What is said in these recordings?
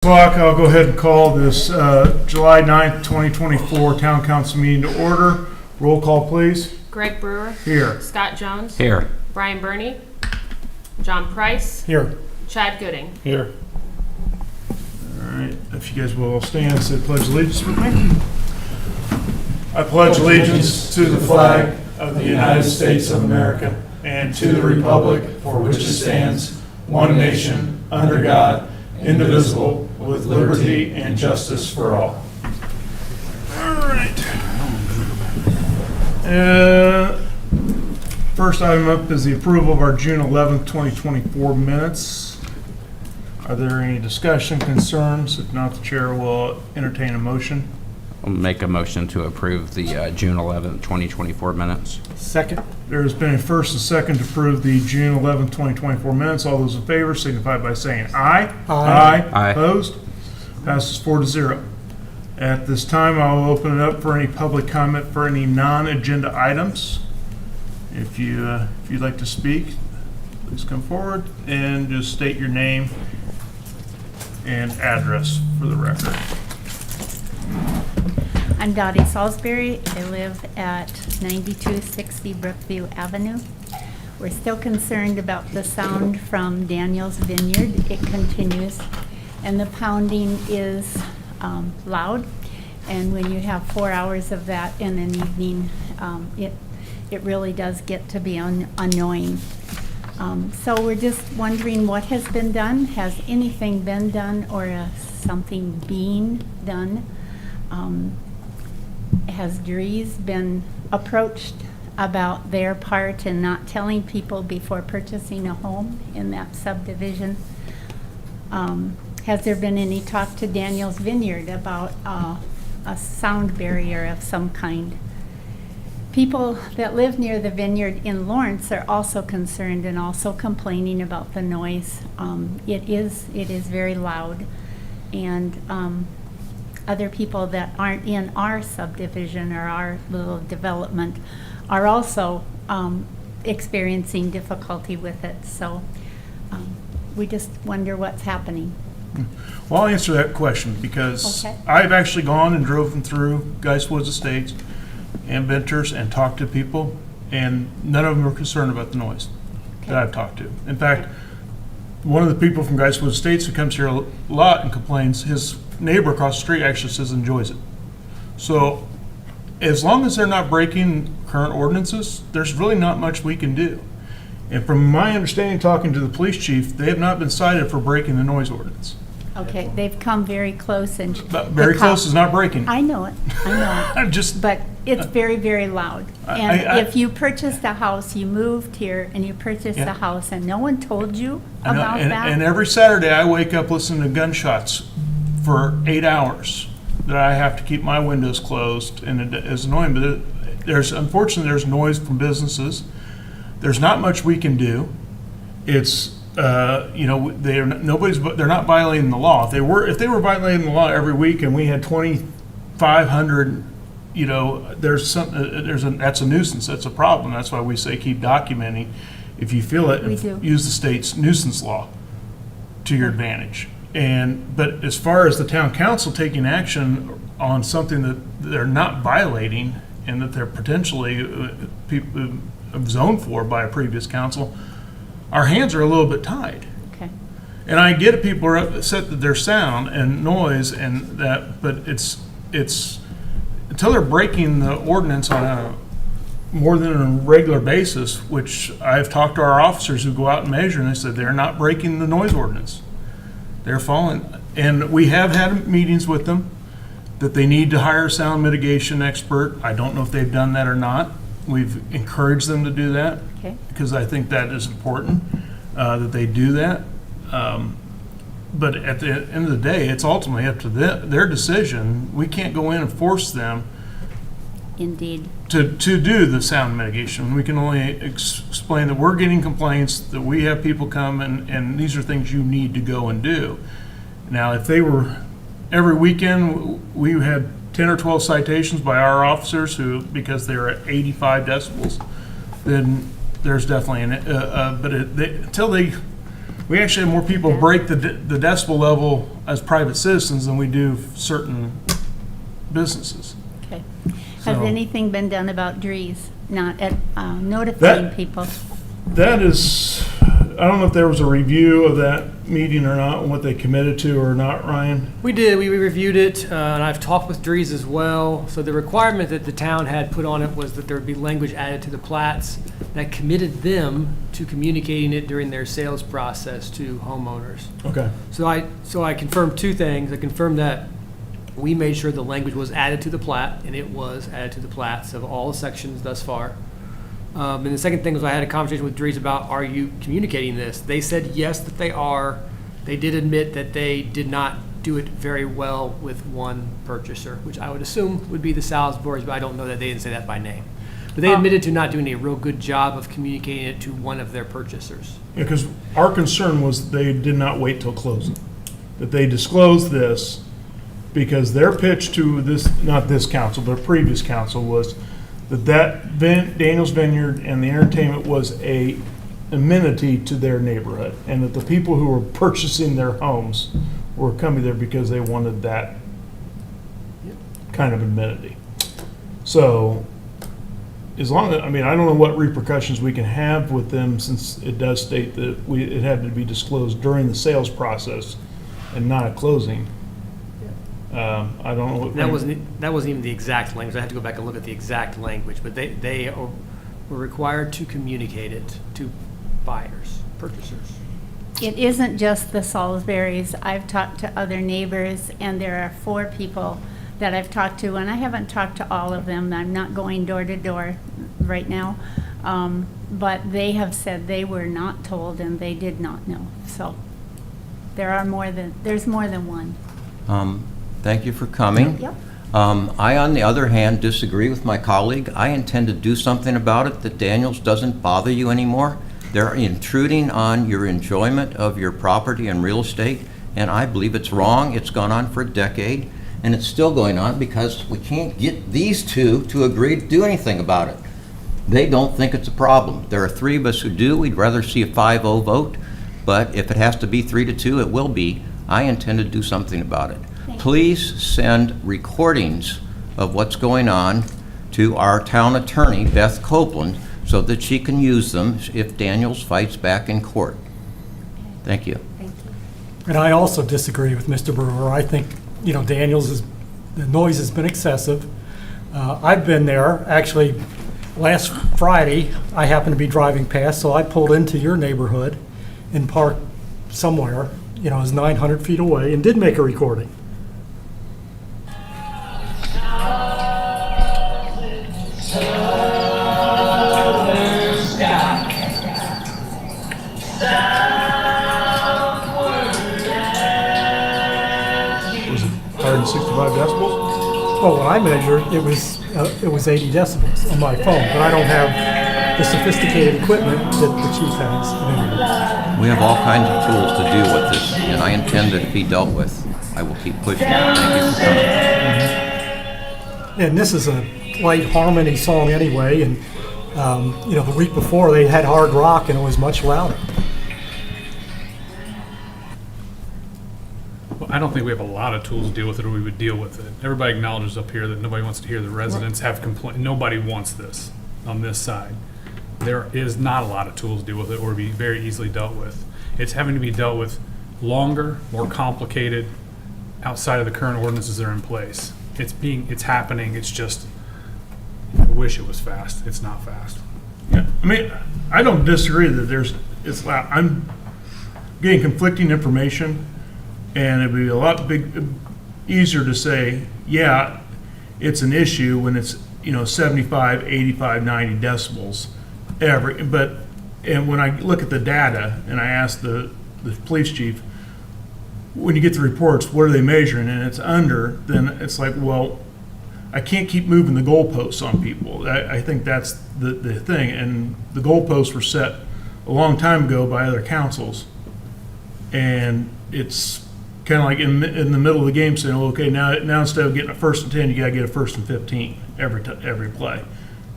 I'll go ahead and call this July 9th, 2024 Town Council meeting to order. Roll call, please. Greg Brewer. Here. Scott Jones. Here. Brian Burney. John Price. Here. Chad Gooding. Here. All right. If you guys will all stand and say pledge allegiance with me. I pledge allegiance to the flag of the United States of America and to the republic for which it stands, one nation, under God, indivisible, with liberty and justice for all. All right. First item up is the approval of our June 11th, 2024 minutes. Are there any discussion, concerns? If not, the chair will entertain a motion. I'll make a motion to approve the June 11th, 2024 minutes. Second. There has been a first and second to approve the June 11th, 2024 minutes. All those in favor signify by saying aye. Aye. Aye. Opposed? Passes 4-0. At this time, I'll open it up for any public comment for any non-agenda items. If you'd like to speak, please come forward and just state your name and address for the record. I'm Dottie Salisbury. I live at 9260 Brookview Avenue. We're still concerned about the sound from Daniel's Vineyard. It continues, and the pounding is loud. And when you have 4 hours of that in an evening, it really does get to be annoying. So we're just wondering what has been done. Has anything been done, or something being done? Has Dries been approached about their part in not telling people before purchasing a home in that subdivision? Has there been any talk to Daniel's Vineyard about a sound barrier of some kind? People that live near the vineyard in Lawrence are also concerned and also complaining about the noise. It is very loud, and other people that aren't in our subdivision or our little development are also experiencing difficulty with it. So we just wonder what's happening. Well, I'll answer that question because Okay. I've actually gone and driven through Geist Woods Estates and Ventures and talked to people, and none of them are concerned about the noise that I've talked to. In fact, one of the people from Geist Woods Estates who comes here a lot and complains, his neighbor across the street actually says enjoys it. So as long as they're not breaking current ordinances, there's really not much we can do. And from my understanding, talking to the police chief, they have not been cited for breaking the noise ordinance. Okay, they've come very close and. But very close is not breaking. I know it, I'm just, but it's very, very loud. I- And if you purchased a house, you moved here and you purchased Yeah. a house and no one told you I know, about and that? every Saturday I wake up listening to gunshots for 8 hours that I have to keep my windows closed, and it is annoying. But unfortunately there's noise from businesses. There's not much we can do. It's they're not violating the law. If they were violating the law every week and we had 2,500, that's a nuisance. That's a problem. That's why we say keep documenting. If you feel it, We do. use the state's nuisance law to your advantage. But as far as the town council taking action on something that they're not violating and that they're potentially zoned for by a previous council, our hands are a little bit tied. Okay, And I get it, people are upset that there's sound and noise and that, but it's until they're breaking the ordinance on a more than a regular basis, which I've talked to our officers who go out and measure, and they said they're not breaking the noise ordinance. They're following, and we have had meetings with them that they need to hire a sound mitigation expert. I don't know if they've done that or not. We've encouraged them to do that. okay. Because I think that is important, that they do that. But at the end of the day, it's ultimately up to their decision. We can't go in and force them Indeed. to do the sound mitigation. We can only explain that we're getting complaints, that we have people come, and these are things you need to go and do. Now, if they were, every weekend, we had 10 or 12 citations by our officers because they're at 85 decibels, then there's definitely until they We actually have more people break the decibel level as private citizens than we do certain businesses. Okay. Has So- anything been done about trees, not at, notifying That- people? That is, I don't know if there was a review of that meeting or not, and what they committed to or not, Ryan. We did, we reviewed it, and I've talked with Dries as well. So the requirement that the town had put on it was that there would be language added to the plats that committed them to communicating it during their sales process to homeowners. Okay. So I confirmed two things. I confirmed that we made sure the language was added to the plat, and it was added to the plats of all the sections thus far. And the second thing was I had a conversation with Dries about, are you communicating this? They said yes, that they are. They did admit that they did not do it very well with one purchaser, which I would assume would be the Salisbury's, but I don't know that they didn't say that by name. But they admitted to not doing a real good job of communicating it to one of their purchasers. Because our concern was they did not wait till closing. That they disclosed this because their pitch to this, not this council, but previous council was that Daniel's Vineyard and the entertainment was a amenity to their neighborhood, and that the people who were purchasing their homes were coming there because they wanted that kind of amenity. So, as long as, I mean, I don't know what repercussions we can have with them, since it does state that it had to be disclosed during the sales process and not at closing. I don't know. That wasn't even the exact language. I had to go back and look at the exact language, but they were required to communicate it to buyers, purchasers. It isn't just the Salisburys. I've talked to other neighbors, and there are 4 people that I've talked to, and I haven't talked to all of them. I'm not going door to door right now. But they have said they were not told and they did not know. So there's more than one. Thank you for coming. Yep. I, on the other hand, disagree with my colleague. I intend to do something about it that Daniels doesn't bother you anymore. They're intruding on your enjoyment of your property and real estate, and I believe it's wrong. It's gone on for a decade, and it's still going on because we can't get these two to agree to do anything about it. They don't think it's a problem. There are 3 of us who do. We'd rather see a 5-0 vote, but if it has to be 3-2, it will be. I intend to do something about it. Please send recordings of what's going on to our town attorney, Beth Copeland, so that she can use them if Daniels fights back in court. Thank you. Thank you. And I also disagree with Mr. Brewer. I think, Daniels the noise has been excessive. I've been there, actually, last Friday, I happened to be driving past, so I pulled into your neighborhood and parked somewhere, it was 900 feet away, and did make a recording. Was it 165 decibels? Well, when I measured, it was 80 decibels on my phone, but I don't have the sophisticated equipment that the chief has. We have all kinds of tools to deal with this, and I intend that it be dealt with. I will keep pushing. Thank you for coming. And this is a light harmony song anyway, and the week before they had hard rock and it was much louder. Well, I don't think we have a lot of tools to deal with it, or we would deal with it. Everybody acknowledges up here that nobody wants to hear the residents have complaint. Nobody wants this on this side. There is not a lot of tools to deal with it, or be very easily dealt with. It's having to be dealt with longer, more complicated, outside of the current ordinances that are in place. It's happening. It's just, I wish it was fast. It's not fast. Yeah, I mean, I don't disagree that it's loud. I'm getting conflicting information, and it'd be a lot easier to say, yeah, it's an issue when it's, 75, 85, 90 decibels and when I look at the data and I ask the police chief, when you get the reports, what are they measuring, and it's under, then it's like, well, I can't keep moving the goalposts on people. I think that's the thing, and the goalposts were set a long time ago by other councils, and it's kind of like in the middle of the game saying, okay, now instead of getting a 1st and 10, you got to get a 1st and 15 every play,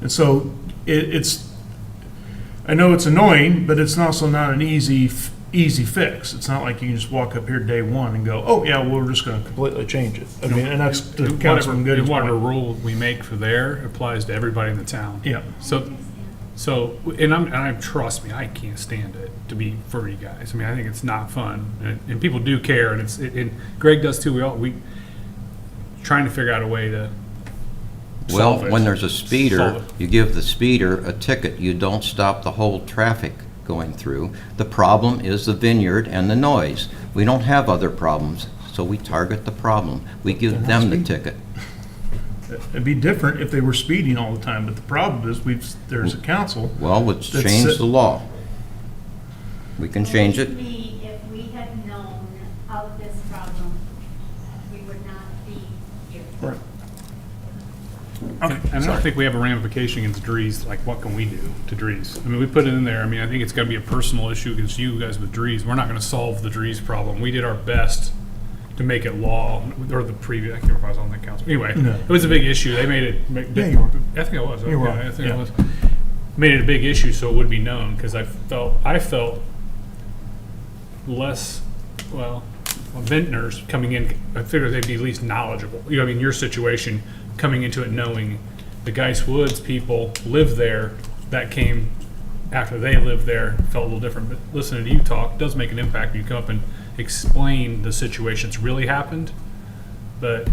and so it's. I know it's annoying, but it's also not an easy easy fix. It's not like you can just walk up here day one and go, oh, yeah, well, we're just gonna completely change it. I mean, and that's the Councilman Gooding's Whatever point. rule we make for there applies to everybody in the town. Yeah. So, and trust me, I can't stand it, to be for you guys. I mean, I think it's not fun, and people do care, and Greg does too. We trying to figure out a way to Well, solve it. when there's a Solve speeder, it. you give the speeder a ticket. You don't stop the whole traffic going through. The problem is the vineyard and the noise. We don't have other problems, so we target the problem. We give them the ticket. It'd be different if they were speeding all the time, but the problem is there's a council. Well, let's That's change it. the law. We can change it. Believe me, if we had known of this problem, we would not be here. Right. And I don't think we have a ramification against Dries, like what can we do to Dries? I mean, we put it in there, I mean, I think it's gonna be a personal issue against you guys with Dries. We're not gonna solve the Dries problem. We did our best to make it law, or the previous, I can't remember if I was on that council. Anyway, No. it was a big issue. They made it, Yeah, you were. I think it was. You were, Yeah, I think yeah. it was. Made it a big issue so it would be known, because I felt less, vintners coming in, I figured they'd be at least knowledgeable. You know, I mean, your situation, coming into it knowing the Geist Woods people live there, that came after they lived there, felt a little different. But listening to you talk does make an impact. You come up and explain the situation that's really happened, but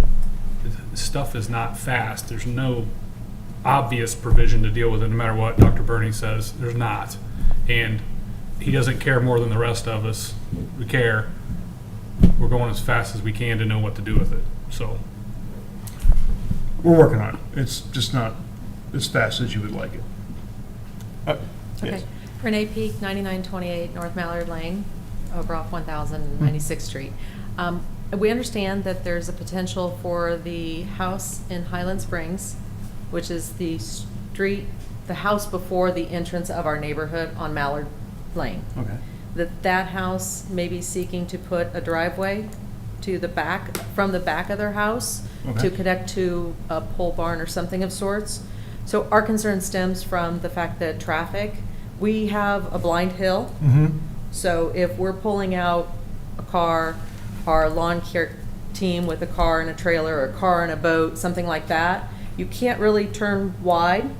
stuff is not fast. There's no obvious provision to deal with it, no matter what Dr. Burney says. There's not. And he doesn't care more than the rest of us. We care. We're going as fast as we can to know what to do with it. So, We're working on it. It's just not as fast as you would like it. Yes. Okay. Renee Peak, 9928 North Mallard Lane, over off 1096th Street. We understand that there's a potential for the house in Highland Springs, which is the street, the house before the entrance of our neighborhood on Mallard Lane. Okay. That house may be seeking to put a driveway to the back, from the back of their house, Okay. to connect to a pole barn or something of sorts. So our concern stems from the fact that traffic, we have a blind hill. Mm-hmm. So if we're pulling out a car, our lawn care team with a car and a trailer, or a car and a boat, something like that, you can't really turn wide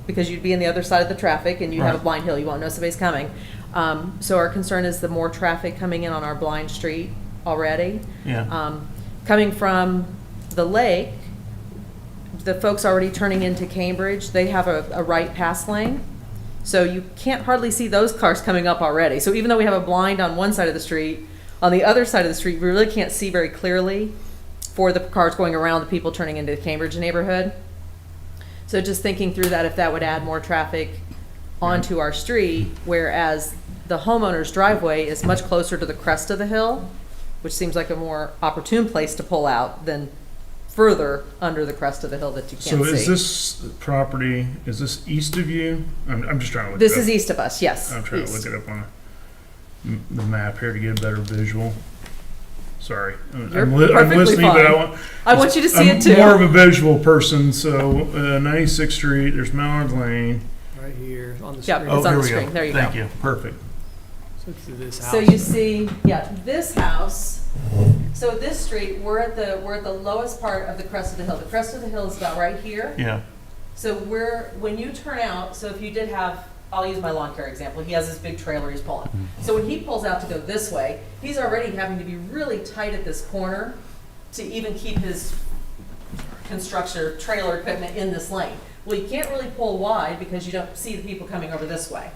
because you'd be on the other side of the traffic and you have a Right. blind hill, you won't know somebody's coming. So our concern is the more traffic coming in on our blind street already. Yeah. Coming from the lake, the folks already turning into Cambridge, they have a right pass lane. So you can't hardly see those cars coming up already. So even though we have a blind on one side of the street, on the other side of the street, we really can't see very clearly for the cars going around the people turning into the Cambridge neighborhood. So just thinking through that, if that would add more traffic onto our street, whereas the homeowner's driveway is much closer to the crest of the hill, which seems like a more opportune place to pull out than further under the crest of the hill that you can't So see. is this property, is this east of you? I'm just trying to look This it up. is east of us, yes. I'm trying to east. look it up on the map here to get a better visual. Sorry. You're I'm perfectly listening, but fine. I want you to see it too. I'm more of a visual person, so 96th Street, there's Mallard Lane. Right here on the Yep. screen. It's Oh, on here the we go. screen. There you Thank go. you. Perfect. So to this house. So you see, yeah, this house, so this street, we're at the lowest part of the crest of the hill. The crest of the hill is about right here. Yeah. So when you turn out, so if you did have, I'll use my lawn care example, he has this big trailer he's pulling. So when he pulls out to go this way, he's already having to be really tight at this corner to even keep his construction trailer equipment in this lane. Well, you can't really pull wide because you don't see the people coming over this way.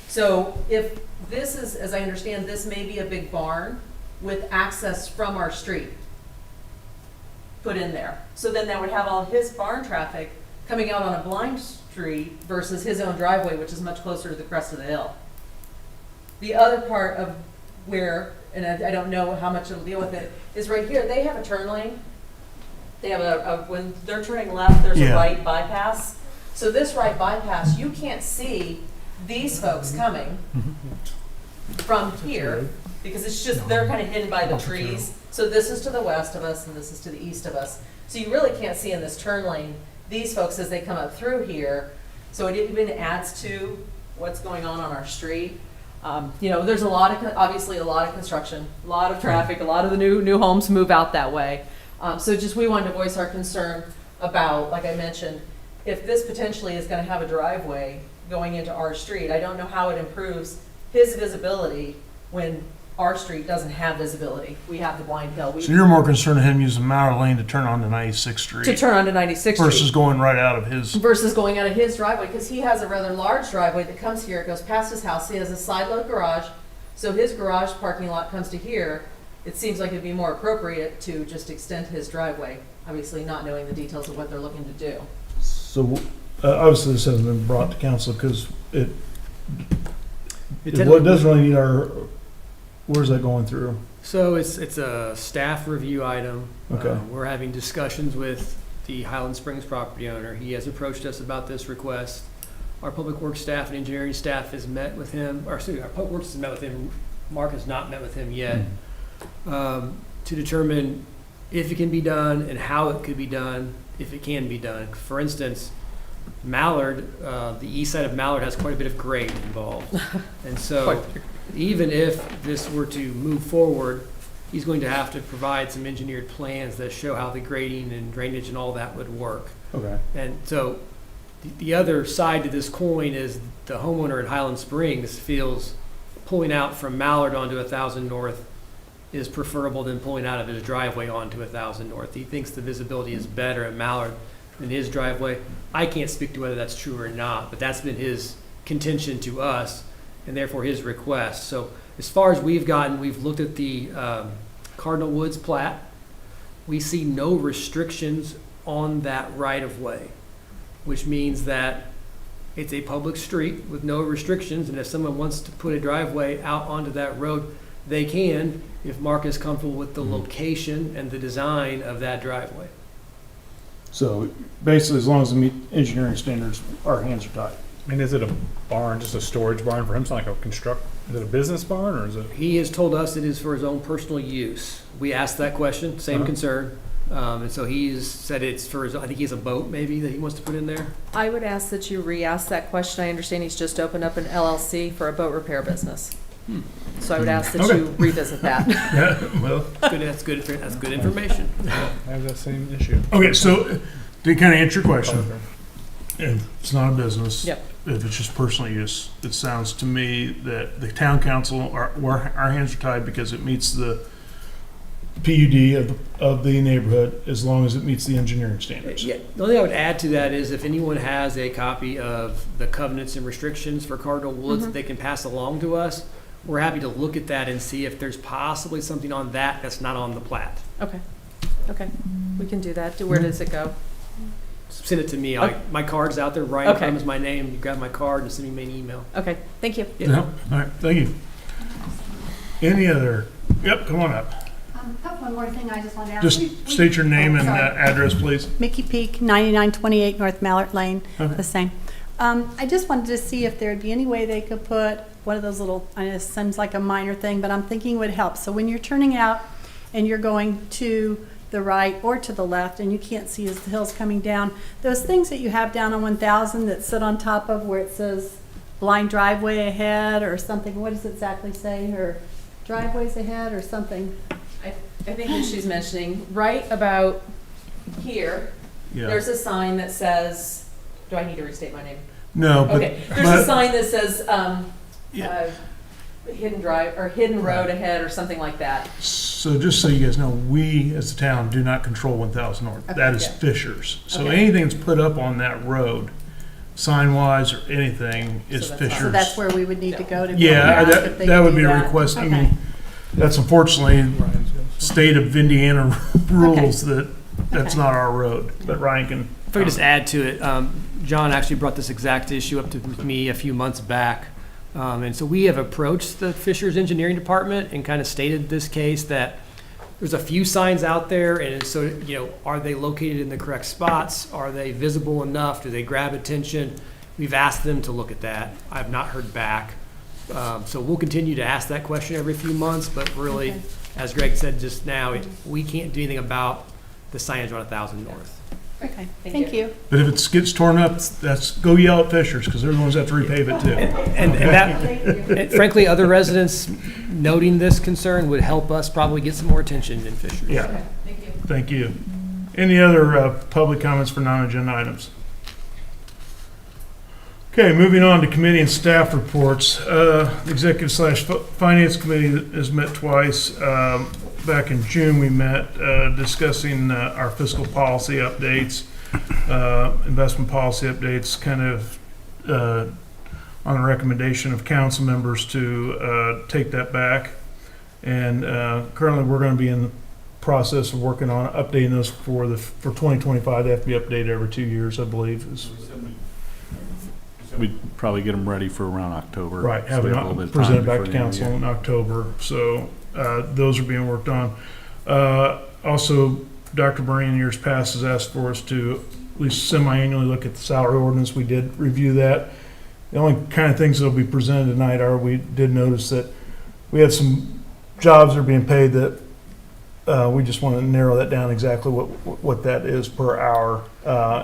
So if this is, as I understand, this may be a big barn with access from our street put in there. So then that would have all his barn traffic coming out on a blind street versus his own driveway, which is much closer to the crest of the hill. The other part of where, and I don't know how much it'll deal with it, is right here. They have a turn lane. They have when they're turning left, there's Yeah. a right bypass. So this right bypass, you can't see these folks coming from here because it's just, they're kind of hidden by the trees. So this is to the west of us and this is to the east of us. So you really can't see in this turn lane these folks as they come up through here. So it even adds to what's going on our street. There's a lot of, obviously a lot of construction, a lot of traffic, a lot of the new homes move out that way. So just, we wanted to voice our concern about, like I mentioned, if this potentially is gonna have a driveway going into our street, I don't know how it improves his visibility when our street doesn't have visibility. We have the blind hill. So you're more concerned of him using Mauer Lane to turn onto 96th Street? To turn onto 96th Street. Versus going right out of his... Versus going out of his driveway, because he has a rather large driveway that comes here, it goes past his house, he has a side load garage, so his garage parking lot comes to here. It seems like it'd be more appropriate to just extend his driveway, obviously not knowing the details of what they're looking to do. So, obviously this hasn't been brought to council because it It doesn't really need our... Where's that going through? So it's a staff review item. Okay. We're having discussions with the Highland Springs property owner. He has approached us about this request. Our public works staff and engineering staff has met with him, or excuse me, our public works has met with him. Mark has not met with him yet, to determine if it can be done and how it could be done, if it can be done. For instance, Mallard, the east side of Mallard has quite a bit of grade involved. And so even if this were to move forward, he's going to have to provide some engineered plans that show how the grading and drainage and all that would work. Okay. And so the other side to this coin is the homeowner in Highland Springs feels pulling out from Mallard onto 1000 North is preferable than pulling out of his driveway onto 1000 North. He thinks the visibility is better at Mallard than his driveway. I can't speak to whether that's true or not, but that's been his contention to us and therefore his request. So as far as we've gotten, we've looked at the Cardinal Woods plat. We see no restrictions on that right of way, which means that it's a public street with no restrictions, and if someone wants to put a driveway out onto that road, they can, if Mark is comfortable with the location and the design of that driveway. So basically, as long as we meet engineering standards, our hands are tied. I mean, is it a barn, just a storage barn for him? It's not like a is it a business barn or is it? He has told us it is for his own personal use. We asked that question, same concern. And so he's said it's for his, I think he has a boat maybe that he wants to put in there. I would ask that you re-ask that question. I understand he's just opened up an LLC for a boat repair business. So I would ask that you revisit that. Yeah, well. That's good information. I have that same issue. Okay, so to kind of answer your question, if it's not a business, Yep. if it's just personal use, it sounds to me that the town council, our hands are tied because it meets the PUD of the neighborhood as long as it meets the engineering standards. Yeah, the only thing I would add to that is if anyone has a copy of the covenants and restrictions for Cardinal Woods that they can pass along to us, we're happy to look at that and see if there's possibly something on that that's not on the plat. Okay, we can do that. Where does it go? Send it to me. Okay. My card's out there. Ryan Okay. Crum is my name. You grab my card and send me an email. Okay, thank you. Yeah. No? All right, thank you. Any other? Yep, come on up. One more thing I just wanted to ask. Just state your name and address, please. Mickey Peak, 9928 North Mallard Lane, Okay. the same. I just wanted to see if there'd be any way they could put one of those little, I know it seems like a minor thing, but I'm thinking it would help. So when you're turning out and you're going to the right or to the left and you can't see as the hill's coming down, those things that you have down on 1000 that sit on top of where it says blind driveway ahead or something, what does it exactly say? Or driveways ahead or something? I think what she's mentioning, right about here, Yeah. there's a sign that says, do I need to restate my name? No, but. Okay, there's a sign that says, hidden drive, or hidden road ahead, or something like that. So just so you guys know, we as the town do not control 1000 North. That is Yeah. Fisher's. So Okay. anything that's put up on that road, sign-wise or anything, is So that's Fisher's. So that's where we would need to go to. Yeah, figure out if they that can would do be a that. request. I Okay. mean, that's unfortunately state of Indiana rules that's Okay. not our road, but Ryan can. If I could just add to it, John actually brought this exact issue up to me a few months back. And so we have approached the Fisher's Engineering Department and kind of stated this case that there's a few signs out there, and so, are they located in the correct spots? Are they visible enough? Do they grab attention? We've asked them to look at that. I've not heard back. So we'll continue to ask that question every few months, but really, Okay. as Greg said just now, we can't do anything about the signage on 1000 North. Okay, thank you. But if it gets torn up, go yell at Fishers, because they're the ones that have to repave it too. And and frankly, other residents noting this concern would help us probably get some more attention in Fishers. Yeah. Thank you. Any other public comments for non-agenda items? Okay, moving on to committee and staff reports. The Executive/Finance Committee has met twice. Back in June, we met discussing our fiscal policy updates, investment policy updates, kind of on a recommendation of council members to take that back. And currently, we're going to be in the process of working on updating those for 2025. They have to be updated every 2 years, I believe. We'd probably get them ready for around October. Right, So have we it a little bit of presented time back before to the end of the council year. in October. So those are being worked on. Also, Dr. Bernie in years past has asked for us to at least semi-annually look at the salary ordinance. We did review that. The only kind of things that will be presented tonight are, we did notice that we had some jobs that are being paid that we just want to narrow that down exactly what that is per hour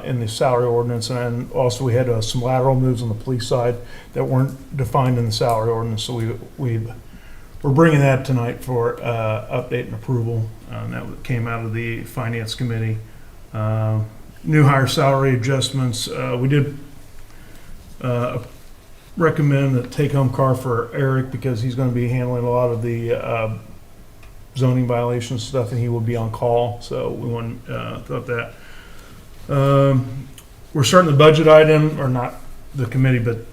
in the salary ordinance. And also we had some lateral moves on the police side that weren't defined in the salary ordinance. So we're bringing that tonight for update and approval. That came out of the Finance Committee. New hire salary adjustments. We did recommend a take-home car for Eric because he's going to be handling a lot of the zoning violations stuff, and he will be on call. So we thought that. We're starting the budget item, or not the committee, but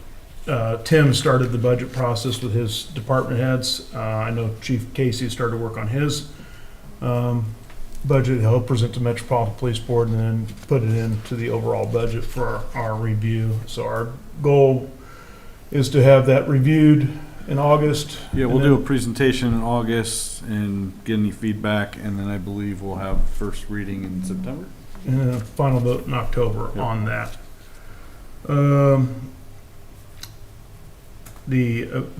Tim started the budget process with his department heads. I know Chief Casey has started to work on his budget. He'll present to Metropolitan Police Board and then put it into the overall budget for our review. So our goal is to have that reviewed in August. Yeah, we'll and do a then- presentation in August and get any feedback, and then I believe we'll have first reading in September. And then a final vote in October on that.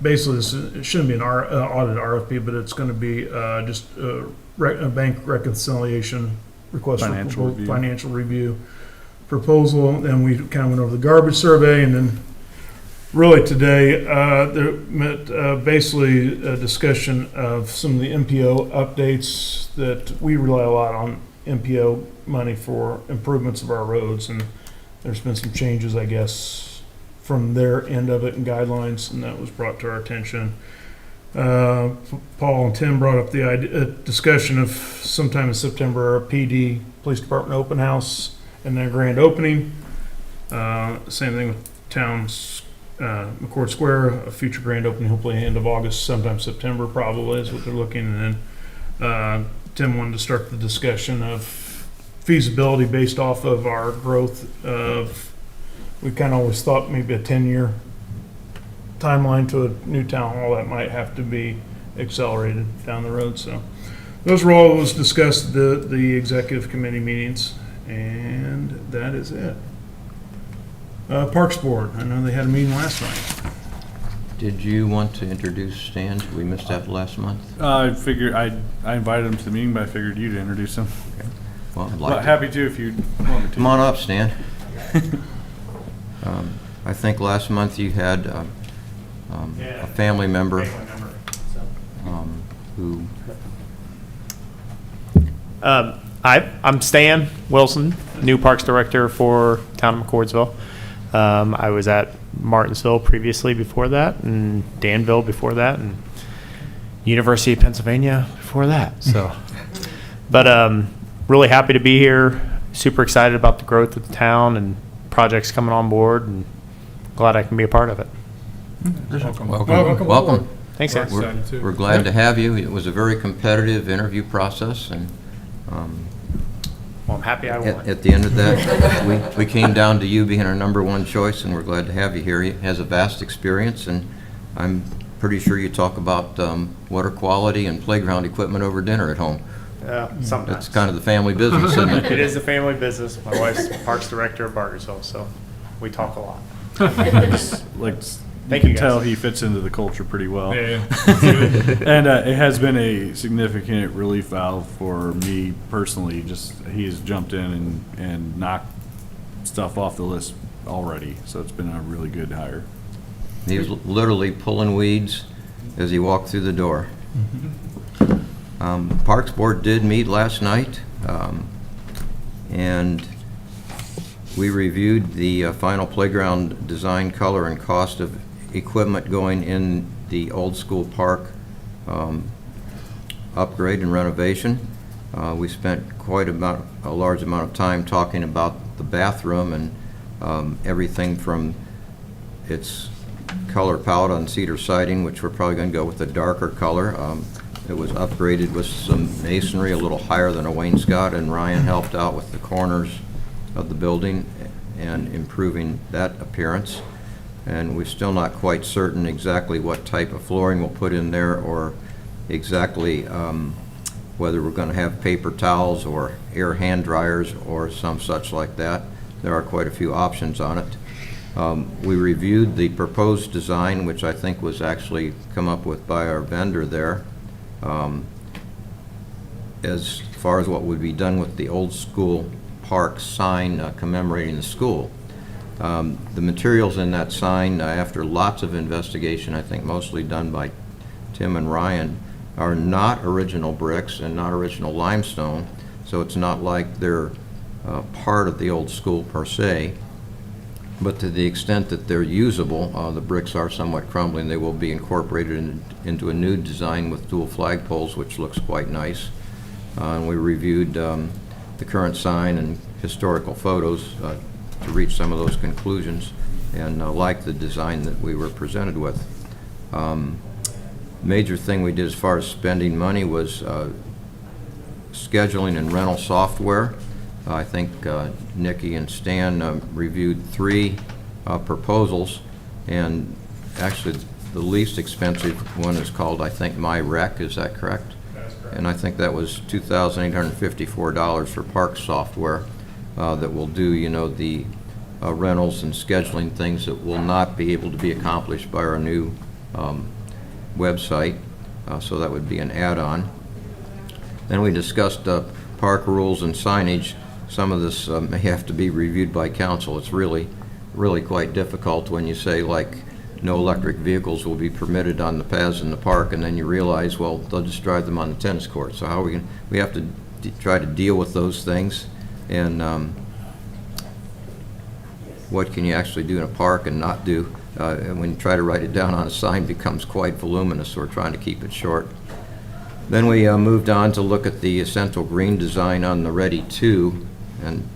Basically, it shouldn't be an audit RFP, but it's going to be just a bank reconciliation request Financial for review. financial review proposal. And we kind of went over the garbage survey, and then really today, basically a discussion of some of the MPO updates that we rely a lot on MPO money for improvements of our roads, and there's been some changes, I guess, from their end of it and guidelines, and that was brought to our attention. Paul and Tim brought up the discussion of sometime in September, a PD, Police Department open house, and their grand opening. Same thing with town's McCord Square, a future grand opening, hopefully end of August, sometime September probably is what they're looking. And then Tim wanted to start the discussion of feasibility based off of our growth of, we kind of always thought maybe a 10-year timeline to a new town hall that might have to be accelerated down the road. So those were all was discussed at the executive committee meetings, and that is it. Parks Board, I know they had a meeting last night. Did you want to introduce Stan? We missed that last month. I figured I invited him to the meeting, but I figured you'd introduce him. Well, I'd But like to. happy to if you want me to. Come on up, Stan. I think last month you had a family member who, I'm Stan Wilson, new Parks Director for Town of McCordsville. I was at Martinsville previously before that, and Danville before that, and University of Pennsylvania before that. So, but really happy to be here. Super excited about the growth of the town and projects coming on board, and glad I can be a part of it. welcome. Thanks, guys. We're glad to have you. It was a very competitive interview process, and Well, I'm happy I won. at the end of that, we came down to you being our number one choice, and we're glad to have you here. He has a vast experience, and I'm pretty sure you talk about water quality and playground equipment over dinner at home. Sometimes. That's kind of the family business, isn't it? It is a family business. My wife's Parks Director of Bargersville, so we talk a lot. Like Thank you, can tell guys. he fits into the culture pretty well. Yeah. And it has been a significant relief valve for me personally. Just he has jumped in and knocked stuff off the list already. So it's been a really good hire. He was literally pulling weeds as he walked through the door. Parks Board did meet last night, and we reviewed the final playground design, color, and cost of equipment going in the old school park upgrade and renovation. We spent a large amount of time talking about the bathroom and everything from its color palette on cedar siding, which we're probably going to go with a darker color. It was upgraded with some masonry a little higher than a wainscot, and Ryan helped out with the corners of the building and improving that appearance. And we're still not quite certain exactly what type of flooring we'll put in there, or exactly whether we're going to have paper towels or air hand dryers or some such like that. There are quite a few options on it. We reviewed the proposed design, which I think was actually come up with by our vendor there, as far as what would be done with the old school park sign commemorating the school. The materials in that sign, after lots of investigation, I think mostly done by Tim and Ryan, are not original bricks and not original limestone, so it's not like they're part of the old school per se. But to the extent that they're usable, the bricks are somewhat crumbling. They will be incorporated into a new design with dual flagpoles, which looks quite nice. And we reviewed the current sign and historical photos to reach some of those conclusions, and like the design that we were presented with. Major thing we did as far as spending money was scheduling and rental software. I think Nikki and Stan reviewed 3 proposals, and actually the least expensive one is called, I think, MyRec. Is that correct? That's correct. And I think that was $2,854 for park software that will do, the rentals and scheduling things that will not be able to be accomplished by our new website. So that would be an add-on. Then we discussed park rules and signage. Some of this may have to be reviewed by council. It's really quite difficult when you say, like, no electric vehicles will be permitted on the paths in the park, and then you realize, well, they'll just drive them on the tennis court. So how we have to try to deal with those things, and what can you actually do in a park and not do? And when you try to write it down on a sign, it becomes quite voluminous, so we're trying to keep it short. Then we moved on to look at the central green design on the Ready 2. And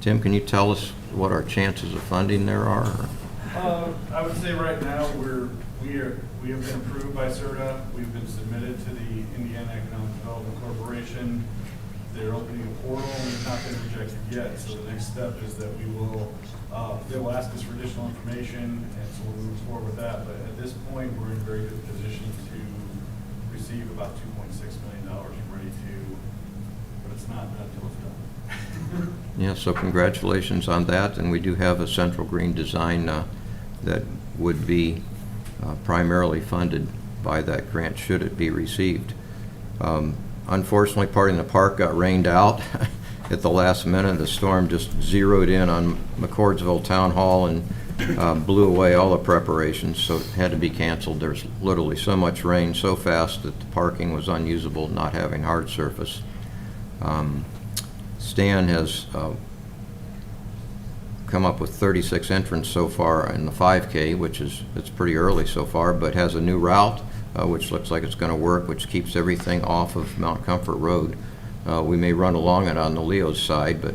Tim, can you tell us what our chances of funding there are? I would say right now we have been approved by CERTA. We've been submitted to the Indiana Economic Development Corporation. They're opening a portal, and we've not been rejected yet. So the next step is that they will ask us for additional information, and so we'll move forward with that. But at this point, we're in a very good position to receive about $2.6 million from Ready 2, but it's not done until it's done. Yeah, so congratulations on that, and we do have a central green design that would be primarily funded by that grant should it be received. Unfortunately, part in the park got rained out at the last minute. The storm just zeroed in on McCordsville Town Hall and blew away all the preparations, so it had to be canceled. There's literally so much rain so fast that the parking was unusable, not having hard surface. Stan has come up with 36 entrants so far in the 5K, it's pretty early so far, but has a new route, which looks like it's going to work, which keeps everything off of Mount Comfort Road. We may run along it on the Leo's side, but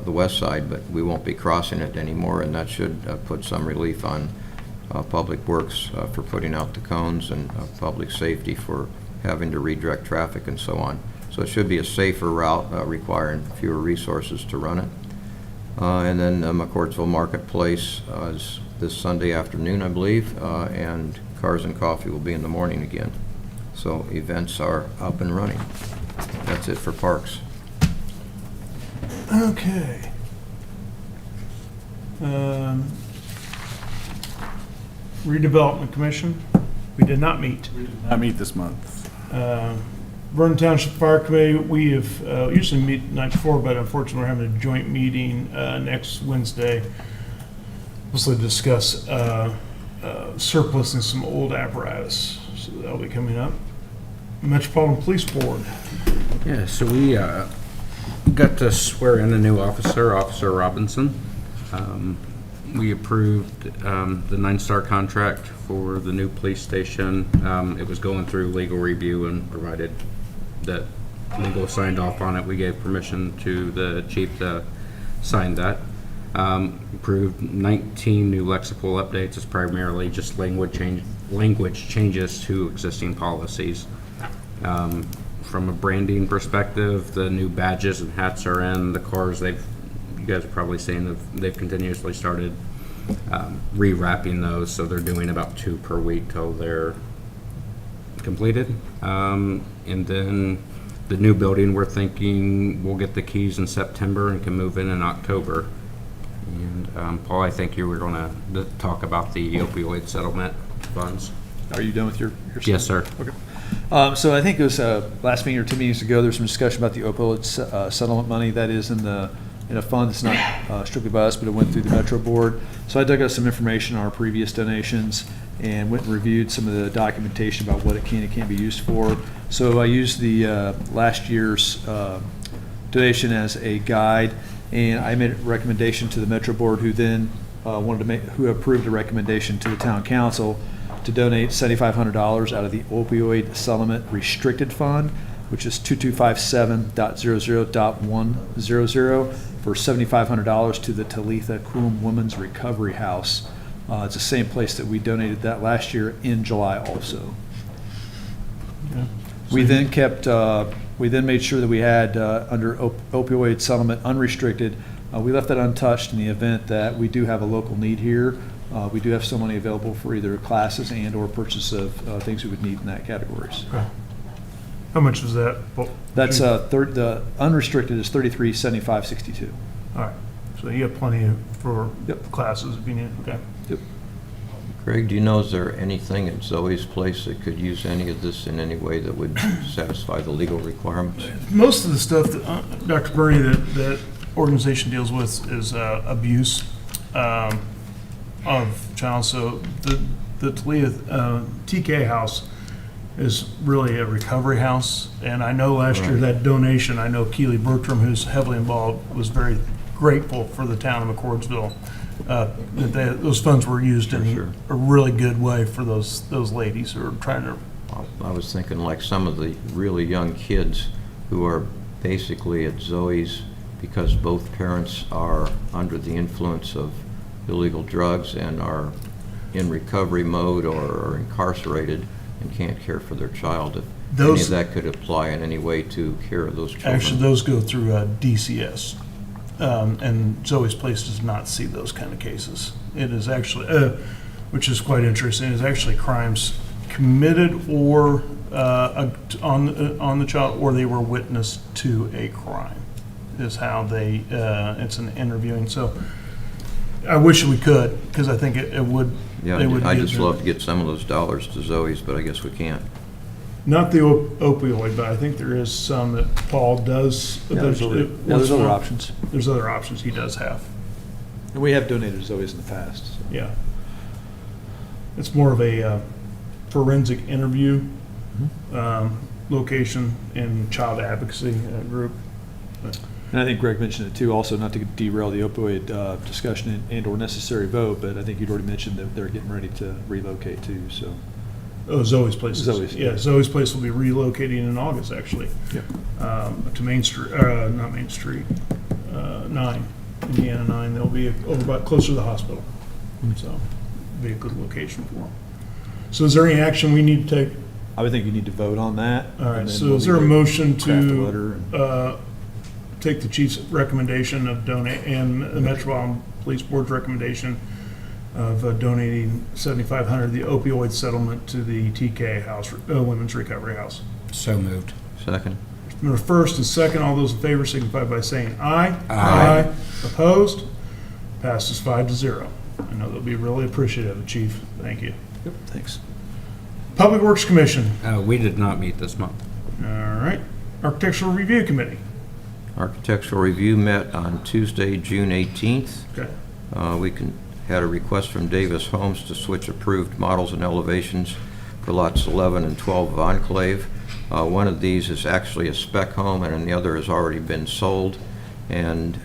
the west side, but we won't be crossing it anymore, and that should put some relief on Public Works for putting out the cones, and public safety for having to redirect traffic and so on. So it should be a safer route, requiring fewer resources to run it. And then McCordsville Marketplace is this Sunday afternoon, I believe, and Cars and Coffee will be in the morning again. So events are up and running. That's it for parks. Okay. Redevelopment Commission, we did not meet. We did not meet this month. Vernon Township Fire Committee, we have usually meet the night before, but unfortunately we're having a joint meeting next Wednesday. Mostly to discuss surplusing some old apparatus, so that'll be coming up. Metropolitan Police Board. Yeah, so we got to swear in a new officer, Officer Robinson. We approved the 9-star contract for the new police station. It was going through legal review, and provided that legal signed off on it, we gave permission to the chief to sign that. Approved 19 new lexical updates. It's primarily just language changes to existing policies. From a branding perspective, the new badges and hats are in. The cars, you guys have probably seen, they've continuously started rewrapping those, so they're doing about 2 per week till they're completed. And then the new building, we're thinking we'll get the keys in September and can move in October. And Paul, I think you were going to talk about the opioid settlement funds. Are you done with your Yes, sir. Okay. So I think it was last meeting or 2 meetings ago, there was some discussion about the opioid settlement money that is in a fund that's not strictly by us, but it went through the Metro Board. So I dug out some information on our previous donations and went and reviewed some of the documentation about what it can and can't be used for. So I used the last year's donation as a guide, and I made a recommendation to the Metro Board, who then who approved a recommendation to the Town Council to donate $7,500 out of the opioid settlement restricted fund, which is 2257.00.100 for $7,500 to the Talitha Coom Women's Recovery House. It's the same place that we donated that last year in July also. Yeah. We then made sure that we had under opioid settlement unrestricted, we left that untouched in the event that we do have a local need here. We do have some money available for either classes and or purchase of things we would need in that categories. Okay. How much was that? That's the unrestricted is $33,7562. All right, so you have plenty for Yep. classes if you need, okay. Yep. Greg, do you know, is there anything at Zoe's place that could use any of this in any way that would satisfy the legal requirements? Most of the stuff that Dr. Bernie, that organization deals with is abuse of child. So the Talitha TK house is really a recovery house. And I know last year that donation, I know Keely Bertram, who's heavily involved, was very grateful for the town of McCordsville. Those funds were used in a really good way for those ladies who are trying to. I was thinking like some of the really young kids who are basically at Zoe's because both parents are under the influence of illegal drugs and are in recovery mode or are incarcerated and can't care for their child. If any of that could apply in any way to care of those children. Actually, those go through DCS. And Zoe's Place does not see those kind of cases. It is actually, which is quite interesting, it is actually crimes committed or on the child, or they were witness to a crime, is how they, it's an interviewing. So I wish we could, because I think it would. Yeah, I'd just love to get some of those dollars to Zoe's, but I guess we can't. Not the opioid, but I think there is some that Paul does. There's other options. There's other options he does have. And we have donated to Zoe's in the past. So. Yeah. It's more of a forensic interview location and child advocacy group. And I think Greg mentioned it too, also not to derail the opioid discussion and or necessary vote, but I think you'd already mentioned that they're getting ready to relocate too, so. Oh, Zoe's Place. Zoe's. Yeah, Zoe's Place will be relocating in August, actually. Yep. To Main Street, not Main Street, 9, Indiana 9. They'll be over about closer to the hospital. So it'll be a good location for them. So is there any action we need to take? I would think you need to vote on that. All right, so is there a motion to to take the chief's recommendation of donate and the Metropolitan Police Board's recommendation of donating $7,500, the opioid settlement, to the TK house, Women's Recovery House? So moved. Second. Number first and second, all those in favor signify by saying aye. Aye. Opposed? Passes 5-0. I know they'll be really appreciative, Chief. Thank you. Yep, thanks. Public Works Commission. We did not meet this month. All right. Architectural Review Committee. Architectural Review met on Tuesday, June 18th. Okay. Had a request from Davis Homes to switch approved models and elevations for lots 11 and 12 of Enclave. One of these is actually a spec home, and the other has already been sold. And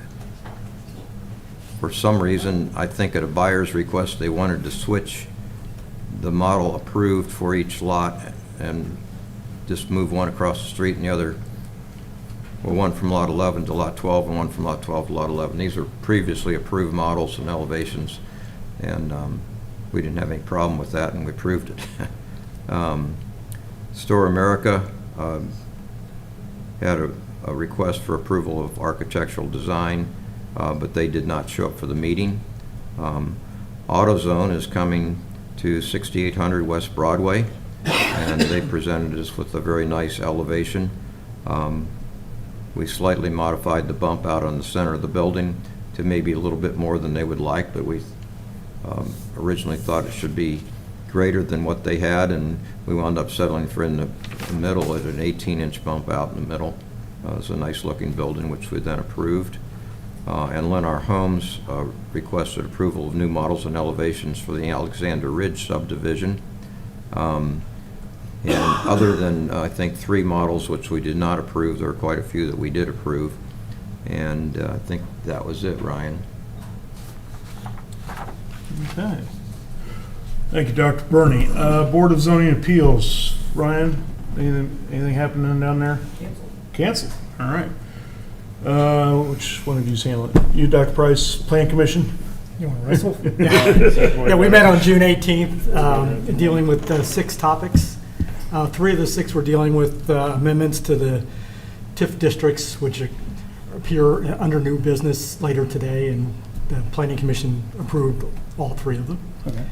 for some reason, I think at a buyer's request, they wanted to switch the model approved for each lot and just move one across the street and the other, well, one from lot 11 to lot 12 and one from lot 12 to lot 11. These are previously approved models and elevations, and we didn't have any problem with that, and we approved it. Store America had a request for approval of architectural design, but they did not show up for the meeting. AutoZone is coming to 6800 West Broadway, and they presented us with a very nice elevation. We slightly modified the bump out on the center of the building to maybe a little bit more than they would like, but we originally thought it should be greater than what they had, and we wound up settling for in the middle at an 18-inch bump out in the middle. It's a nice-looking building, which we then approved. And Lennar Homes requested approval of new models and elevations for the Alexander Ridge subdivision. And other than, I think, 3 models which we did not approve, there are quite a few that we did approve. And I think that was it, Ryan. Okay. Thank you, Dr. Burney. Board of Zoning Appeals. Ryan, anything happening down there? Canceled. All right. Which one of you's handling it? You, Dr. Price, Plan Commission? You want to wrestle? Yeah, we met on June 18th, dealing with 6 topics. 3 of the 6 were dealing with amendments to the TIF districts, which appear under new business later today, and the Planning Commission approved all 3 of them. Okay.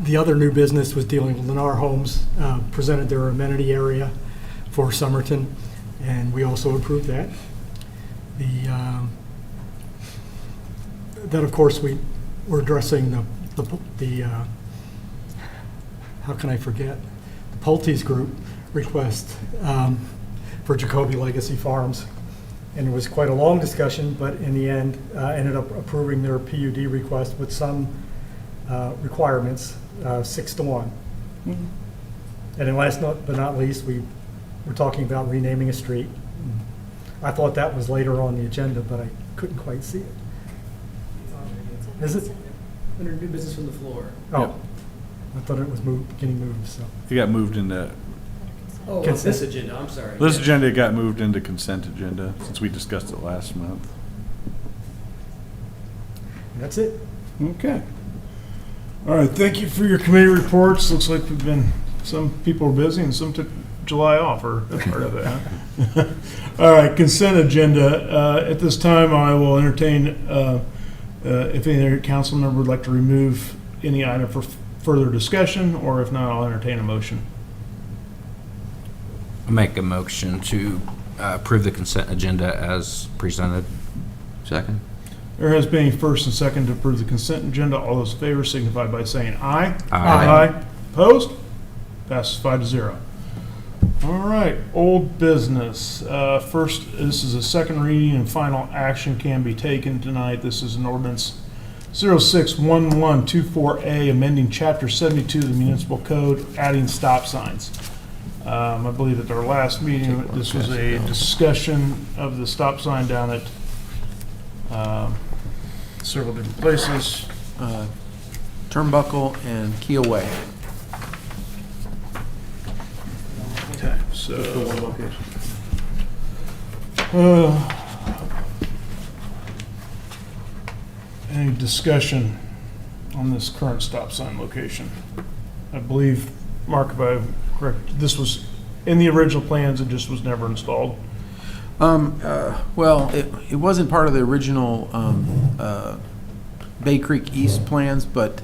The other new business was dealing with Lennar Homes, presented their amenity area for Somerton, and we also approved that. Then, of course, we're addressing the how can I forget? The Pulte's Group request for Jacoby Legacy Farms. And it was quite a long discussion, but in the end, ended up approving their PUD request with some requirements, 6-1. And then last but not least, we were talking about renaming a street. I thought that was later on the agenda, but I couldn't quite see it. Is it? Under new business from the floor. Oh, I thought it was getting moved, so. It got moved into, Oh, on Consent. this agenda, I'm sorry. this Yeah. agenda got moved into consent agenda since we discussed it last month. That's it. Okay. All right, thank you for your committee reports. Looks like some people are busy and some took July off, or that's part of it, huh? All right, consent agenda. At this time, I will entertain, if any council member would like to remove any item for further discussion, or if not, I'll entertain a motion. I'll make a motion to approve the consent agenda as presented. Second? There has been a first and second to approve the consent agenda. All those in favor signify by saying aye. Aye. Opposed? Passes 5-0. All right, old business. First, this is a second reading and final action can be taken tonight. This is an ordinance 061124A, amending Chapter 72 of the Municipal Code, adding stop signs. I believe at our last meeting, this was a discussion of the stop sign down at several different places. Turnbuckle and Keel Way. Okay, so. Any discussion on this current stop sign location? I believe, Mark, if I'm correct, this was in the original plans, it just was never installed. Well, it wasn't part of the original Bay Creek East plans, but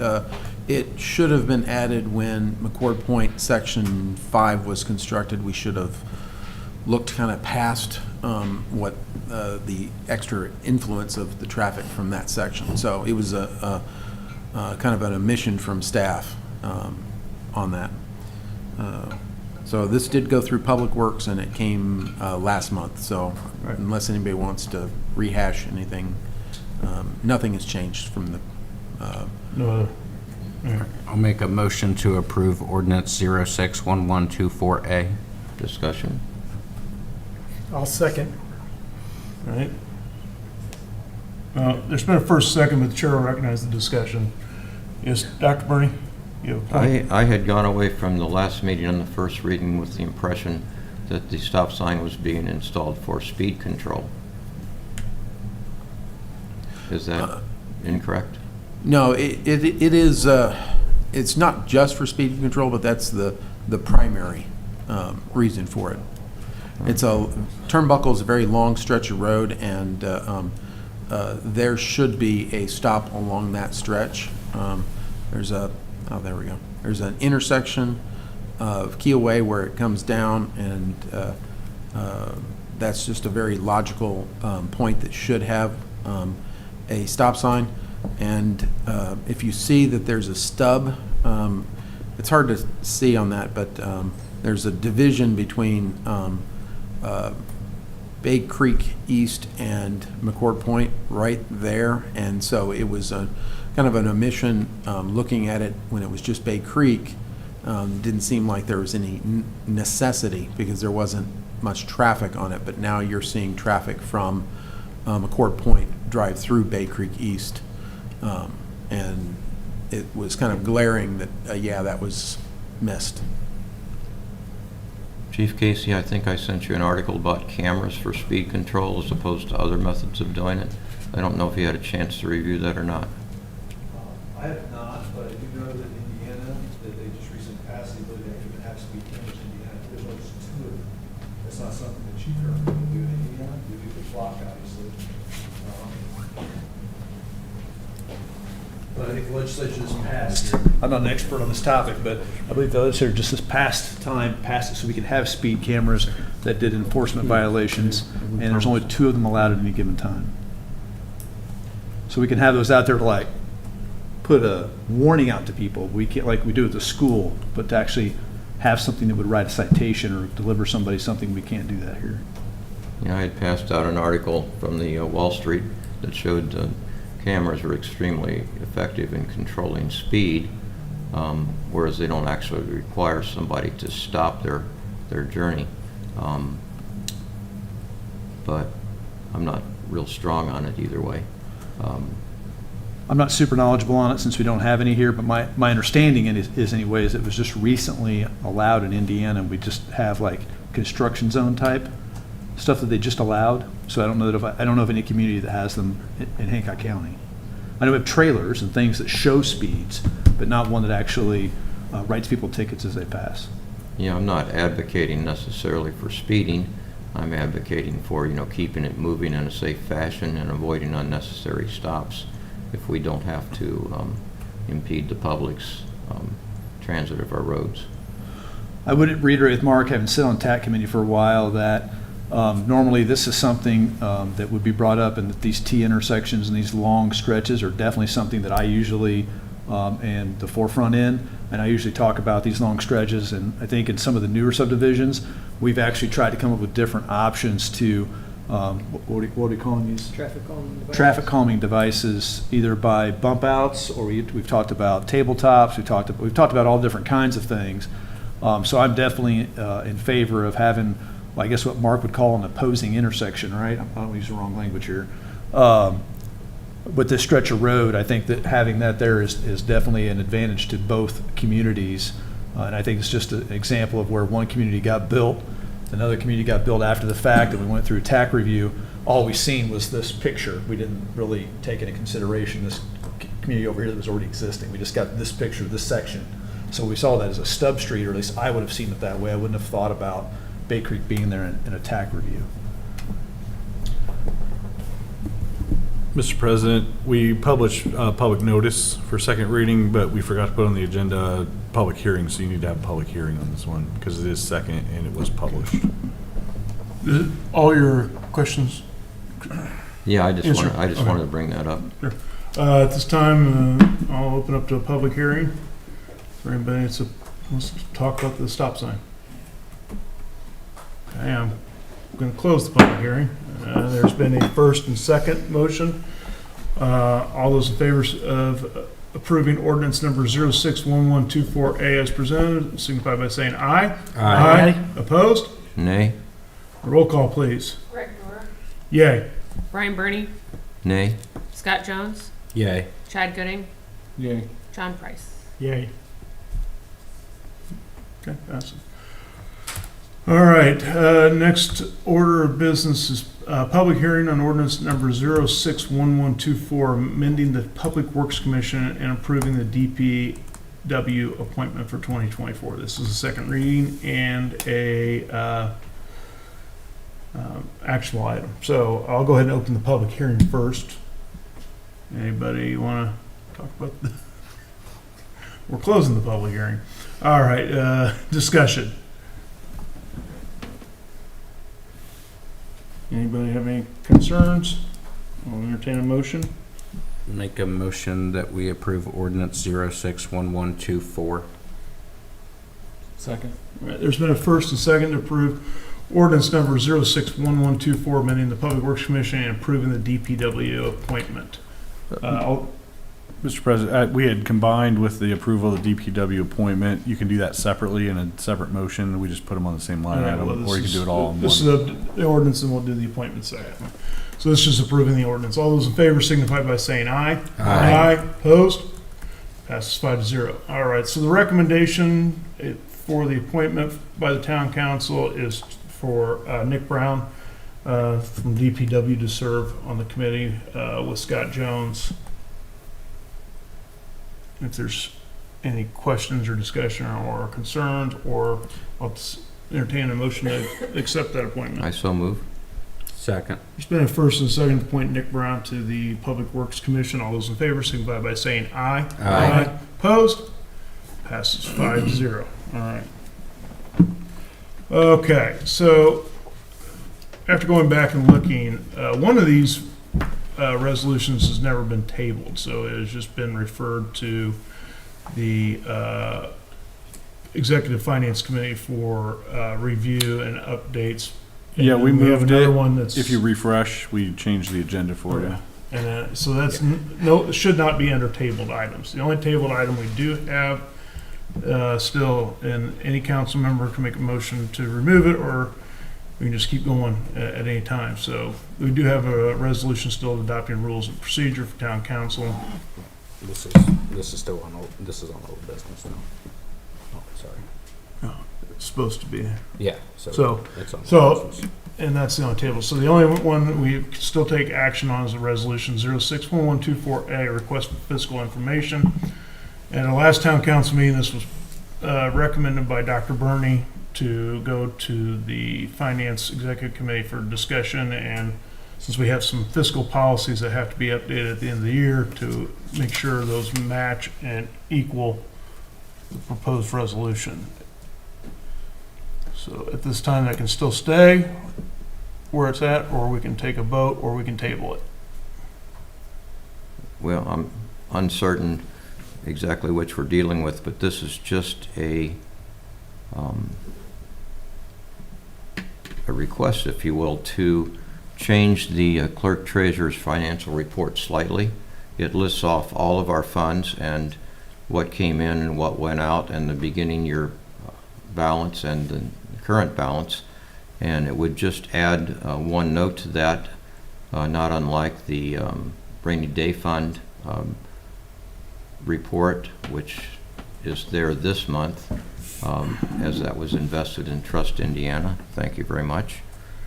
it should have been added when McCord Point Section 5 was constructed. We should have looked kind of past what the extra influence of the traffic from that section. So it was a kind of an omission from staff on that. So this did go through Public Works, and it came last month. So unless anybody wants to rehash anything, nothing has changed from the. No. I'll make a motion to approve ordinance 061124A. Discussion? I'll second. All right. There's been a first, second, but the chair will recognize the discussion. Yes, Dr. Bernie? You have a point? I had gone away from the last meeting on the first reading with the impression that the stop sign was being installed for speed control. Is that incorrect? No, it is. It's not just for speed control, but that's the primary reason for it. It's turnbuckle is a very long stretch of road, and there should be a stop along that stretch. There's there we go. There's an intersection of Keel Way where it comes down, and that's just a very logical point that should have a stop sign. And if you see that there's a stub, it's hard to see on that, but there's a division between Bay Creek East and McCord Point right there, and so it was a kind of an omission. Looking at it when it was just Bay Creek, didn't seem like there was any necessity because there wasn't much traffic on it, but now you're seeing traffic from McCord Point drive through Bay Creek East, and it was kind of glaring that, yeah, that was missed. Chief Casey, I think I sent you an article about cameras for speed control as opposed to other methods of doing it. I don't know if you had a chance to review that or not. I have not, but I do know that in Indiana, that they just recently passed the ability to actually have speed cameras in Indiana. There's only just 2 of them. That's not something that you currently do in Indiana. We do the clock, obviously. But I think the legislature has passed. I'm not an expert on this topic, but I believe the legislature just this past time passed it so we could have speed cameras that did enforcement violations, and there's only 2 of them allowed at any given time. So we can have those out there to like put a warning out to people. We can't, like we do at the school, but to actually have something that would write a citation or deliver somebody something, we can't do that here. Yeah, I had passed out an article from the Wall Street that showed cameras are extremely effective in controlling speed, whereas they don't actually require somebody to stop their journey. But I'm not real strong on it either way. I'm not super knowledgeable on it since we don't have any here, but my understanding is anyways, it was just recently allowed in Indiana, and we just have like construction zone type stuff that they just allowed. So I don't know that I don't know of any community that has them in Hancock County. I know we have trailers and things that show speeds, but not one that actually writes people tickets as they pass. Yeah, I'm not advocating necessarily for speeding. I'm advocating for, keeping it moving in a safe fashion and avoiding unnecessary stops if we don't have to impede the public's transit of our roads. I would reiterate with Mark, having sit on TAC committee for a while, that normally this is something that would be brought up, and that these T intersections and these long stretches are definitely something that I usually am the forefront in, and I usually talk about these long stretches. And I think in some of the newer subdivisions, we've actually tried to come up with different options to what are we calling these? Traffic calming devices. Traffic calming devices, either by bump outs, or we've talked about tabletops. We've talked about all different kinds of things. So I'm definitely in favor of having, I guess what Mark would call an opposing intersection, right? I don't want to use the wrong language here. With this stretch of road, I think that having that there is definitely an advantage to both communities. And I think it's just an example of where one community got built, another community got built after the fact, and we went through a TAC review. All we seen was this picture. We didn't really take into consideration this community over here that was already existing. We just got this picture, this section. So we saw that as a stub street, or at least I would have seen it that way. I wouldn't have thought about Bay Creek being there in a TAC review. Mr. President, we published public notice for second reading, but we forgot to put on the agenda public hearing, so you need to have a public hearing on this one because it is second and it was published. All your questions? Yeah, I Yes, sir. just Okay. wanted to bring that up. At this time, I'll open up to a public hearing for anybody that wants to talk about the stop sign. Okay, I'm going to close the public hearing. There's been a first and second motion. All those in favor of approving ordinance number 061124A as presented, signify by saying aye. Aye. Opposed? Nay? Roll call, please. Greg Brewer. Yay. Brian Burney. Nay? Scott Jones. Yay. Chad Gooding. Yay. John Price. Yay. Okay, passes. All right, next order of business is public hearing on ordinance number 061124, amending the Public Works Commission and approving the DPW appointment for 2024. This is a second reading and a actual item. So I'll go ahead and open the public hearing first. Anybody want to talk about the... We're closing the public hearing. All right, discussion. Anybody have any concerns? I'll entertain a motion. Make a motion that we approve ordinance 061124. Second. All right, there's been a first and second to approve ordinance number 061124, amending the Public Works Commission and approving the DPW appointment. Mr. President, we had combined with the approval of the DPW appointment. You can do that separately in a separate motion. We just put them on the same line item, or you can do it all in This one. is the ordinance, and we'll do the appointment second. So this is approving the ordinance. All those in favor signify by saying aye. Aye. Opposed? Passes 5-0. All right, so the recommendation for the appointment by the town council is for Nick Brown from DPW to serve on the committee with Scott Jones. If there's any questions or discussion or concerns, or I'll entertain a motion to accept that appointment. I so move. Second. There's been a first and second to appoint Nick Brown to the Public Works Commission. All those in favor signify by saying aye. Aye. Opposed? Passes 5-0. All right. Okay, so after going back and looking, one of these resolutions has never been tabled, so it has just been referred to the Executive Finance Committee for review and updates. Yeah, And we have moved another it. one that's. If you refresh, we changed the agenda for you. And so that's should not be under tabled items. The only tabled item we do have still, and any council member can make a motion to remove it, or we can just keep going at any time. So we do have a resolution still adopting rules of procedure for town council. This is still on old business now. Oh, sorry. It's supposed to be. Yeah. So- it's on so- old business. And that's the only table. So the only one that we can still take action on is the resolution 061124A, request for fiscal information. At our last town council meeting, this was recommended by Dr. Burney to go to the Finance Executive Committee for discussion. And since we have some fiscal policies that have to be updated at the end of the year to make sure those match and equal the proposed resolution. So at this time, that can still stay where it's at, or we can take a vote, or we can table it. Well, I'm uncertain exactly which we're dealing with, but this is just a request, if you will, to change the clerk treasurer's financial report slightly. It lists off all of our funds and what came in and what went out, and the beginning year balance and the current balance. And it would just add one note to that, not unlike the rainy day fund report, which is there this month, as that was invested in Trust Indiana. Thank you very much.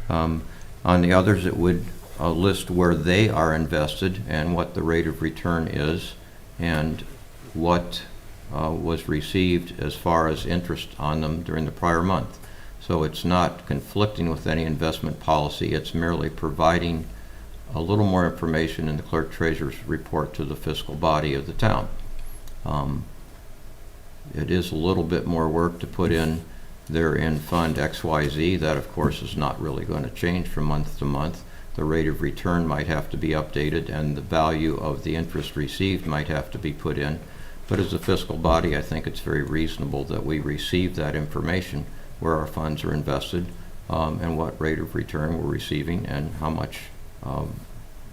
On the others, it would list where they are invested and what the rate of return is, and what was received as far as interest on them during the prior month. So it's not conflicting with any investment policy. It's merely providing a little more information in the clerk treasurer's report to the fiscal body of the town. It is a little bit more work to put in they're in Fund XYZ. That, of course, is not really going to change from month to month. The rate of return might have to be updated, and the value of the interest received might have to be put in. But as a fiscal body, I think it's very reasonable that we receive that information, where our funds are invested, and what rate of return we're receiving, and how much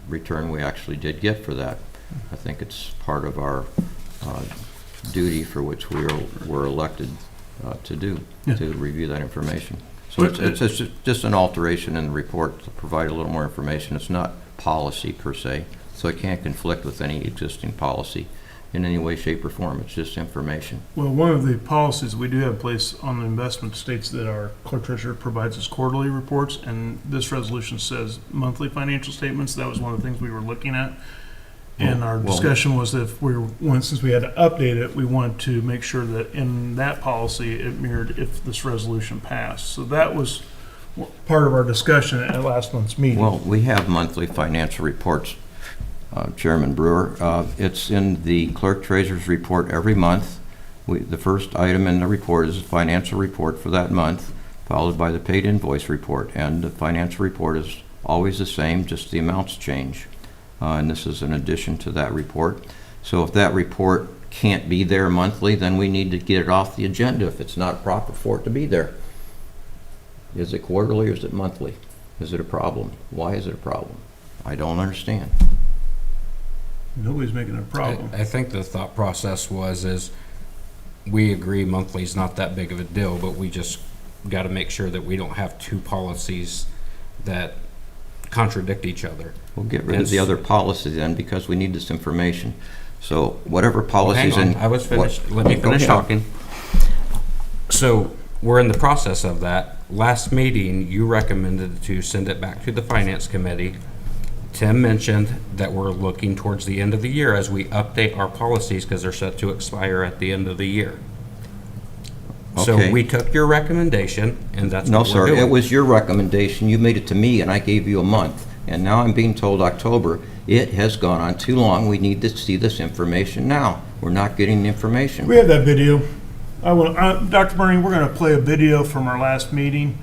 return we actually did get for that. I think it's part of our duty for which we were elected to do, to review that information. So it's just an alteration in the report to provide a little more information. It's not policy per se, so it can't conflict with any existing policy in any way, shape, or form. It's just information. Well, one of the policies we do have in place on the investment states that our clerk treasurer provides us quarterly reports, and this resolution says monthly financial statements. That was one of the things we were looking at. And our discussion was that since we had to update it, we wanted to make sure that in that policy it mirrored if this resolution passed. So that was part of our discussion at last month's meeting. Well, we have monthly financial reports, Chairman Brewer. It's in the clerk treasurer's report every month. The first item in the report is a financial report for that month, followed by the paid invoice report. And the financial report is always the same, just the amounts change. And this is an addition to that report. So if that report can't be there monthly, then we need to get it off the agenda if it's not proper for it to be there. Is it quarterly or is it monthly? Is it a problem? Why is it a problem? I don't understand. Nobody's making it a problem. I think the thought process is we agree monthly is not that big of a deal, but we just got to make sure that we don't have two policies that contradict each other. We'll get rid of the other policy then, because we need this information. So whatever policies Hang on, I was finished. Let me finish talking. So we're in the process of that. Last meeting, you recommended to send it back to the Finance Committee. Tim mentioned that we're looking towards the end of the year as we update our policies because they're set to expire at the end of the year. So Okay. we took your recommendation, and that's No, what we're sir, doing. it was your recommendation. You made it to me, and I gave you a month. And now I'm being told October. It has gone on too long. We need to see this information now. We're not getting the information. We have that video. Dr. Bernie, we're going to play a video from our last meeting,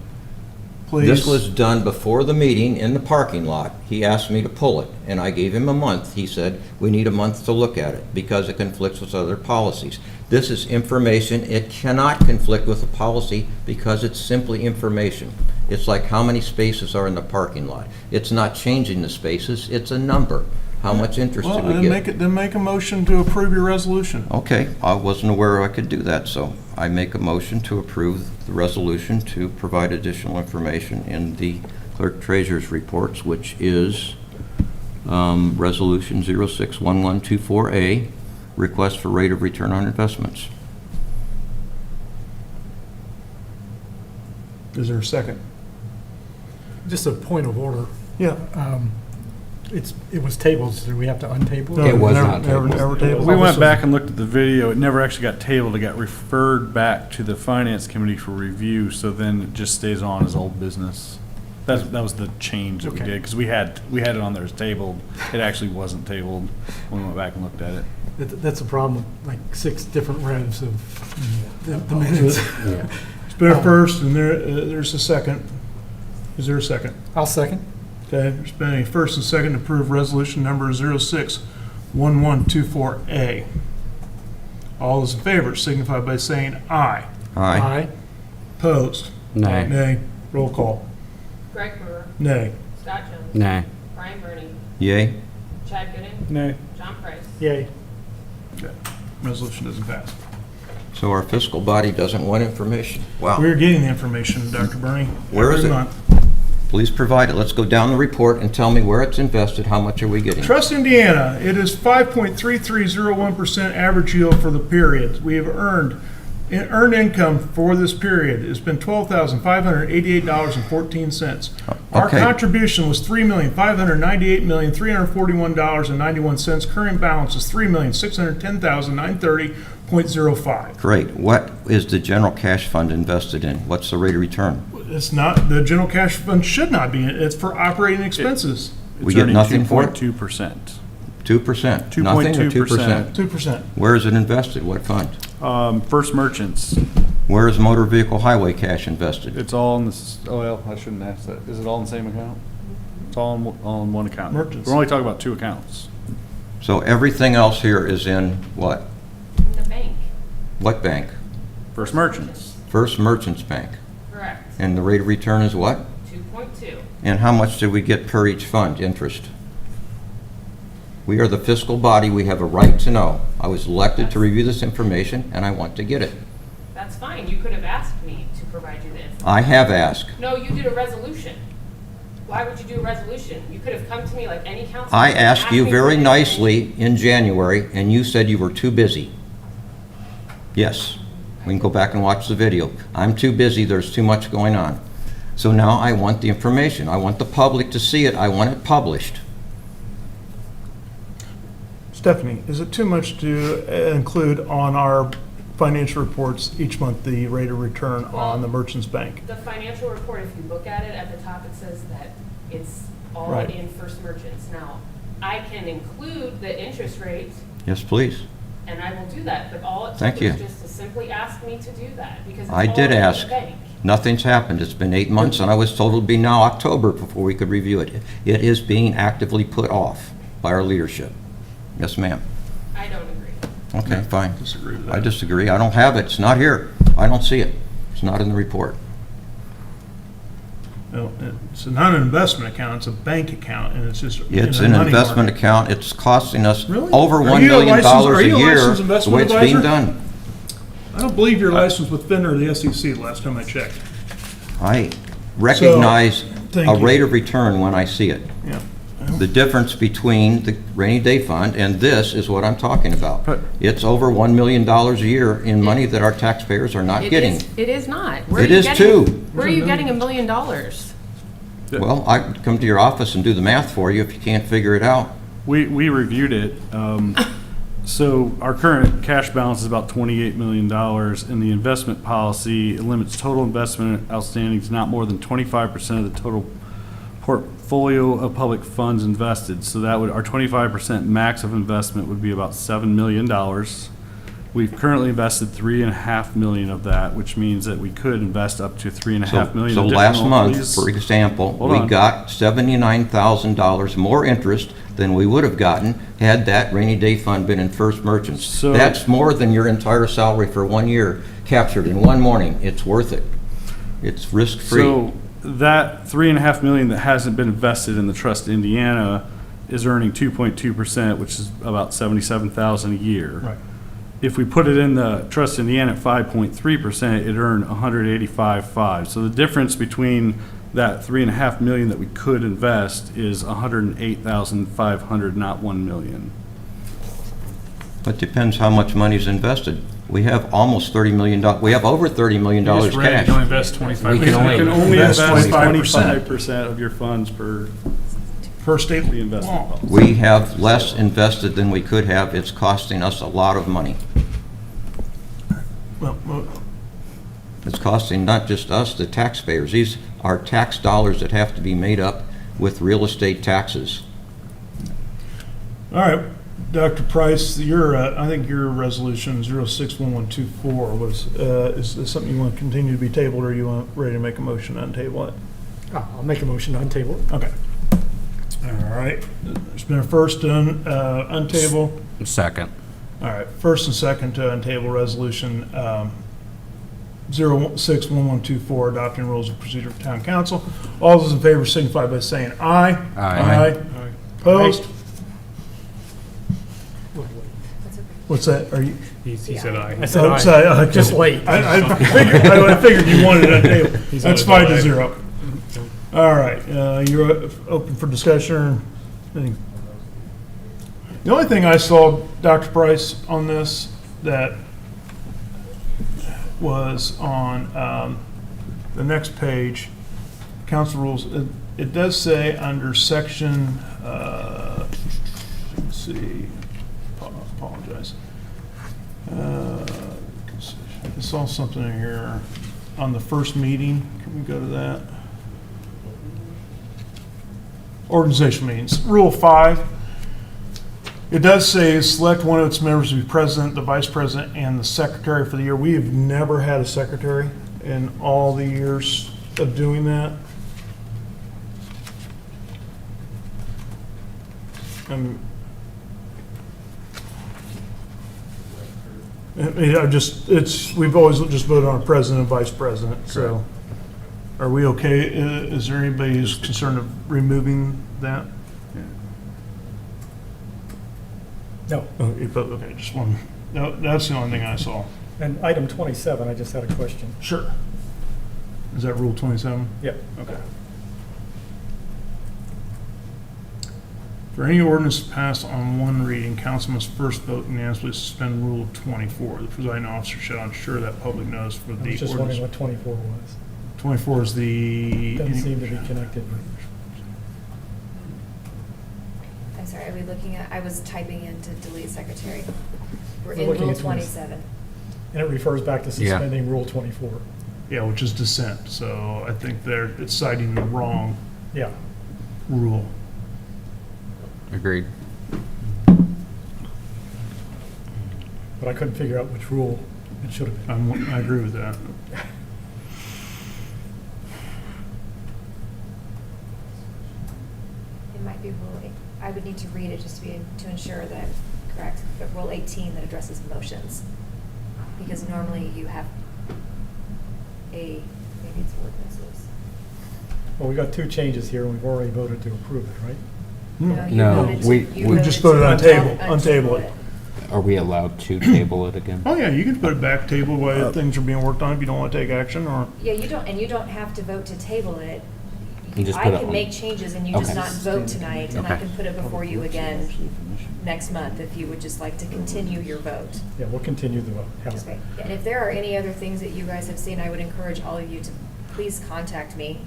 please. This was done before the meeting in the parking lot. He asked me to pull it, and I gave him a month. He said, we need a month to look at it because it conflicts with other policies. This is information. It cannot conflict with a policy because it's simply information. It's like how many spaces are in the parking lot. It's not changing the spaces, it's a number. How much interest Well, did we get? then make a motion to approve your resolution. Okay, I wasn't aware I could do that, so I make a motion to approve the resolution to provide additional information in the clerk treasurer's reports, which is Resolution 061124A, request for rate of return on investments. Is there a second? Just a point of order. Yeah. It was tabled, so do we have to untable It was Never- not tabled. never tabled. We went back and looked at the video. It never actually got tabled. It got referred back to the Finance Committee for review, so then it just stays on as old business. That was the change that we Okay. did, because we had it on there as tabled. It actually wasn't tabled when we went back and looked at it. That's a problem with like 6 different revs of the minutes. It's been a first, and there's a second. Is there a second? I'll second. Okay, there's been a first and second to approve resolution number 061124A. All those in favor signify by saying aye. Aye. Opposed? Nay. Nay. Roll call. Greg Brewer, Nay. Scott Jones, Nay. Brian Burney, Yay? Chad Gooding, No. John Price. Yay. Okay, resolution doesn't pass. So our fiscal body doesn't want information. Wow. We're getting the information, Dr. Bernie. Where is every it? month. Please provide it. Let's go down the report and tell me where it's invested. How much are we getting? Trust Indiana, it is 5.3301% average yield for the period. We have earned income for this period has been $12,588.14. Our Okay. contribution was $3,598,341.91. Current balance is $3,610,930.05. Great. What is the general cash fund invested in? What's the rate of return? It's not, the general cash fund should not be, it's for operating expenses. We get nothing for it? 2%. 2%? Nothing or 2%? 2.2%. 2%. Where is it invested? What fund? First Merchants. Where is motor vehicle highway cash invested? It's all in this, oh, well, I shouldn't ask that. Is it all in the same account? It's all in one account. Merchants. We're only talking about 2 accounts. So everything else here is in what? In the bank, What bank? First Merchants. First Merchants Bank. correct. And the rate of return is what? 2.2. And how much did we get per each fund, interest? We are the fiscal body, we have a right to know. I was elected to review this information, and I want to get it. That's fine. You could have asked me to provide you the information. I have asked. No, you did a resolution. Why would you do a resolution? You could have come to me like any council. I and asked you me for very the nicely in January, and you said you were too busy. Yes, we can go back and watch the video. I'm too busy, there's too much going on. So now I want the information. I want the public to see it. I want it published. Stephanie, is it too much to include on our financial reports each month the rate of return on the Merchants Bank? The financial report, if you look at it, at the top, it says that it's all Right. in First Merchants. Now, I can include the interest rate, Yes, please. and I will do that, but all it Thank took was you. just to simply ask me to do that, because it's I all did in the ask. bank. Nothing's happened. It's been 8 months, and I was told it would be now October before we could review it. It is being actively put off by our leadership. Yes, ma'am. I don't agree. Okay, fine. Disagree with I that. disagree. I don't have it. It's not here. I don't see it. It's not in the report. No, it's not an investment account, it's a bank account, and it's just. in It's the an money investment market. account. It's costing us Really? over Are $1 you a million licensed- are a you a year, licensed the investment way it's being advisor? done. I don't believe you're licensed with FINRA or the SEC the last time I checked. I recognize thank a you. rate of return when I see it. Yeah. The difference between the rainy day fund and this is what I'm talking about. But- It's over $1 million a year in money that our taxpayers are not getting. It is not. It is too. Where are you getting $1 million? Well, I can come to your office and do the math for you if you can't figure it out. We reviewed it. So our current cash balance is about $28 million, and the investment policy limits total investment outstanding to not more than 25% of the total portfolio of public funds invested. So that would, our 25% max of investment would be about $7 million. We've currently invested $3.5 million of that, which means that we could invest up to $3.5 million. So last additional. month, Please- for example, Hold we on. got $79,000 more interest than we would have gotten had that rainy day fund been in First Merchants. So- That's more than your entire salary for 1 year captured in one morning. It's worth it. It's risk-free. So that $3.5 million that hasn't been invested in the Trust Indiana is earning 2.2%, which is about $77,000 a year. Right. If we put it in the Trust Indiana at 5.3%, it earned $185,500. So the difference between that $3.5 million that we could invest is $108,500, not $1 million. It depends how much money's invested. We have almost $30 million, we have over $30 million You just read, cash. you only invest 25%. We can You can only invest invest 25%. 25% of your funds per Per state the investment law. policy. We have less invested than we could have. It's costing us a lot of money. Well, It's costing not just us, the taxpayers. These are tax dollars that have to be made up with real estate taxes. all right, Dr. Price, I think your resolution 061124 was, is this something you want to continue to be tabled, or you want ready to make a motion on table it? I'll make a motion on table. Okay. All right, there's been a first to untable. Second. All right, first and second to untable resolution 061124, adopting rules of procedure for town council. All those in favor signify by saying aye. Aye. Opposed? What's that? Are you? He said aye. I said Oh, aye. sorry, okay. Just wait. I figured you wanted it on table. That's on the 5-0. All right, you're open for discussion or anything? The only thing I saw, Dr. Price, on this that was on the next page, council rules, it does say under section, let's see, apologize. I saw something in here on the first meeting. Can we go to that? Organizational meetings. Rule 5. It does say, select one of its members to be president, the vice president, and the secretary for the year. We have never had a secretary in all the years of doing that. We've always just voted on a president and vice president, so. Are we okay? Is there anybody who's concerned of removing that? No. Okay, just one. No, that's the only thing I saw. And item 27, I just had a question. Sure. Is that Rule 27? Yep. Okay. For any ordinance passed on one reading, council must first vote unanimously to suspend Rule 24. The presiding officer shall ensure that public knows for I the was just wondering ordinance. what 24 was. 24 is the. Doesn't seem to be connected. I'm sorry, are we looking at, I was typing in to delete secretary. We're We're in looking Rule at 20. 27. And it refers back to Yeah. suspending Rule 24. Yeah, which is dissent. So I think it's citing the wrong Yeah. rule. Agreed. But I couldn't figure out which rule it should have been. I agree with that. It might be Rule 8. I would need to read it just to ensure that I'm correct, but Rule 18 that addresses motions. Because normally you have maybe it's ordinances. Well, we got two changes here, and we've already voted to approve it, right? You No, voted to- we you just to voted on table, untable it. Are we allowed to table it again? Oh, yeah, you can put it back table while things are being worked on if you don't want to take action, or. Yeah, you don't have to vote to table it. You just I put it can on. make changes and you just Okay. not vote tonight, and I Okay. can put it before you again next month if you would just like to continue your vote. Yeah, we'll continue the vote. How's that? Okay. And if there are any other things that you guys have seen, I would encourage all of you to please contact me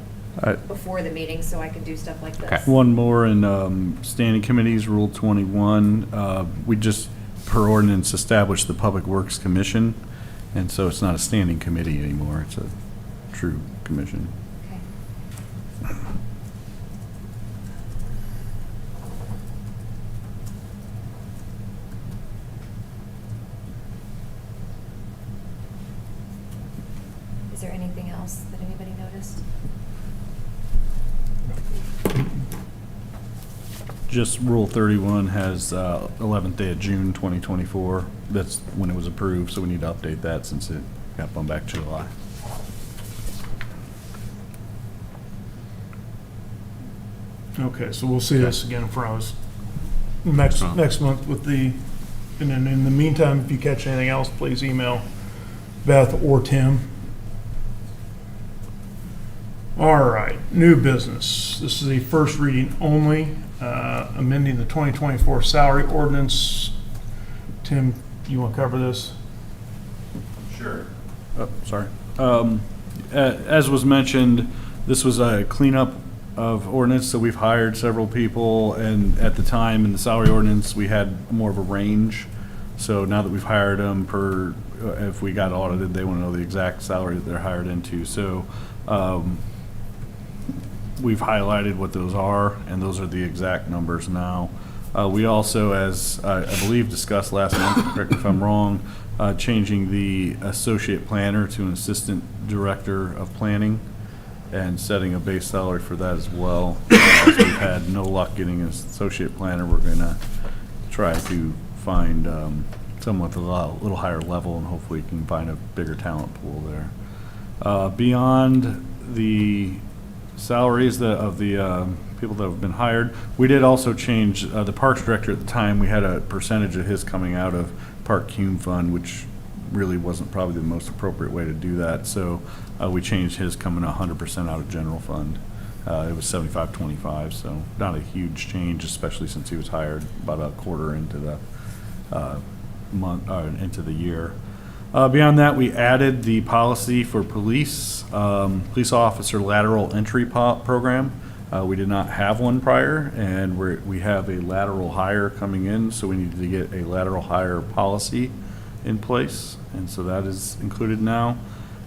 before the meeting so I can do stuff like this. One more in standing committees, Rule 21. We just, per ordinance, established the Public Works Commission, and so it's not a standing committee anymore. It's a true commission. Okay. Is there anything else that anybody noticed? Just Rule 31 has 11th day of June 2024. That's when it was approved, so we need to update that since it got bumped back to July. Okay, so we'll see this again in front of us next month with the, and then in the meantime, if you catch anything else, please email Beth or Tim. All right, new business. This is a first reading only, amending the 2024 salary ordinance. Tim, you want to cover this? Sure. Oh, sorry. As was mentioned, this was a cleanup of ordinance, so we've hired several people, and at the time in the salary ordinance, we had more of a range. So now that we've hired them if we got audited, they want to know the exact salary that they're hired into. So we've highlighted what those are, and those are the exact numbers now. We also, as I believe discussed last month, correct me if I'm wrong, changing the associate planner to an assistant director of planning and setting a base salary for that as well. As we've had no luck getting an associate planner, we're going to try to find someone with a little higher level, and hopefully can find a bigger talent pool there. Beyond the salaries of the people that have been hired, we did also change the parks director at the time. We had a percentage of his coming out of Park Cume Fund, which really wasn't probably the most appropriate way to do that. So we changed his coming 100% out of general fund. It was 75-25, so not a huge change, especially since he was hired about a quarter into the into the year. Beyond that, we added the policy for police officer lateral entry program. We did not have one prior, and we have a lateral hire coming in, so we needed to get a lateral hire policy in place, and so that is included now.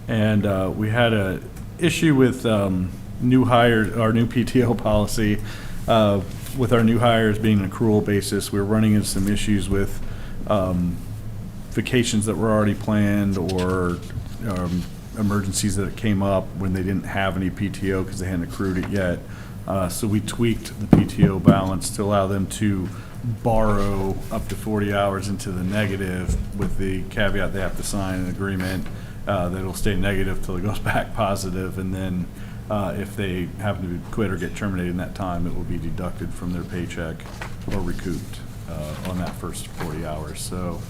And we had a issue with new hires, our new PTO policy. with our new hires being an accrual basis, we're running into some issues with vacations that were already planned or emergencies that came up when they didn't have any PTO because they hadn't accrued it yet. So we tweaked the PTO balance to allow them to borrow up to 40 hours into the negative with the caveat they have to sign an agreement that it'll stay negative till it goes back positive, and then if they happen to quit or get terminated in that time, it will be deducted from their paycheck or recouped on that first 40 hours. So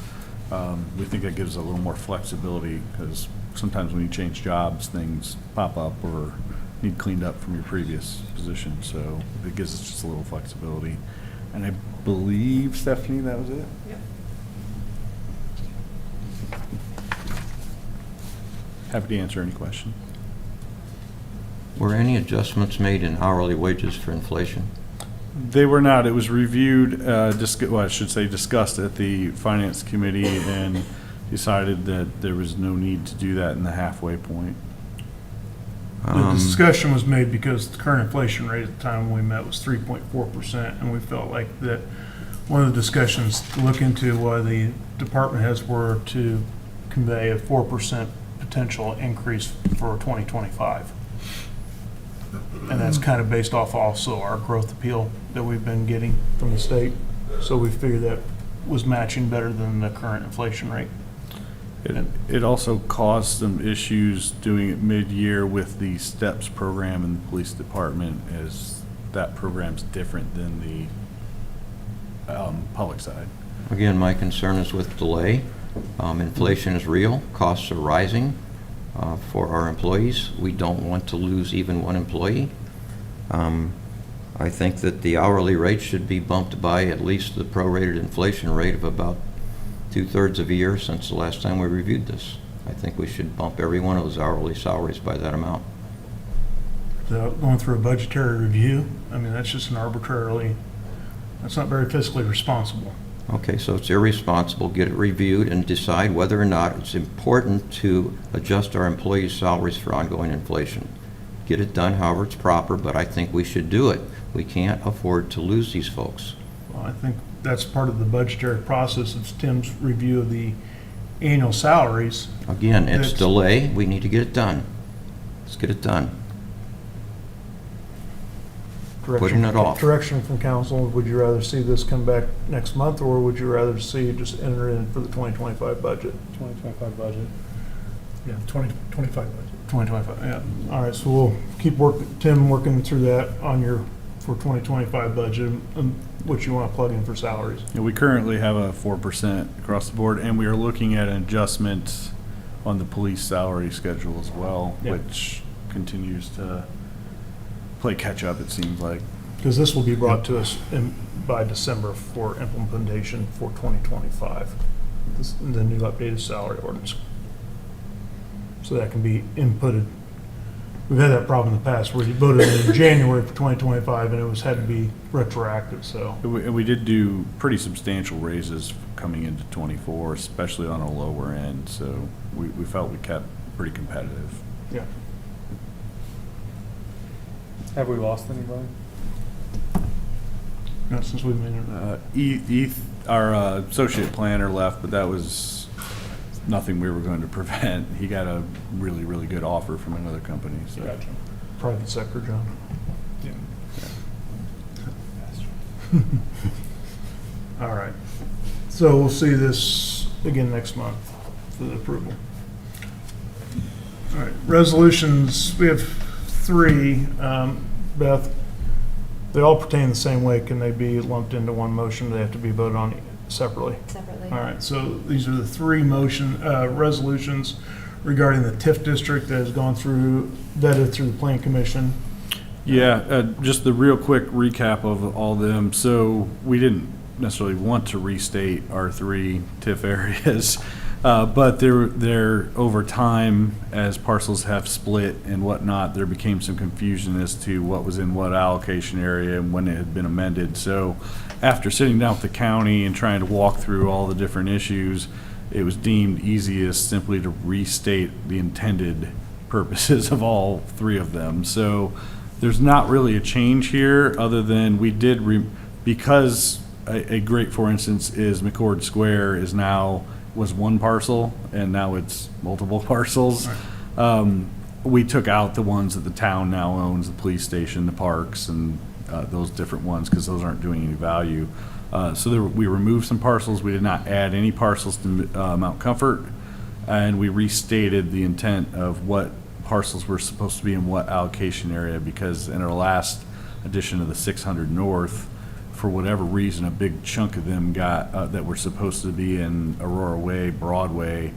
we think that gives a little more flexibility because sometimes when you change jobs, things pop up or need cleaned up from your previous position. So it gives us just a little flexibility. And I believe, Stephanie, that was it? Yep. Happy to answer any question. Were any adjustments made in hourly wages for inflation? They were not. It was reviewed, well, I should say discussed at the Finance Committee and decided that there was no need to do that in the halfway point. The discussion was made because the current inflation rate at the time when we met was 3.4%, and we felt like that one of the discussions to look into why the department heads were to convey a 4% potential increase for 2025. And that's kind of based off also our growth appeal that we've been getting from the state. So we figured that was matching better than the current inflation rate. It also caused some issues doing it mid-year with the STEPS program in the police department, as that program's different than the public side. Again, my concern is with delay. Inflation is real, costs are rising for our employees. We don't want to lose even one employee. I think that the hourly rate should be bumped by at least the prorated inflation rate of about 2/3 of a year since the last time we reviewed this. I think we should bump every one of those hourly salaries by that amount. Without going through a budgetary review, I mean, that's just that's not very fiscally responsible. Okay, so it's irresponsible. Get it reviewed and decide whether or not it's important to adjust our employees' salaries for ongoing inflation. Get it done however it's proper, but I think we should do it. We can't afford to lose these folks. Well, I think that's part of the budgetary process. It's Tim's review of the annual salaries. Again, it's That's- delay. We need to get it done. Let's get it done. Putting it off. Direction from council, would you rather see this come back next month, or would you rather see it just enter in for the 2025 budget? 2025 budget. Yeah, 2025 budget. 2025, yeah. All right, so we'll keep Tim working through that for 2025 budget, and what you want to plug in for salaries. Yeah, we currently have a 4% across the board, and we are looking at an adjustment on the police salary schedule as well, Yeah. which continues to play catch up, it seems like. Because this will be brought to us by December for implementation for 2025, the new updated salary ordinance. So that can be inputted. We've had that problem in the past where you voted in January for 2025 and had to be retroactive, so. We did do pretty substantial raises coming into '24, especially on a lower end, so we felt we kept pretty competitive. Yeah. Have we lost anybody? Not since we've been. Our associate planner left, but that was nothing we were going to prevent. He got a really, really good offer from another company, so. Gotcha. Private sector, John. Yeah. All right. So we'll see this again next month for the approval. All right, resolutions, we have 3. Beth, they all pertain the same way. Can they be lumped into one motion? Do they have to be voted on separately? Separately. All right, so these are the 3 resolutions regarding the TIF district that has gone through, vetted through the Plan Commission. Yeah, just the real quick recap of all them. So we didn't necessarily want to restate our 3 TIF areas, but there over time, as parcels have split and whatnot, there became some confusion as to what was in what allocation area and when it had been amended. So after sitting down with the county and trying to walk through all the different issues, it was deemed easiest simply to restate the intended purposes of all 3 of them. So There's not really a change here, other than we did, because a great, for instance, is McCord Square was one parcel, and now it's multiple parcels. We took out the ones that the town now owns, the police station, the parks, and those different ones, because those aren't doing any value. We removed some parcels. We did not add any parcels to Mount Comfort, and we restated the intent of what parcels were supposed to be in what allocation area, because in our last edition of the 600 North, for whatever reason, a big chunk of them got, that were supposed to be in Aurora Way, Broadway,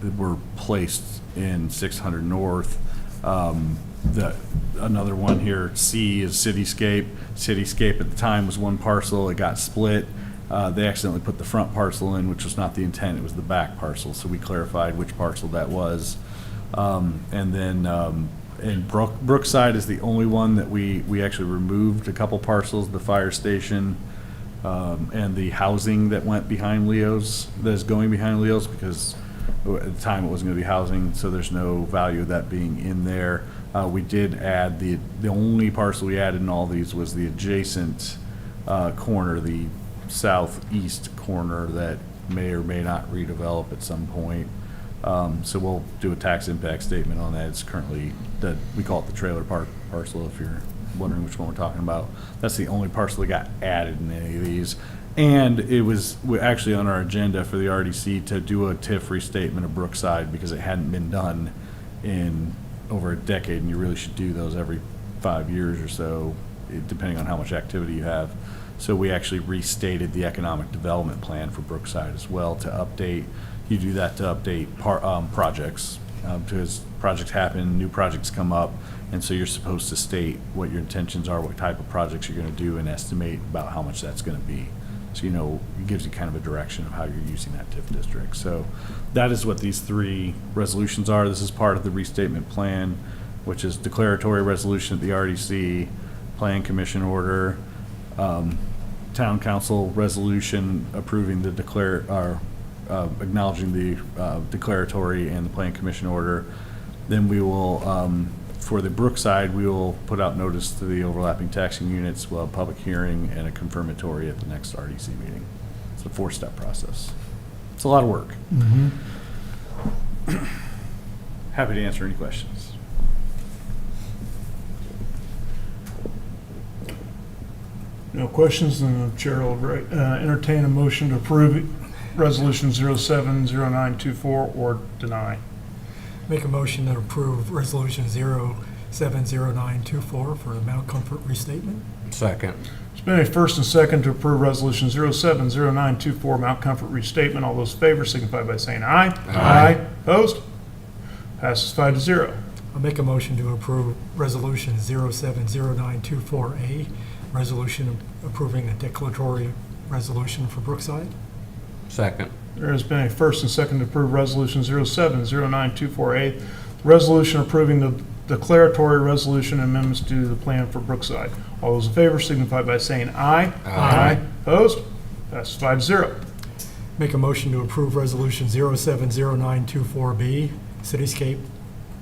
that were placed in 600 North. Another one here, C, is Cityscape. Cityscape at the time was one parcel. It got split. They accidentally put the front parcel in, which was not the intent. It was the back parcel. So we clarified which parcel that was. And Brookside is the only one that we actually removed a couple parcels, the fire station, and the housing that went behind Leo's, that is going behind Leo's, because at the time it wasn't going to be housing, so there's no value of that being in there. We did add, the only parcel we added in all these was the adjacent corner, the southeast corner that may or may not redevelop at some point. So we'll do a tax impact statement on that. It's currently, we call it the trailer park parcel, if you're wondering which one we're talking about. That's the only parcel that got added in any of these. And we're actually on our agenda for the RDC to do a TIF restatement of Brookside, because it hadn't been done in over a decade, and you really should do those every 5 years or so, depending on how much activity you have. So we actually restated the economic development plan for Brookside as well to update. You do that to update projects, because projects happen, new projects come up, and so you're supposed to state what your intentions are, what type of projects you're going to do, and estimate about how much that's going to be. So, it gives you kind of a direction of how you're using that TIF district. So that is what these three resolutions are. This is part of the restatement plan, which is declaratory resolution at the RDC, plan commission order, town council resolution approving the acknowledging the declaratory and the plan commission order. Then we will, for the Brookside, we will put out notice to the overlapping taxing units. We'll have a public hearing and a confirmatory at the next RDC meeting. It's a 4-step process. It's a lot of work. Happy to answer any questions. No questions, then the chair will entertain a motion to approve Resolution 070924 or deny. Make a motion to approve Resolution 070924 for the Mount Comfort restatement. Second. It's been a first and second to approve Resolution 070924 Mount Comfort restatement. All those in favor signify by saying aye. Aye. Opposed? Passes 5-0. I'll make a motion to approve Resolution 070924A, resolution approving a declaratory resolution for Brookside. Second. There has been a first and second to approve Resolution 070924A, resolution approving the declaratory resolution amendments to the plan for Brookside. All those in favor signify by saying aye. Aye. Opposed? Passes 5-0. Make a motion to approve Resolution 070924B, Cityscape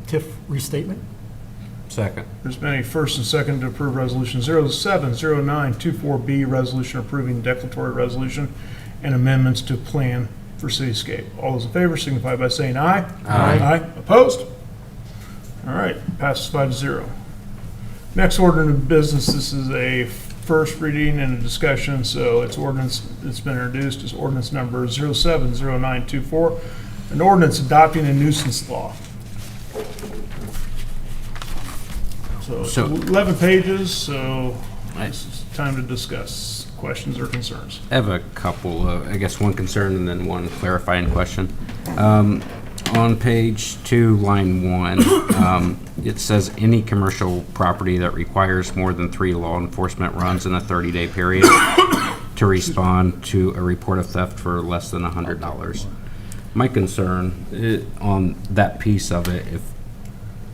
TIF restatement. Second. There's been a first and second to approve Resolution 070924B, resolution approving declaratory resolution and amendments to plan for Cityscape. All those in favor signify by saying aye. Aye. Opposed? All right, passes 5-0. Next order of business, this is a first reading and a discussion, so it's ordinance that's been introduced is ordinance number 070924, an ordinance adopting a nuisance law. So it's So- 11 pages, so it's time to discuss questions or concerns. I have a couple, I guess one concern and then one clarifying question. On page 2, line 1, it says any commercial property that requires more than 3 law enforcement runs in a 30-day period to respond to a report of theft for less than $100. My concern on that piece of it, if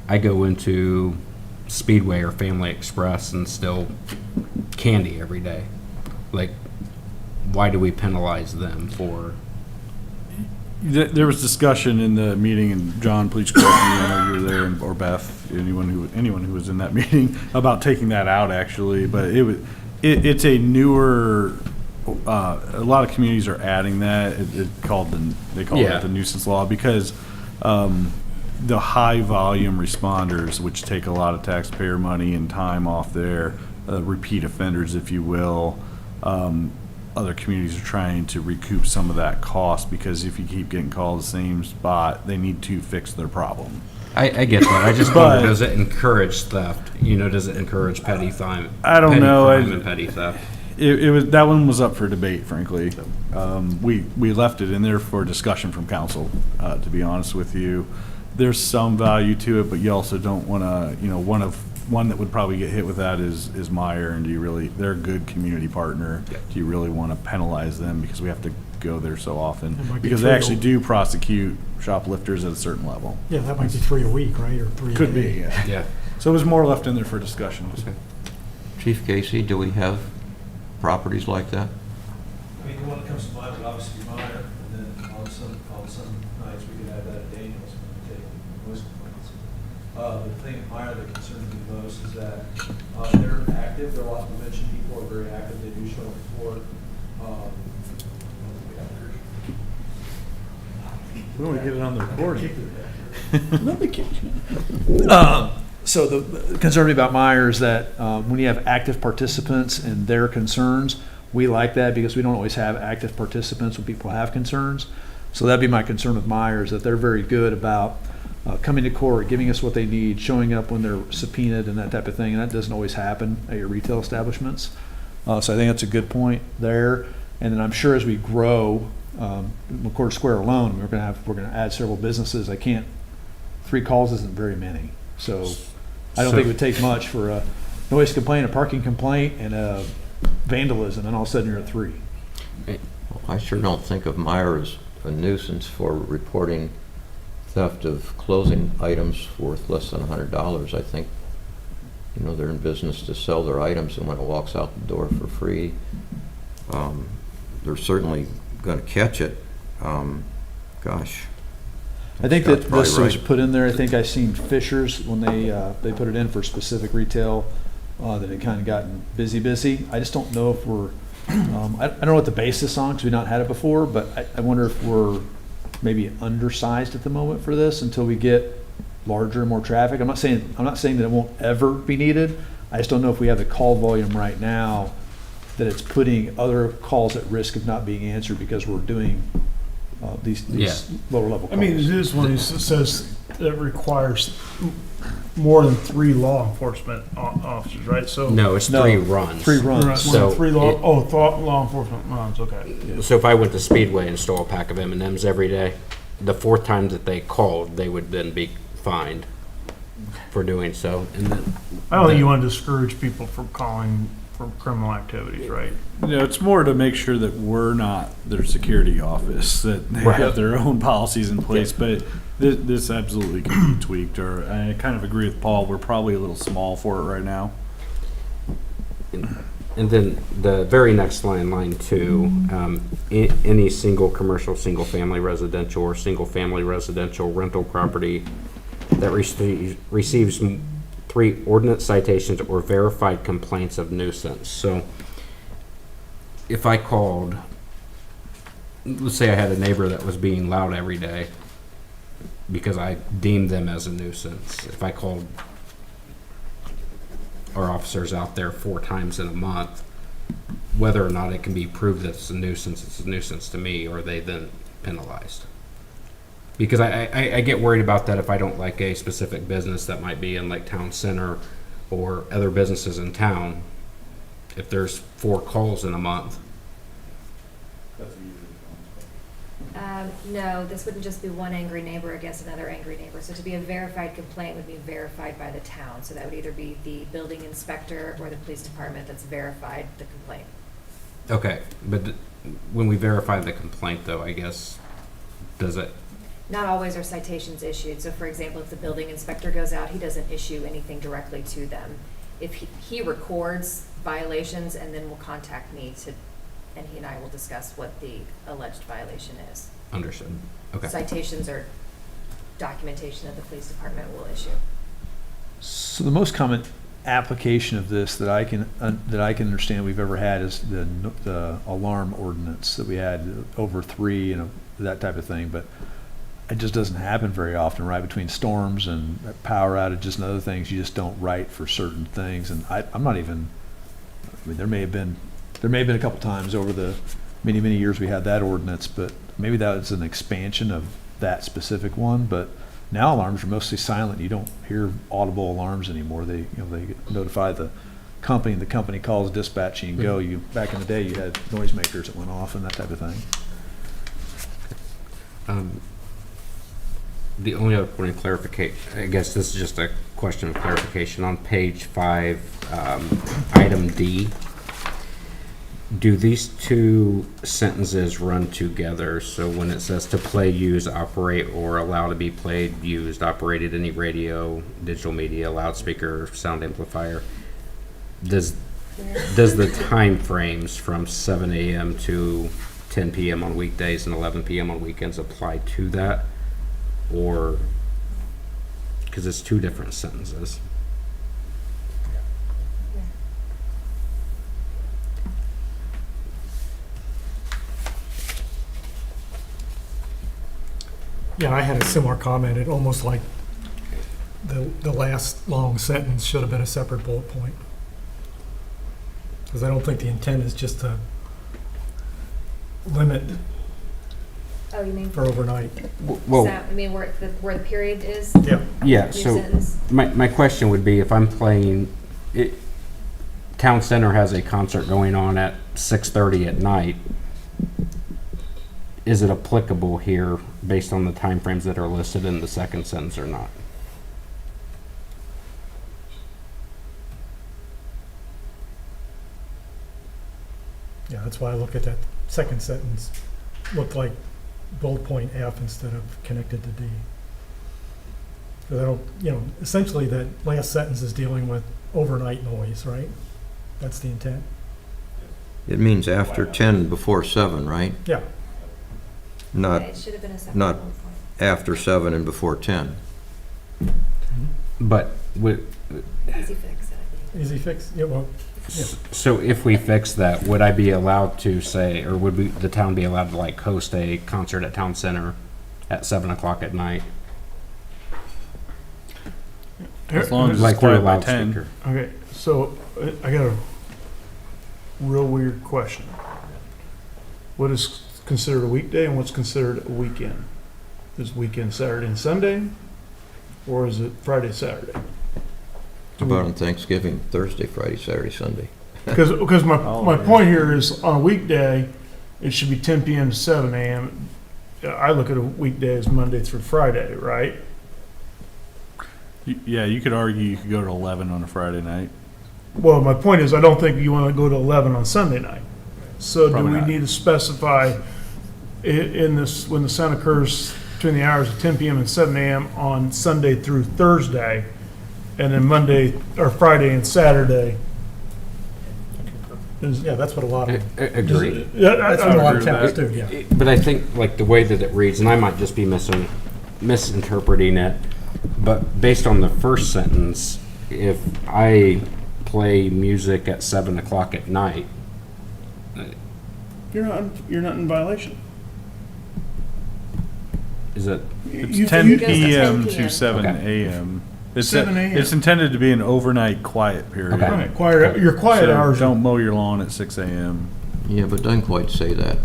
I go into Speedway or Family Express and steal candy every day, like, why do we penalize them for? There was discussion in the meeting, and John, please correct me, I know you were there, or Beth, anyone who was in that meeting, about taking that out, actually, but it's a newer, a lot of communities are adding that. They call Yeah. it the nuisance law, because the high volume responders, which take a lot of taxpayer money and time off there, repeat offenders, if you will, other communities are trying to recoup some of that cost, because if you keep getting called the same spot, they need to fix their problem. I get that. I just But- wonder, does it encourage theft? Does it encourage petty crime? I don't know. Crime and petty theft. It was, that one was up for debate, frankly. We left it in there for discussion from council, to be honest with you. There's some value to it, but you also don't want to, one that would probably get hit with that is Meyer, and they're a good community partner. Do you really want to penalize them because we have to go there so often? It might be Because they true. actually do prosecute shoplifters at a certain level. Yeah, that might be 3 a week, right, or 3 a Could day. be, yeah. Yeah. So it was more left in there for discussion. Chief Casey, do we have properties like that? I mean, the one that comes to mind would obviously be Meyer, and then on some nights, we could add that at Daniels when we take noise complaints. The thing at Meyer that concerns me most is that they're active, they're lots of mention people are very active, they do show up before. We want to get it on the recording. So the concern me about Meyer is that when you have active participants and their concerns, we like that because we don't always have active participants when people have concerns. So that'd be my concern with Meyer, is that they're very good about coming to court, giving us what they need, showing up when they're subpoenaed and that type of thing. And that doesn't always happen at your retail establishments. So I think that's a good point there. And then I'm sure as we grow, McCord Square alone, we're going to add several businesses. 3 calls isn't very many. So I don't think it would take much for a noise complaint, a parking complaint, and a vandalism, and all of a sudden you're at 3. Well, I sure don't think of Meyer as a nuisance for reporting theft of clothing items worth less than $100. I think, they're in business to sell their items, and when it walks out the door for free, they're certainly going to catch it. Gosh. I think Scott's that probably this was right. put in there. I think I seen Fisher's when they put it in for specific retail, that it kind of gotten busy. I just don't know if we're, I don't know what the basis on, because we've not had it before, but I wonder if we're maybe undersized at the moment for this until we get larger and more traffic. I'm not saying that it won't ever be needed. I just don't know if we have the call volume right now that it's putting other calls at risk of not being answered because we're doing these lower level calls. I mean, it is one that says it requires more than 3 law enforcement officers, right? So No, it's 3 runs. 3 runs. More than So 3 law enforcement runs. Okay. So if I went to Speedway and stole a pack of M&Ms every day, the 4th time that they called, they would then be fined for doing so. And then I don't think you want to discourage people from calling for criminal activities, right? It's more to make sure that we're not their security office, that they Right. have their own policies in place, but this absolutely can be tweaked, or I kind of agree with Paul, we're probably a little small for it right now. And then the very next line 2, any single commercial, single-family residential, or single-family residential rental property that receives 3 ordinance citations or verified complaints of nuisance. So if I called, let's say I had a neighbor that was being loud every day because I deemed them as a nuisance. If I called our officers out there 4 times in a month, whether or not it can be proved that it's a nuisance to me, or are they then penalized? Because I get worried about that if I don't like a specific business that might be in like town center or other businesses in town. If there's 4 calls in a month. No, this wouldn't just be one angry neighbor against another angry neighbor. So to be a verified complaint would be verified by the town. So that would either be the building inspector or the police department that's verified the complaint. Okay, but when we verify the complaint though, I guess, does it? Not always are citations issued. So for example, if the building inspector goes out, he doesn't issue anything directly to them. If he records violations and then will contact me and he and I will discuss what the alleged violation is. Understood. Okay. citations or documentation that the police department will issue. So the most common application of this that I can understand we've ever had is the alarm ordinance that we had over 3 and that type of thing, but it just doesn't happen very often, right? Between storms and power outages and other things, you just don't write for certain things. And I'm not even, I mean, there may have been a couple times over the many years we had that ordinance, but maybe that was an expansion of that specific one. But now alarms are mostly silent. You don't hear audible alarms anymore. They notify the company, and the company calls dispatch, and you go. Back in the day, you had noisemakers that went off and that type of thing. The only other point of clarification, I guess this is just a question of clarification. On page 5, item D, do these two sentences run together? So when it says to play, use, operate, or allow to be played, used, operated any radio, digital media, loudspeaker, sound amplifier, does the time frames from 7 a.m. to 10 p.m. on weekdays and 11 p.m. on weekends apply to that? Or, because it's two different sentences. Yeah, I had a similar comment. It almost like the last long sentence should have been a separate bullet point. Because I don't think the intent is just to limit Oh, you mean? for overnight. Well, I mean, where the period is? Yeah. yeah, Your so sentence? my question would be, if I'm playing, Town Center has a concert going on at 6:30 at night, is it applicable here based on the timeframes that are listed in the second sentence or not? Yeah, that's why I look at that second sentence. Looked like bullet point F instead of connected to D. Because I don't, essentially that last sentence is dealing with overnight noise, right? That's the intent. It means after 10, before 7, right? Yeah. Not, It should have been a separate not bullet point. after 7 and before 10. But, Easy fix, I think. Easy fix? Yeah, well, yeah. so if we fix that, would I be allowed to say, or would the town be allowed to like host a concert at Town Center at 7 o'clock at night? As long as it's Like we're a quiet by 10. loudspeaker. Okay, so I got a real weird question. What is considered a weekday and what's considered a weekend? Is weekend Saturday and Sunday, or is it Friday, Saturday? How about on Thanksgiving, Thursday, Friday, Saturday, Sunday? Because my point here is, on a weekday, it should be 10 p.m. to 7 a.m. I look at a weekday as Monday through Friday, right? Yeah, you could argue you could go to 11 on a Friday night. Well, my point is, I don't think you want to go to 11 on Sunday night. So do Probably we not. need to specify in this, when the sound occurs between the hours of 10 p.m. and 7 a.m. on Sunday through Thursday, and then Monday, or Friday and Saturday? Yeah, that's what a lot of, Agreed. Yeah, that's what a lot of towns do, yeah. But I think like the way that it reads, and I might just be misinterpreting it, but based on the first sentence, if I play music at 7 o'clock at night, You're not in violation. is it? It's 10 It goes to 10 p.m. p.m. to 7 Okay. a.m. It's 7 a.m. It's intended to be an overnight quiet period. Okay. Right, your quiet So hours. don't mow your lawn at 6 a.m. Yeah, but doesn't quite say that.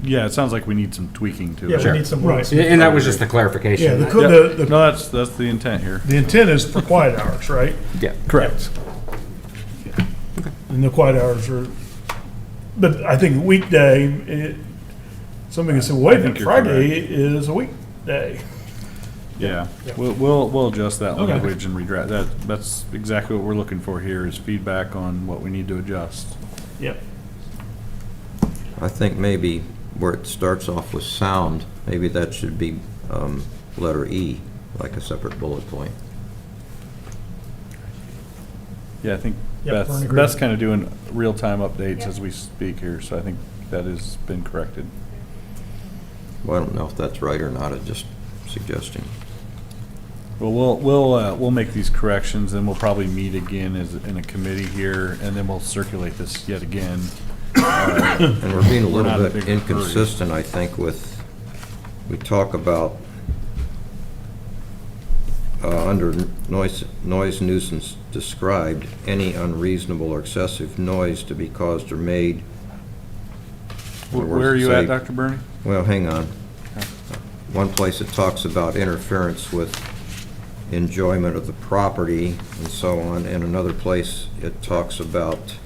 Yeah, it sounds like we need some tweaking to Yeah, it. we need some Right. rules. And that was just the clarification. Yeah, Yep. the No, that's the intent here. intent is for quiet hours, right? Yeah. Correct. And the quiet hours are, but I think weekday, somebody can say, wait a I think minute, you're Friday is a weekday. Yeah, Yep. we'll adjust that Okay. language and redraft that. That's exactly what we're looking for here, is feedback on what we need to adjust. Yep. I think maybe where it starts off with sound, maybe that should be letter E, like a separate bullet point. Yeah, I think Yep, we're in Beth's agreement. kind of doing real-time updates Yep. as we speak here, so I think that has been corrected. Well, I don't know if that's right or not, I'm just suggesting. Well, we'll make these corrections, and we'll probably meet again in a committee here, and then we'll circulate this yet again. And we're being a We're not little in a bit big hurry. inconsistent, I think, with, we talk about under noise nuisance described, any unreasonable or excessive noise to be caused or made. Where are you at, Dr. Burney? Well, hang on. One place it talks about interference with enjoyment of the property and so on, and another place it talks about,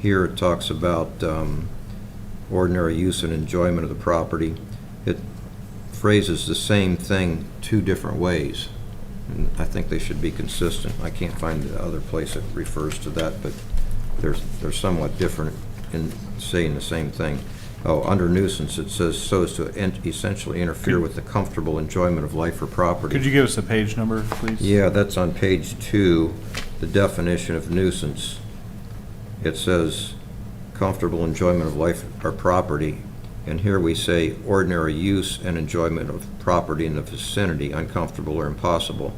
here it talks about ordinary use and enjoyment of the property. It phrases the same thing two different ways, and I think they should be consistent. I can't find the other place that refers to that, but they're somewhat different in saying the same thing. Oh, under nuisance, it says so as to essentially interfere with the comfortable enjoyment of life or property. Could you give us a page number, please? Yeah, that's on page 2, the definition of nuisance. It says comfortable enjoyment of life or property, and here we say ordinary use and enjoyment of property in the vicinity, uncomfortable or impossible.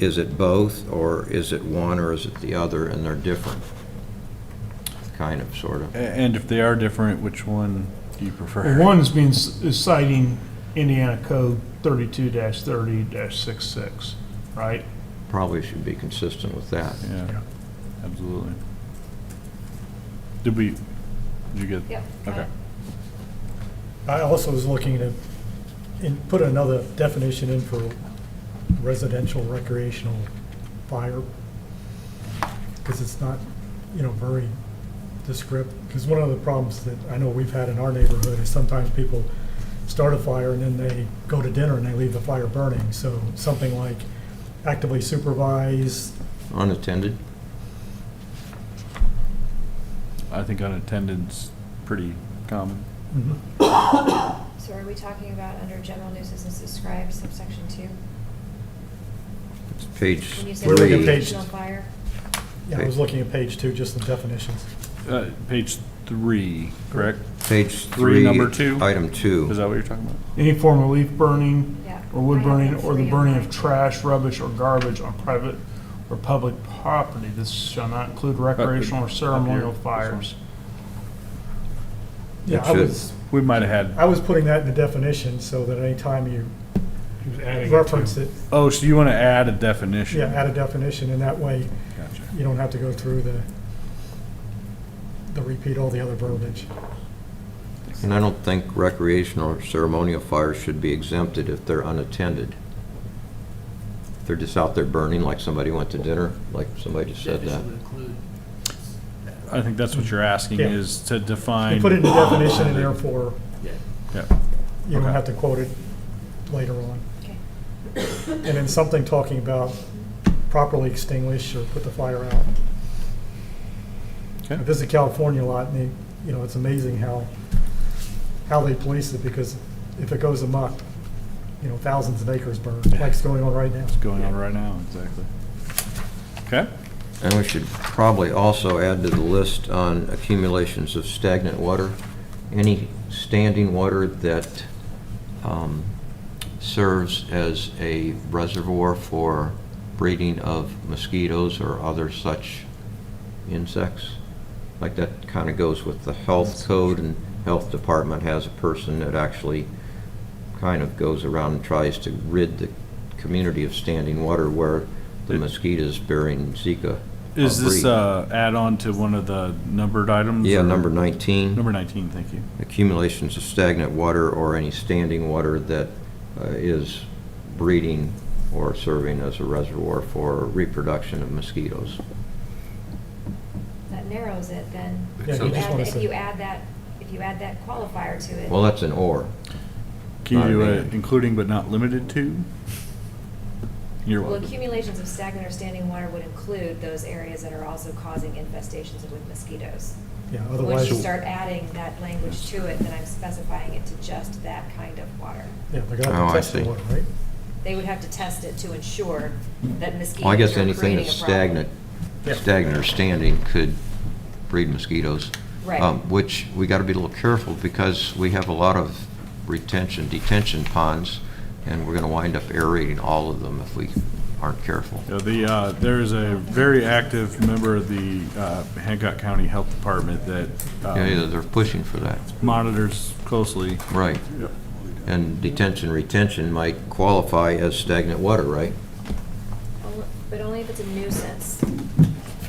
Is it both, or is it one, or is it the other, and they're different? Kind of, sort of. And if they are different, which one do you prefer? Well, one is citing Indiana Code 32-30-66, right? Probably should be consistent with that. Yeah, absolutely. Did you get? Yep. Okay. I also was looking to put another definition in for residential recreational fire, because it's not, very descriptive. Because one of the problems that I know we've had in our neighborhood is sometimes people start a fire and then they go to dinner and they leave the fire burning. So something like actively supervise. Unattended? I think unattended's pretty common. So are we talking about under general nuisances described, subsection 2? It's page When you say 3. recreational fire? Yeah, I was looking at page 2, just the definitions. Page 3, correct? Page 3, 3, number 2? item 2. Is that what you're talking about? Any form of leaf burning Yeah. or wood I have burning that or the three on burning mine. of trash, rubbish, or garbage on private or public property. This shall not include recreational or ceremonial fires. Yeah, It We might have I had, was putting that in the definition so that anytime you He was adding it reference to. it, oh, so you want to add a definition? yeah, add a definition, and that way Gotcha. you don't have to go through the repeat all the other verbiage. And I don't think recreational or ceremonial fires should be exempted if they're unattended. If they're just out there burning like somebody went to dinner, like somebody just said that. I think that's what you're asking, Yeah. is to define. You put it in the definition, and therefore Yeah. you don't Okay. have to quote it later on. Okay. And then something talking about properly extinguish or put the fire out. Okay. I visit California a lot, and they, it's amazing how they police it, because if it goes amok, thousands of acres burn, like it's going on right now. What's going on right now, exactly. Okay. And we should probably also add to the list on accumulations of stagnant water, any standing water that serves as a reservoir for breeding of mosquitoes or other such insects. Like that kind of goes with the health code, and health department has a person that actually kind of goes around and tries to rid the community of standing water where the mosquitoes bearing Zika. Is this breed. add-on to one of the numbered items? Yeah, or- number 19. Number 19, thank you. Accumulations of stagnant water or any standing water that is breeding or serving as a reservoir for reproduction of mosquitoes. That narrows it then. Yeah, If you you just add wanna that- say- If you add that qualifier to it. Well, that's an or. Can you Not do an it and. including but not limited to? You're Well, welcome. accumulations of stagnant or standing water would include those areas that are also causing infestations with mosquitoes. Yeah, But otherwise, once you start adding that language to it, then I'm specifying it to just that kind of water. yeah, they're gonna Oh, have I to test the see. water, right? They would have to test it to ensure that mosquitoes Well, I guess are anything creating that's a problem. stagnant, Yeah. stagnant or standing could breed mosquitoes. Right. Which we got to be a little careful because we have a lot of retention, detention ponds, and we're going to wind up aerating all of them if we aren't careful. There is a very active member of the Hancock County Health Department that Yeah, they're pushing for that. monitors closely. Right. And detention, retention might qualify as stagnant water, right? But only if it's a nuisance.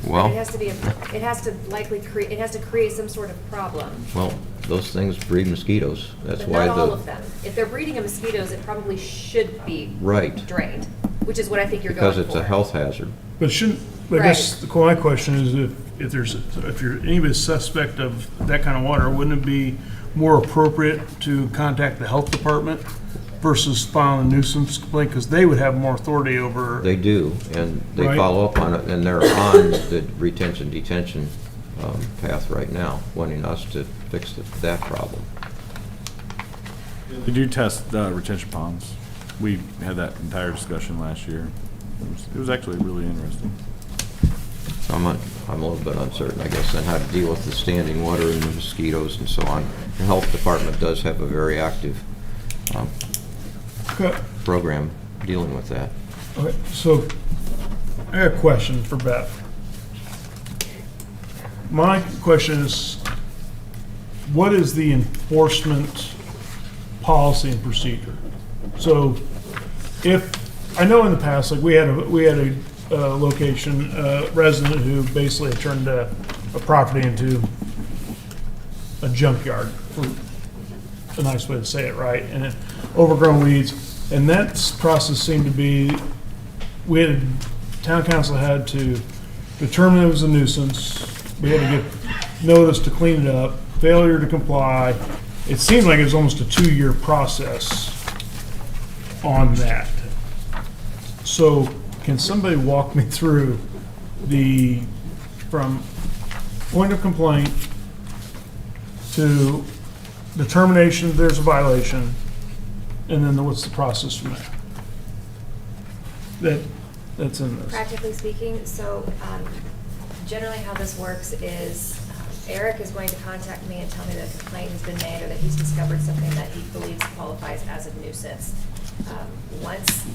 Well, It has to be, it has to likely create, it has to create some sort of problem. well, those things breed mosquitoes. That's But why not all the, of them. If they're breeding of mosquitoes, it probably should be right, drained, which is what I think you're going because for. it's a health hazard. But shouldn't, I guess my question is if you're anybody's suspect of that kind of water, wouldn't it be more appropriate to contact the health department versus filing a nuisance complaint? Because they would have more authority over. They do, and they Right. follow up on it, and they're on the retention, detention path right now, wanting us to fix that problem. They do test retention ponds. We had that entire discussion last year. It was actually really interesting. So I'm a little bit uncertain, I guess, on how to deal with the standing water and the mosquitoes and so on. The health department does have a very active Okay. program dealing with that. Okay, so I got a question for Beth. My question is, what is the enforcement policy and procedure? So if, I know in the past, like we had a location, resident who basically had turned a property into a junkyard, for a nice way to say it, right? And it, overgrown weeds, and that process seemed to be, town council had to determine it was a nuisance, we had to get notice to clean it up, failure to comply. It seemed like it was almost a 2-year process on that. So can somebody walk me through from point of complaint to determination that there's a violation, and then what's the process from there? That's in this. Practically speaking, so generally how this works is Eric is going to contact me and tell me that a complaint has been made or that he's discovered something that he believes qualifies as a nuisance. Once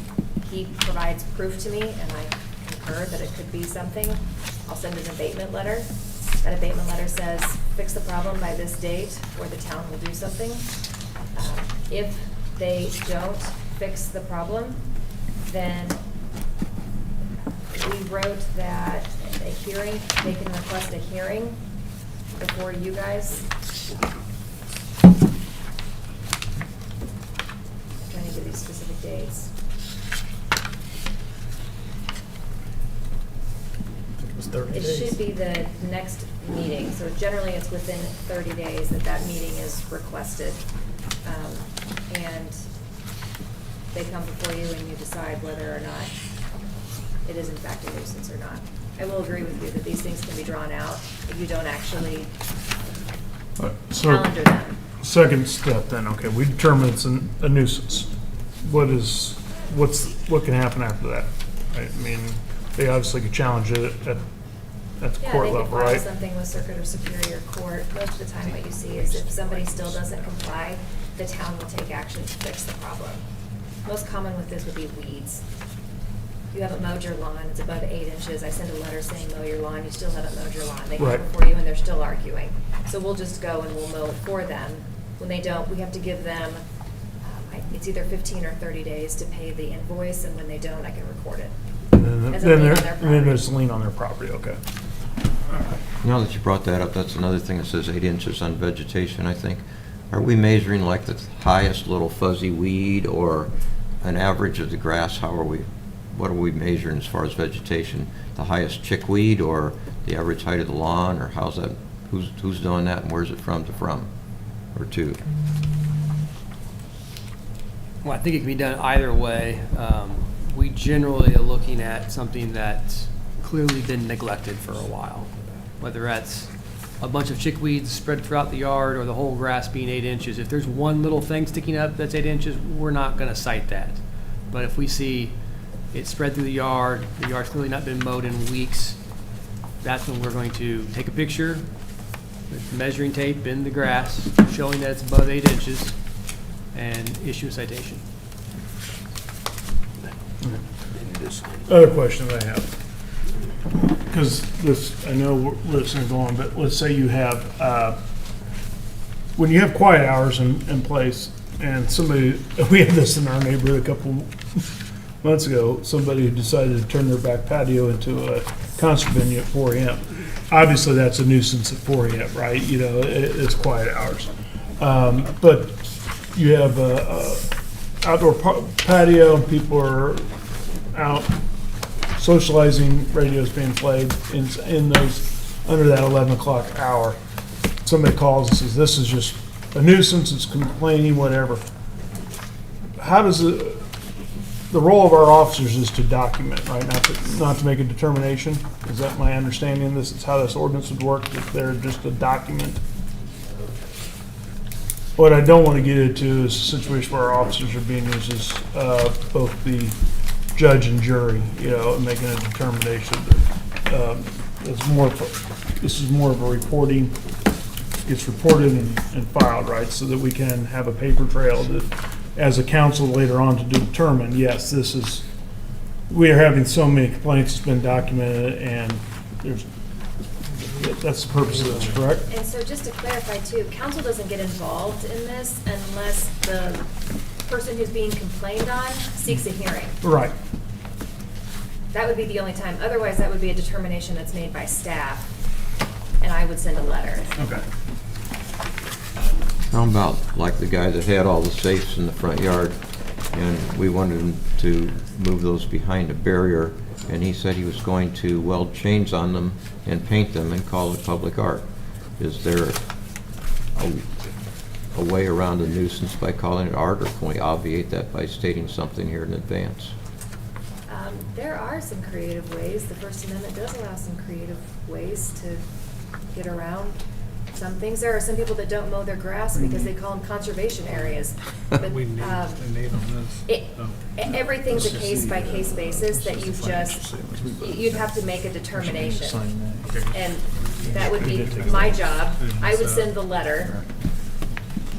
he provides proof to me and I concur that it could be something, I'll send an abatement letter. That abatement letter says, fix the problem by this date or the town will do something. If they don't fix the problem, then we wrote that a hearing, they can request a hearing before you guys. I'm trying to give these specific dates. It should be the next meeting, so generally it's within 30 days that meeting is requested. And they come before you and you decide whether or not it is in fact a nuisance or not. I will agree with you that these things can be drawn out if you don't actually So, calendar them. second step then, okay, we determine it's a nuisance. What can happen after that? Right? I mean, they obviously could challenge it at the Yeah, court they can level, file right? something with circuit or superior court. Most of the time what you see is if somebody still doesn't comply, the town will take action to fix the problem. Most common with this would be weeds. You haven't mowed your lawn, it's above 8 inches, I send a letter saying mow your lawn, you still haven't mowed your lawn. They come Right. before you and they're still arguing. So we'll just go and we'll mow it for them. When they don't, we have to give them, it's either 15 or 30 days to pay the invoice, and when they don't, I can record it. And As a then lien on their and then property. there's a lien on their property, okay. Now that you brought that up, that's another thing that says 8 inches on vegetation, I think. Are we measuring like the highest little fuzzy weed or an average of the grass? What are we measuring as far as vegetation? The highest chickweed or the average height of the lawn, or how's that? Who's doing that and where's it from or to? Well, I think it can be done either way. We generally are looking at something that's clearly been neglected for a while, whether that's a bunch of chickweeds spread throughout the yard or the whole grass being 8 inches. If there's one little thing sticking up that's 8 inches, we're not going to cite that. But if we see it spread through the yard's clearly not been mowed in weeks, that's when we're going to take a picture with measuring tape in the grass, showing that it's above 8 inches, and issue a citation. Other question that I have, because this, I know where it's gonna go on, but let's say you have, when you have quiet hours in place, and somebody, we had this in our neighborhood a couple months ago, somebody who decided to turn their back patio into a concert venue at 4 AM. Obviously, that's a nuisance at 4 AM, right? You know, it's quiet hours. But you have a outdoor patio, and people are out socializing, radio's being played in those, under that 11 o'clock hour. Somebody calls and says, this is just a nuisance, it's complaining, whatever. How does the role of our officers is to document, right? Not to make a determination? Is that my understanding? This is how this ordinance would work, if they're just a document? What I don't want to get into is a situation where our officers are being used as both the judge and jury, you know, and making a determination. This is more of a reporting, gets reported and filed, right? So that we can have a paper trail that, as a council later on to determine, yes, this is, we are having so many complaints, it's been documented, and that's the purpose of this, correct? And so just to clarify too, council doesn't get involved in this unless the person who's being complained on seeks a hearing. Right. That would be the only time. Otherwise, that would be a determination that's made by staff, and I would send a letter. Okay. How about like the guy that had all the safes in the front yard, and we wanted him to move those behind a barrier, and he said he was going to weld chains on them and paint them and call it public art. Is there a way around a nuisance by calling it art, or can we obviate that by stating something here in advance? There are some creative ways. The First Amendment does allow some creative ways to get around some things. There are some people that don't mow their grass because they call them conservation areas. But everything's a case-by-case basis that you'd have to make a determination. And that would be my job. I would send the letter.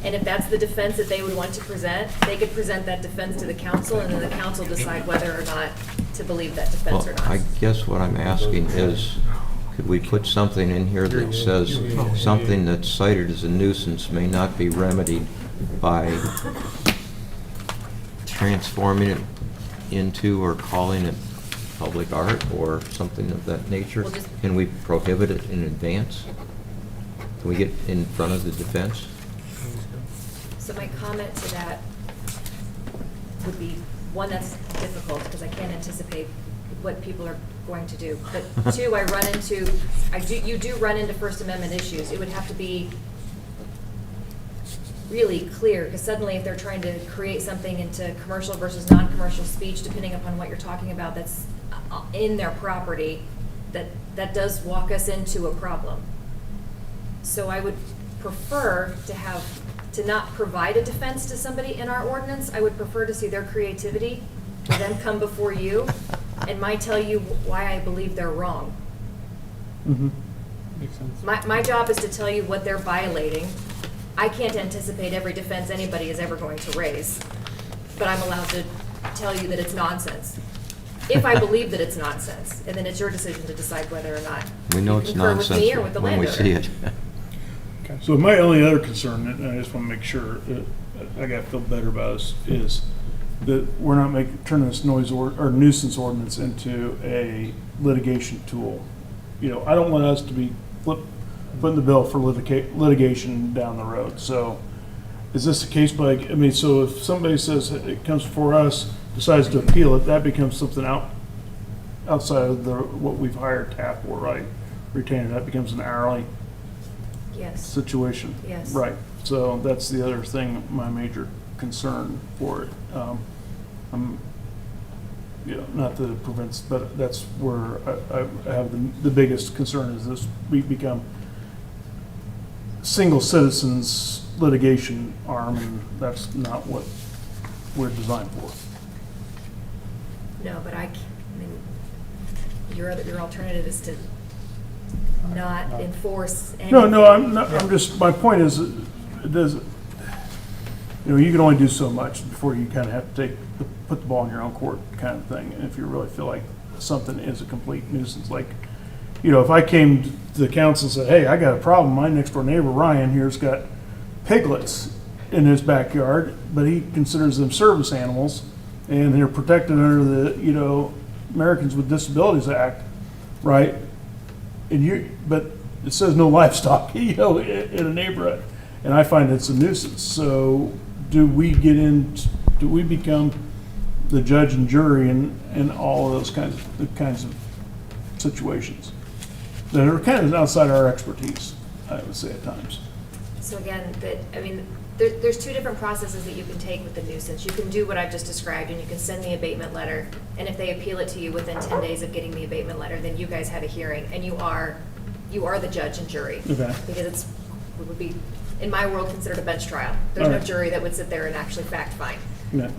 And if that's the defense that they would want to present, they could present that defense to the council, and then the council decide whether or not to believe that defense or not. I guess what I'm asking is, could we put something in here that says something that's cited as a nuisance may not be remedied by transforming it into or calling it public art or something of that nature? Can we prohibit it in advance? Can we get in front of the defense? So my comment to that would be, one, that's difficult because I can't anticipate what people are going to do. But two, you do run into First Amendment issues. It would have to be really clear, because suddenly if they're trying to create something into commercial versus non-commercial speech, depending upon what you're talking about, that's in their property, that does walk us into a problem. So I would prefer to not provide a defense to somebody in our ordinance. I would prefer to see their creativity, for them come before you, and tell you why I believe they're wrong. Mm-hmm. Makes sense. My job is to tell you what they're violating. I can't anticipate every defense anybody is ever going to raise, but I'm allowed to tell you that it's nonsense. If I believe that it's nonsense, and then it's your decision to decide whether or not We know you it's concur with nonsense me or with the when we landowner. see it. So my only other concern, and I just want to make sure that I got to feel better about this, is that we're not turning this or nuisance ordinance into a litigation tool. You know, I don't want us to be putting the bill for litigation down the road. So is this a case so if somebody says it comes before us, decides to appeal it, that becomes something outside of what we've hired TAP for, right? Retainer, that becomes an hourly situation. Yes. Right. So that's the other thing, my major concern for it. Not that it prevents, but that's where I have the biggest concern is this, we become single citizens litigation arm, and that's not what we're designed for. No, but your alternative is to not enforce anything. No, I'm just, my point is, it you can only do so much before you kind of have to put the ball in your own court kind of thing. And if you really feel like something is a complete nuisance, like, if I came to the council and said, hey, I got a problem, my next door neighbor Ryan here's got piglets in his backyard, but he considers them service animals, and they're protected under the, Americans with Disabilities Act, right? But it says no livestock, in a neighborhood, and I find it's a nuisance. So do we become the judge and jury in all of those kinds of situations that are kind of outside our expertise, I would say at times? So again, there's two different processes that you can take with the nuisance. You can do what I've just described, and you can send the abatement letter, and if they appeal it to you within 10 days of getting the abatement letter, then you guys have a hearing, and you are the judge and jury. Okay. Because it would be, in my world, considered a bench trial. There's All no right. jury that would sit there and actually fact find. Yeah.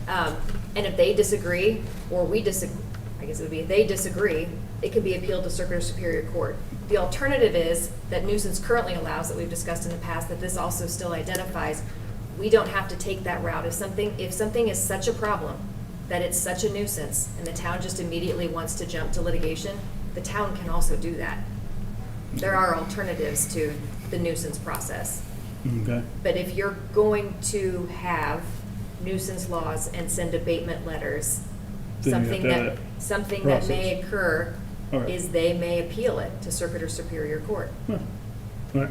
And if they disagree, or we disagree, I guess it would be if they disagree, it could be appealed to Circuit or Superior Court. The alternative is that nuisance currently allows, that we've discussed in the past, that this also still identifies. We don't have to take that route. If something is such a problem, that it's such a nuisance, and the town just immediately wants to jump to litigation, the town can also do that. There are alternatives to the nuisance process. Okay. But if you're going to have nuisance laws and send abatement letters, Then you have something that that may occur All right. is they may appeal it to Circuit or Superior Court. All right.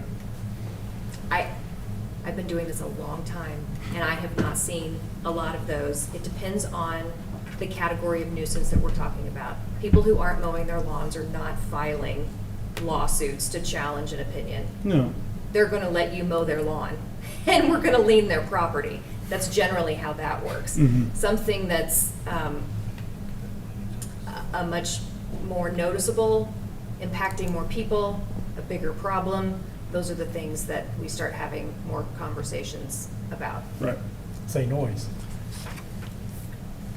I've been doing this a long time, and I have not seen a lot of those. It depends on the category of nuisance that we're talking about. People who aren't mowing their lawns are not filing lawsuits to challenge an opinion. No. They're going to let you mow their lawn, and we're going to lien their property. That's generally how that works. Mhm. Something that's a much more noticeable, impacting more people, a bigger problem, those are the things that we start having more conversations about. Right. Say noise.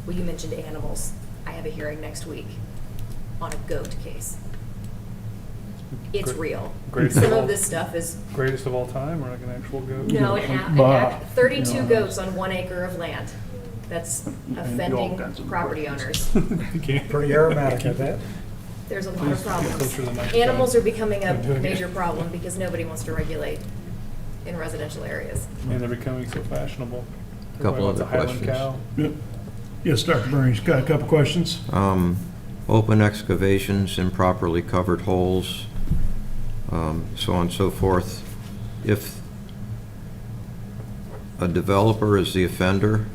Well, you mentioned animals. I have a hearing next week on a goat case. It's real. Greatest Some of all- of this stuff is, Greatest of all time, or like an actual goat? no, Bah. 32 You know, goats on 1 acre of land. That's offending kinds of property owners. Pretty aromatic, I bet. There's a lot of Please get closer to the problems. microphone. Animals are becoming a I'm doing it. major problem because nobody wants to regulate in residential areas. And they're becoming so fashionable. Couple Everybody wants a other Highland questions. cow. Yep. Yes, Dr. Burns, got a couple questions? Open excavations, improperly covered holes, so on and so forth. If a developer is the offender,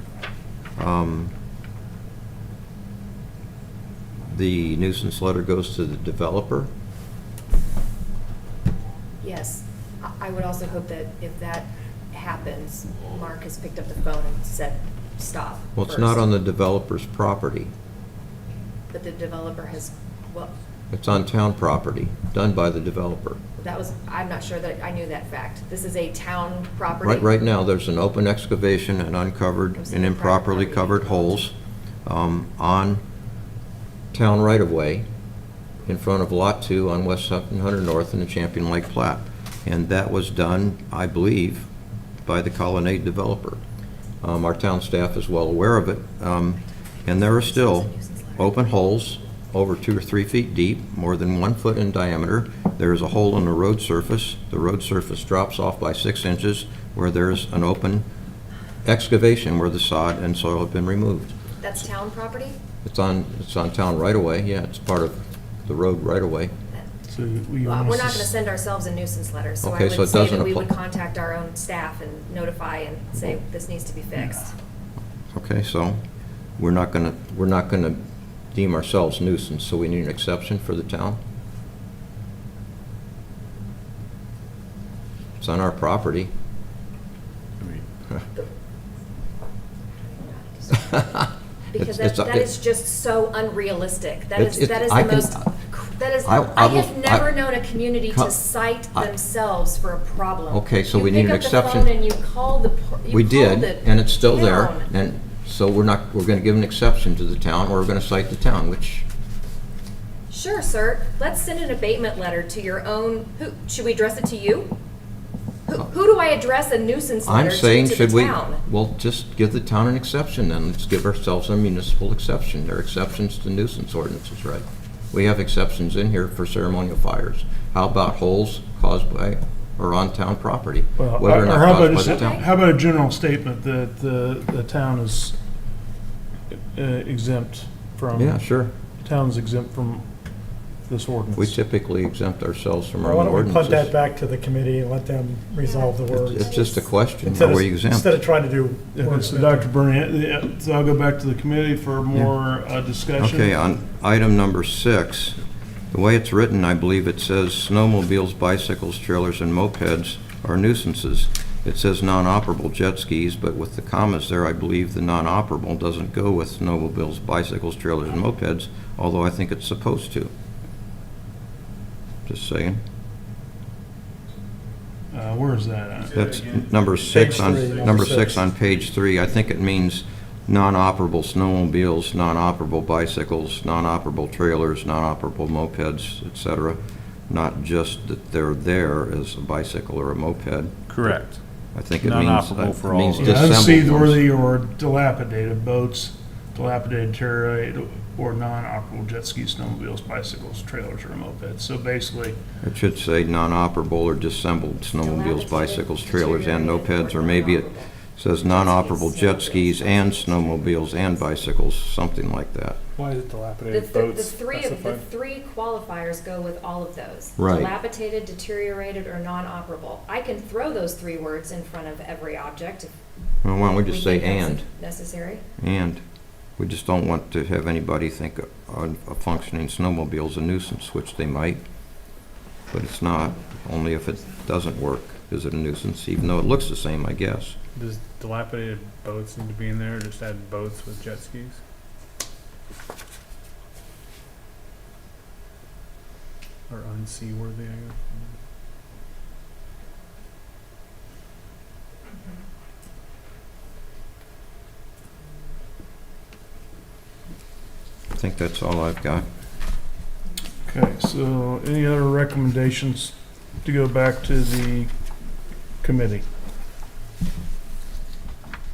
the nuisance letter goes to the developer? Yes. I would also hope that if that happens, Mark has picked up the phone and said, stop. Well, it's not first. on the developer's property. But the developer has, well, It's on town property, done by the developer. I'm not sure that I knew that fact. This is a town property? Right now, there's an open excavation and uncovered I've seen and the improperly property. covered holes on town right-of-way in front of Lot 2 on West 700 North in the Champion Lake Plat. And that was done, I believe, by the Colonnade developer. Our town staff is well aware of it. And there are still open holes over 2 or 3 feet deep, more than 1 foot in diameter. There is a hole in the road surface. The road surface drops off by 6 inches where there's an open excavation where the sod and soil have been removed. That's town property? It's on town right-of-way, yeah, it's part of the road right-of-way. So you Well, want we're us not to going to send ourselves a nuisance letter, so I Okay, so would it say doesn't that we would apply- contact our own staff and notify and say, this needs to be fixed. Okay, so we're not gonna deem ourselves nuisance, so we need an exception for the town? It's on our property. Because It's- that is just so unrealistic. That It's- is the I can- most, that is, I I will- have never I- known a community Co- to cite I- themselves for a problem. Okay, so we need an You exception. pick up the phone and you call We did, and it's still there, town. and so we're gonna give an exception to the town, or we're gonna cite the town, which, Sure, sir. Let's send an abatement letter to your own, should we address it to you? who do I address a nuisance I'm letter saying, to should the we, town? well, just give the town an exception then. Let's give ourselves a municipal exception. There are exceptions to nuisance ordinances, right? We have exceptions in here for ceremonial fires. How about holes caused by or on town property? Well, Whether or or not how about caused by just, the town. how about a general statement that the town is exempt from? Yeah, sure. Town's exempt from this ordinance. We typically exempt ourselves from our Why own don't we put that ordinances. back to the committee and let them resolve the words? It's just a question. Instead Are of- we exempt? Instead of trying to do. Okay, so Dr. Bernie, so I'll go back to the committee for more discussion. Okay, on item number 6, the way it's written, I believe it says snowmobiles, bicycles, trailers, and mopeds are nuisances. It says non-operable jet skis, but with the commas there, I believe the non-operable doesn't go with snowmobiles, bicycles, trailers, and mopeds, although I think it's supposed to. Just saying. Where is that at? That's number 6 on, Page 3, number number 6 6. on page 3. I think it means non-operable snowmobiles, non-operable bicycles, non-operable trailers, non-operable mopeds, etc. Not just that they're there as a bicycle or a moped. Correct. I think it Non-operable means, for it means all of Yeah, disassembled ones. unseaworthy or dilapidated boats, dilapidated deteriorated, or non-operable jet skis, snowmobiles, bicycles, trailers, or mopeds. So basically, It should say non-operable or disassembled snowmobiles, bicycles, trailers, and mopeds, or maybe it says non-operable jet skis and snowmobiles and bicycles, something like that. Why is it The, dilapidated the three qualifiers go with all of those. Right. Dilapidated, deteriorated, or non-operable. I can throw those 3 words in front of every object if Well, why don't we just say think and? that's necessary. And we just don't want to have anybody think a functioning snowmobile is a nuisance, which they might, but it's not. Only if it doesn't work is it a nuisance, even though it looks the same, I guess. Does dilapidated boats need to be in there, or just add boats with jet skis? Or unseaworthy, I guess. I think that's all I've got. okay, so any other recommendations to go back to the committee?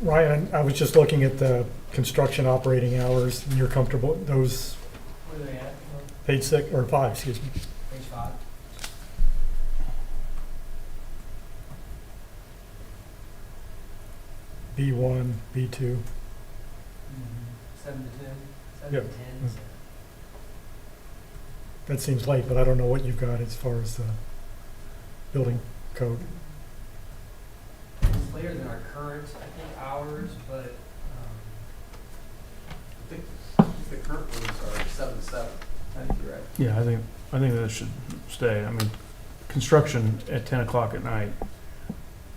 Ryan, I was just looking at the construction operating hours, and you're comfortable, those, Where are they at? page 6, or 5, excuse me. Page 5. B1, B2. 7 to 10. 7 Yeah. to 10. That seems late, but I don't know what you've got as far as the building code. It's later than our current, I think, hours, but, The current ones are 7 to 7. I think you're right. Yeah, I think that should stay. I mean, construction at 10 o'clock at night,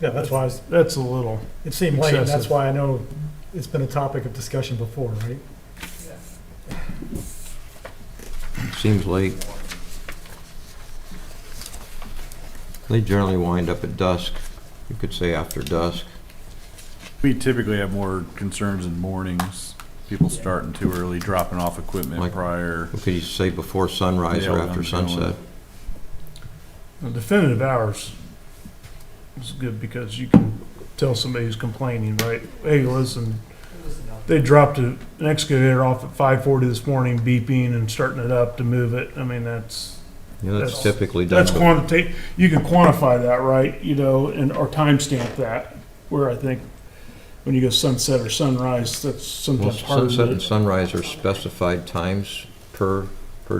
Yeah, that's why I was, that's a little, it seemed late, and that's Excessive. why I know it's been a topic of discussion before, right? Seems late. They generally wind up at dusk. You could say after dusk. We typically have more concerns in mornings, people starting too early, dropping off equipment Like- prior. What could you say, before sunrise Yeah, or well, after I'm going. sunset? the definitive hours is good because you can tell somebody who's complaining, right? Hey, listen, they dropped an excavator off at 5:40 this morning, beeping and starting it up to move it. I mean, that's Yeah, that's That's- typically done. That's quantitative, you can quantify that, right, you know, and, or timestamp that, where I think when you go sunset or sunrise, that's Well, sometimes harder sunset and to. sunrise are specified times per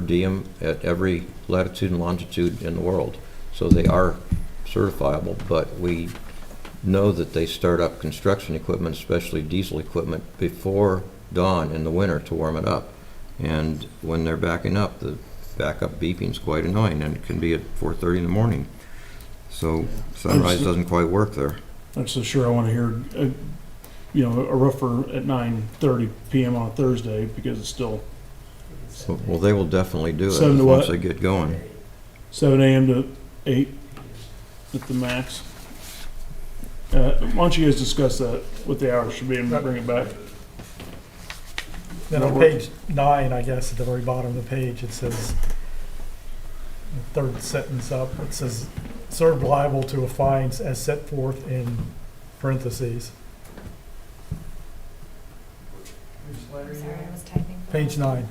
diem at every latitude and longitude in the world. So they are certifiable, but we know that they start up construction equipment, especially diesel equipment, before dawn in the winter to warm it up. And when they're backing up, the backup beeping's quite annoying, and it can be at 4:30 in the morning. So sunrise doesn't quite work there. I'm so sure I wanna hear, you know, a roofer at 9:30 PM on a Thursday, because it's still Well, they will definitely do it 7 to once what? they get going. 7 AM to 8 at the max. Why don't you guys discuss that, what the hours should be, and bring it back? Then on page 9, I guess, at the very bottom of the page, it says, the third sentence up, it says, served liable to a fine as set forth in parentheses. I'm sorry, I was typing. Page 9.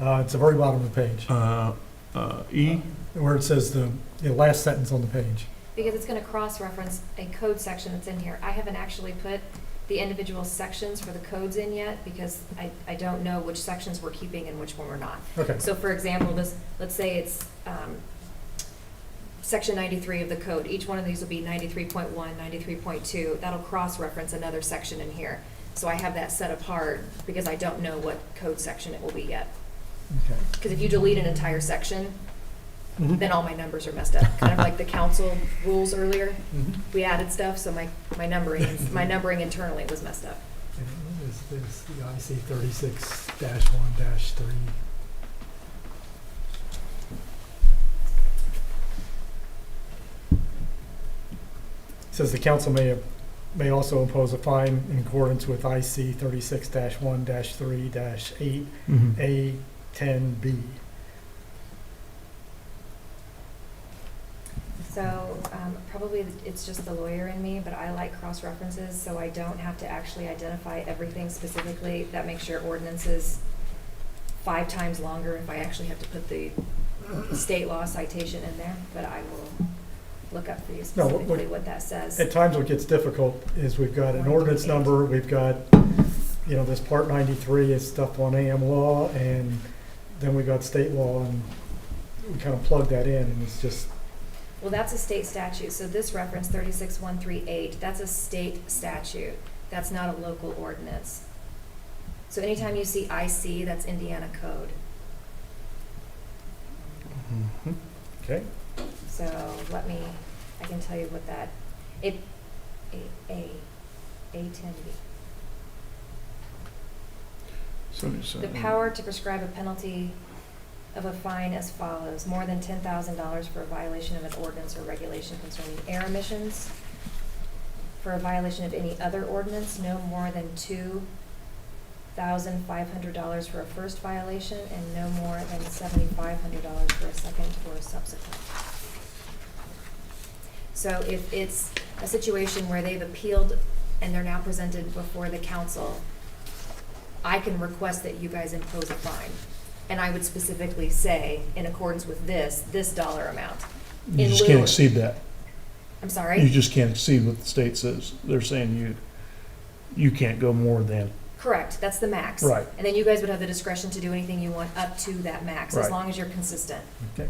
It's the very bottom of the page, E, where it says the last sentence on the page. Because it's gonna cross-reference a code section that's in here. I haven't actually put the individual sections for the codes in yet, because I don't know which sections we're keeping and which one we're not. Okay. So for example, let's say it's, section 93 of the code. Each one of these will be 93.1, 93.2. That'll cross-reference another section in here. So I have that set apart because I don't know what code section it will be yet. Okay. Because if you delete an entire section, Mhm. then all my numbers are messed up. Kind of like the council rules earlier. Mhm. We added stuff, so my numbering internally was messed up. There's the IC 36-1-3. Says the council may also impose a fine in accordance with IC 36-1-3-8 A 10B. So probably it's just the lawyer in me, but I like cross-references, so I don't have to actually identify everything specifically. That makes your ordinances 5 times longer if I actually have to put the state law citation in there, but I will look up for you specifically what that says. At times what gets difficult is we've got an ordinance number, we've got, this Part 93 is stuff on AM law, and then we got state law, and we kind of plug that in, and it's just, Well, that's a state statute, so this reference 36138, that's a state statute. That's not a local ordinance. So anytime you see IC, that's Indiana code. okay. So I can tell you what that, A10B. The power to prescribe a penalty of a fine as follows: more than $10,000 for a violation of an ordinance or regulation concerning air emissions. For a violation of any other ordinance, no more than $2,500 for a first violation, and no more than $7,500 for a second or a subsequent. So if it's a situation where they've appealed and they're now presented before the council, I can request that you guys impose a fine. And I would specifically say, in accordance with this dollar amount. you In just lieu can't of- exceed that. I'm sorry? You just can't exceed what the state says. They're saying you can't go more than. Correct, that's the max. Right. And then you guys would have the discretion to do anything you want up to that max, as Right. long as you're consistent. Okay.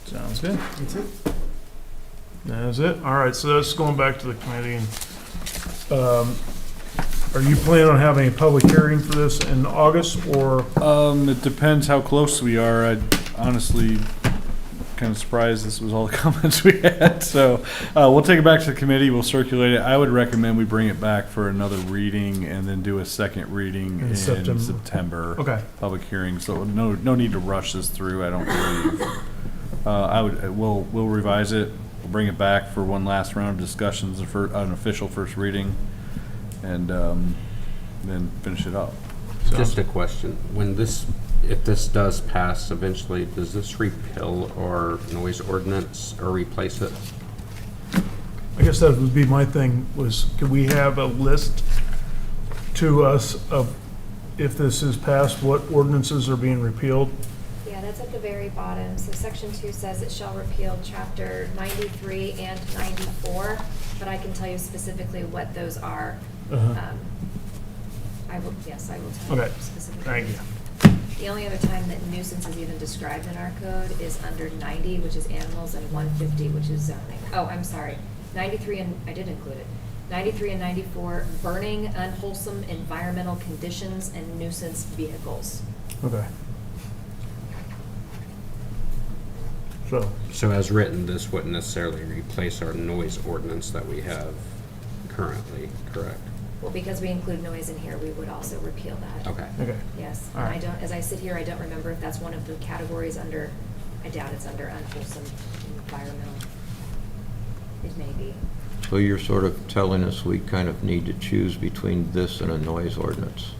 Sounds good. That's it. That's it. All right, so that's going back to the committee. Are you planning on having a public hearing for this in August, or? It depends how close we are. I honestly kind of surprised this was all the comments we had. So we'll take it back to the committee. We'll circulate it. I would recommend we bring it back for another reading and then do a second reading in September. Okay. Public hearing. So no need to rush this through, I don't believe. We'll revise it. We'll bring it back for one last round of discussions for an official first reading, and then finish it up. Just a question. If this does pass eventually, does this repeal our noise ordinance or replace it? I guess that would be my thing, was could we have a list to us of, if this is passed, what ordinances are being repealed? Yeah, that's at the very bottom. So section 2 says it shall repeal chapter 93 and 94, but I can tell you specifically what those are. I will tell you Okay, specifically. thank you. The only other time that nuisance is even described in our code is under 90, which is animals, and 150, which is zoning. Oh, I'm sorry, 93, and I did include it. 93 and 94, burning, unwholesome environmental conditions, and nuisance vehicles. Okay. So as written, this wouldn't necessarily replace our noise ordinance that we have currently, correct? Well, because we include noise in here, we would also repeal that. Okay. Okay. Yes, All and right. as I sit here, I don't remember if that's one of the categories under, I doubt it's under unwholesome environmental. It may be. So you're sort of telling us we kind of need to choose between this and a noise ordinance?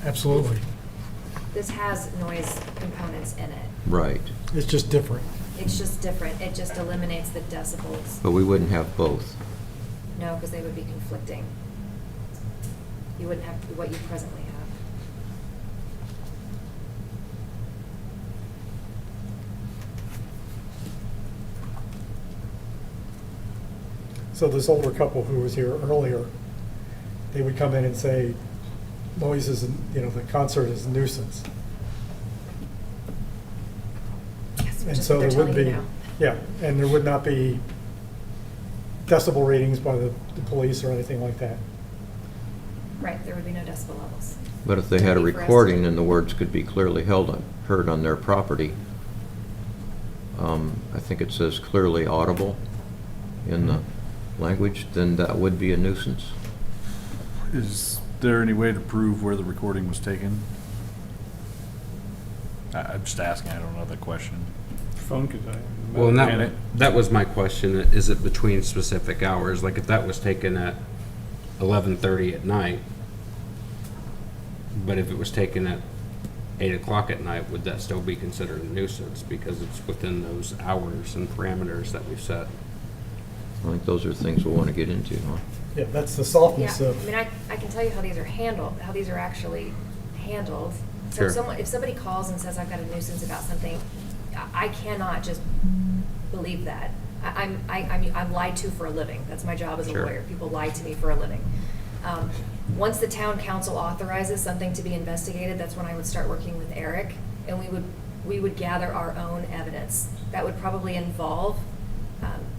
Absolutely. this has noise components in it. Right, It's just different. It's just different. It just eliminates the decibels. but we wouldn't have both. No, because they would be conflicting. You wouldn't have what you presently have. So this older couple who was here earlier, they would come in and say, noise is, the concert is a nuisance. Yes, which And is so what there they're would telling be, you now. yeah, and there would not be decibel readings by the police or anything like that. Right, there would be no decibel levels. But if they had a recording, then the words could be clearly heard on their property. I think it says clearly audible in the language, then that would be a nuisance. Is there any way to prove where the recording was taken? I'm just asking, I don't know the question. Phone could die. Well, and Can that, it? that was my question. Is it between specific hours? Like if that was taken at 11:30 at night, but if it was taken at 8 o'clock at night, would that still be considered a nuisance because it's within those hours and parameters that we've set? I think those are things we'll want to get into, huh? Yeah, that's the Yeah, softness I of, mean, I can tell you how these are handled, how these are actually handled. So Sure. if somebody calls and says, I've got a nuisance about something, I cannot just believe that. I'm lied to for a living. That's my job as a Sure. lawyer. People lie to me for a living. Once the town council authorizes something to be investigated, that's when I would start working with Eric, and we would gather our own evidence. That would probably involve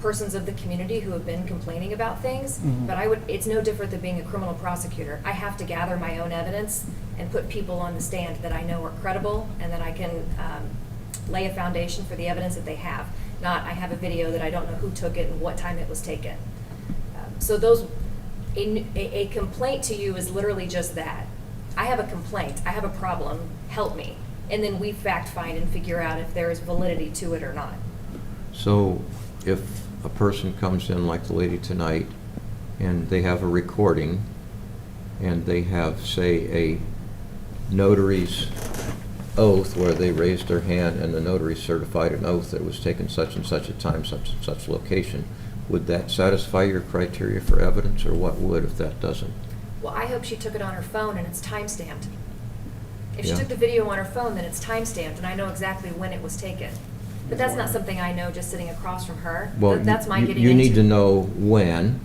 persons of the community who have been complaining about things, but it's no different than being a criminal prosecutor. I have to gather my own evidence and put people on the stand that I know are credible and that I can lay a foundation for the evidence that they have. Not, I have a video that I don't know who took it and what time it was taken. So a complaint to you is literally just that. I have a complaint, I have a problem, help me. And then we fact find and figure out if there is validity to it or not. So if a person comes in like the lady tonight and they have a recording and they have, say, a notary's oath where they raised their hand and the notary certified an oath that it was taken such and such a time, such and such location, would that satisfy your criteria for evidence, or what would if that doesn't? Well, I hope she took it on her phone and it's time-stamped. If she Yeah. took the video on her phone, then it's time-stamped and I know exactly when it was taken. But that's not something I know just sitting across from her. Well, That's my getting you need to into. know when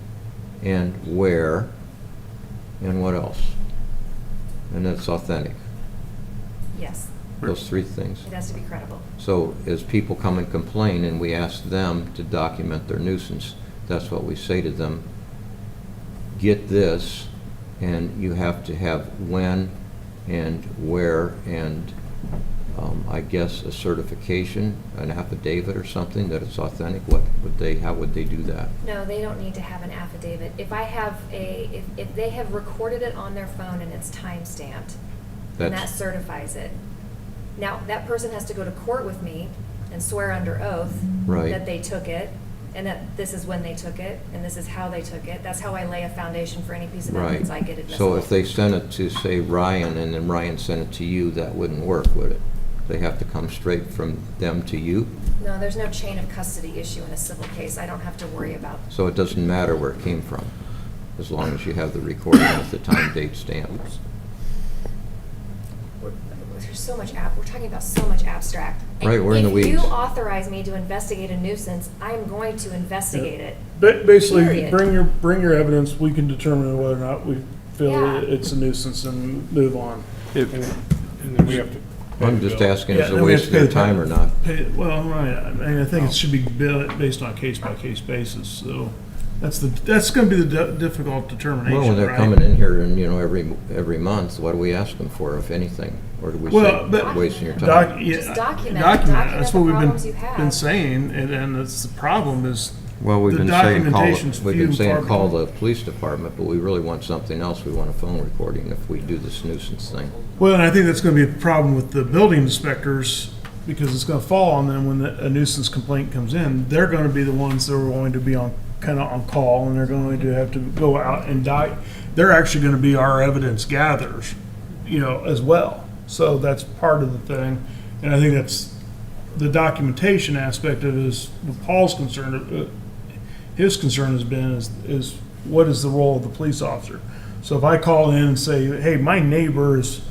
and where and what else. And that's authentic, Yes, those three things. it has to be credible. So as people come and complain and we ask them to document their nuisance, that's what we say to them. Get this, and you have to have when and where and I guess a certification, an affidavit or something that it's authentic. How would they do that? No, they don't need to have an affidavit. If they have recorded it on their phone and it's time-stamped, then that That's- certifies it. Now, that person has to go to court with me and swear under oath Right. that they took it, and that this is when they took it, and this is how they took it. That's how I lay a foundation for any piece of Right. evidence I get admissible. So if they sent it to, say, Ryan, and then Ryan sent it to you, that wouldn't work, would it? They have to come straight from them to you? No, there's no chain of custody issue in a civil case. I don't have to worry about. So it doesn't matter where it came from, as long as you have the recording with the time, date stamps. There's so much we're talking about so much abstract. And Right, we're in the If you weeds. authorize me to investigate a nuisance, I'm going to investigate it. Basically, Period. bring your evidence, we can determine whether or not we feel Yeah. it's a nuisance and move on. If- And then we have to. pay I'm the just bill. asking, is it Yeah, a then we have waste to of pay their time or not? Well, right, I mean, I think it should be based on a case-by-case basis, so that's gonna be the difficult determination, Well, when they're right? coming in here and, every month, what do we ask them for, if anything? Or do we Well, say, but- wasting your time? Just document That's the what we've problems you been have. saying, and that's the problem is, Well, we've the been saying documentation's we've few been and saying far call between. the police department, but we really want something else. We want a phone recording if we do this nuisance thing. well, and I think that's gonna be a problem with the building inspectors, because it's gonna fall on them when a nuisance complaint comes in. They're gonna be the ones that are going to be kinda on call, and they're going to have to go out and they're actually gonna be our evidence gatherers, as well. So that's part of the thing. And I think that's the documentation aspect of it is what Paul's concern, his concern has been is what is the role of the police officer? So if I call in and say, hey, my neighbor is,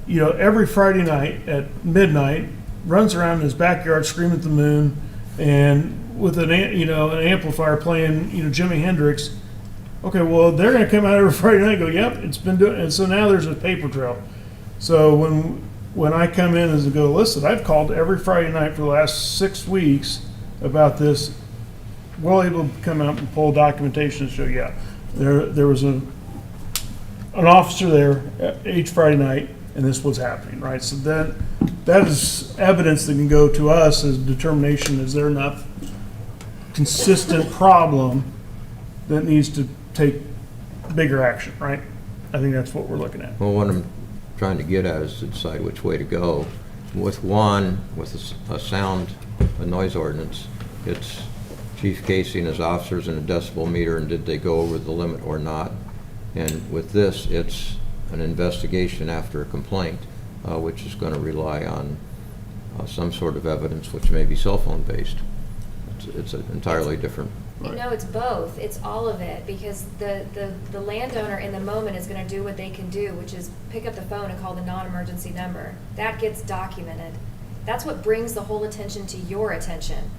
every Friday night at midnight, runs around in his backyard screaming at the moon and with an amplifier playing, Jimi Hendrix. Okay, well, they're going to come out every Friday night and go, yep, it's been doing, and so now there's a paper trail. So when I come in and go, listen, I've called every Friday night for the last 6 weeks about this, we're able to come out and pull documentation and show, yeah, there was an officer there each Friday night, and this was happening, right? So that is evidence that can go to us as determination, is there enough consistent problem that needs to take bigger action, right? I think that's what we're looking at. Well, what I'm trying to get at is to decide which way to go. With a noise ordinance, it's Chief Casey and his officers and a decibel meter, and did they go over the limit or not? And with this, it's an investigation after a complaint, which is going to rely on some sort of evidence, which may be cell phone based. It's an entirely different. No, it's both. It's all of it, because the landowner in the moment is going to do what they can do, which is pick up the phone and call the non-emergency number. That gets documented. That's what brings the whole attention to your attention.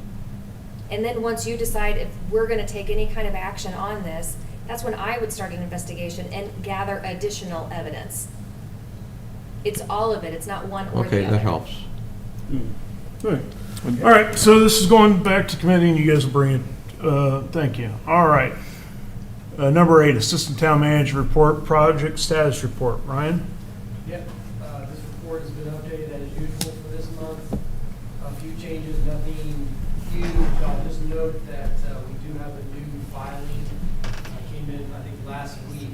And then once you decide if we're going to take any kind of action on this, that's when I would start an investigation and gather additional evidence. It's all of it. It's not one or the other. Okay, that helps. All right, so this is going back to committee, and you guys will bring it. Thank you. All right. Number 8, Assistant Town Manager Report, Project Status Report. Ryan? Yep, this report has been updated as usual for this month. A few changes, nothing huge. I'll just note that we do have a new filing. Came in, I think, last week.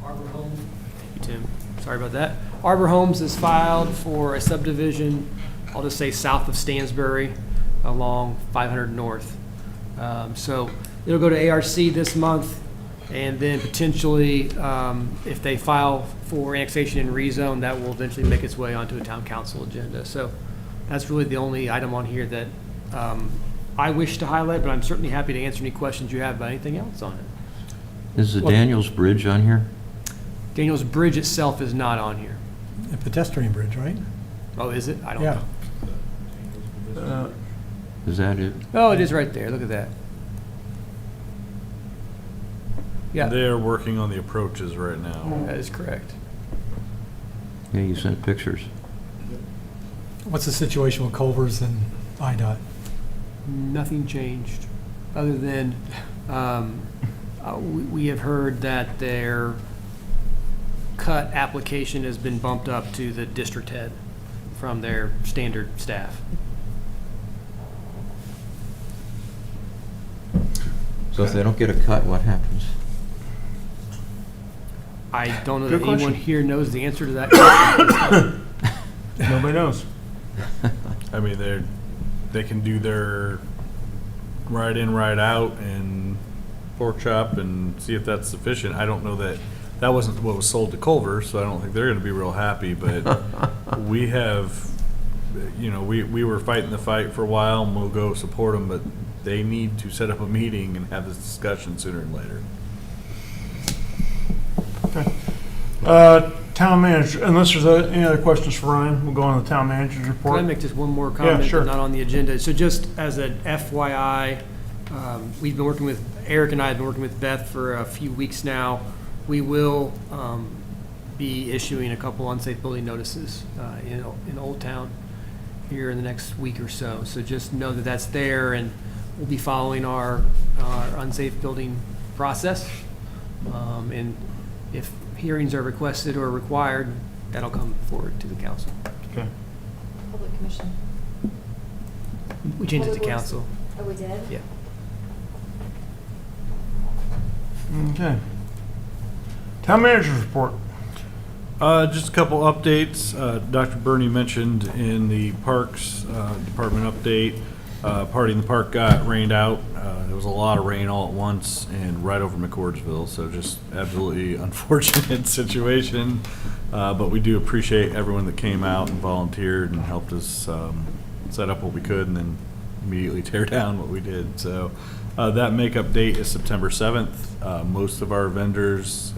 Arbor Homes. Thank you, Tim. Sorry about that. Arbor Homes is filed for a subdivision, I'll just say south of Stansbury along 500 North. So it'll go to ARC this month, and then potentially, if they file for annexation and rezone, that will eventually make its way onto a town council agenda. So that's really the only item on here that I wish to highlight, but I'm certainly happy to answer any questions you have about anything else on it. Is the Daniels Bridge on here? Daniels Bridge itself is not on here. A pedestrian bridge, right? Oh, is it? I don't Yeah. know. Is that it? Oh, it is right there. Look at that. Yeah, They're working on the approaches right now. that is correct. Yeah, you sent pictures. What's the situation with Culvers and IDOT? Nothing changed, other than we have heard that their cut application has been bumped up to the district head from their standard staff. So if they don't get a cut, what happens? I don't know Good that anyone question. here knows the answer to that question. Nobody knows. I mean, they can do their ride in, ride out and pork chop and see if that's sufficient. I don't know that wasn't what was sold to Culver, so I don't think they're gonna be real happy, but we have, we were fighting the fight for a while and we'll go support them, but they need to set up a meeting and have this discussion sooner than later. Town manager, unless there's any other questions for Ryan, we'll go on the town manager's report. Can I make just one more comment? sure. Not on the agenda. So just as an FYI, we've been working with, Eric and I have been working with Beth for a few weeks now. We will be issuing a couple unsafe building notices in Old Town here in the next week or so. So just know that that's there, and we'll be following our unsafe building process. And if hearings are requested or required, that'll come forward to the council. Okay. Public commission. We changed it to Public Works. council. Oh, we did? Yeah. Okay. Town manager's report. Just a couple updates. Dr. Burney mentioned in the Parks Department update, Party in the Park got rained out. There was a lot of rain all at once and right over McCordsville, so just absolutely unfortunate situation. But we do appreciate everyone that came out and volunteered and helped us set up what we could and then immediately tear down what we did. So that makeup date is September 7th. Most of our vendors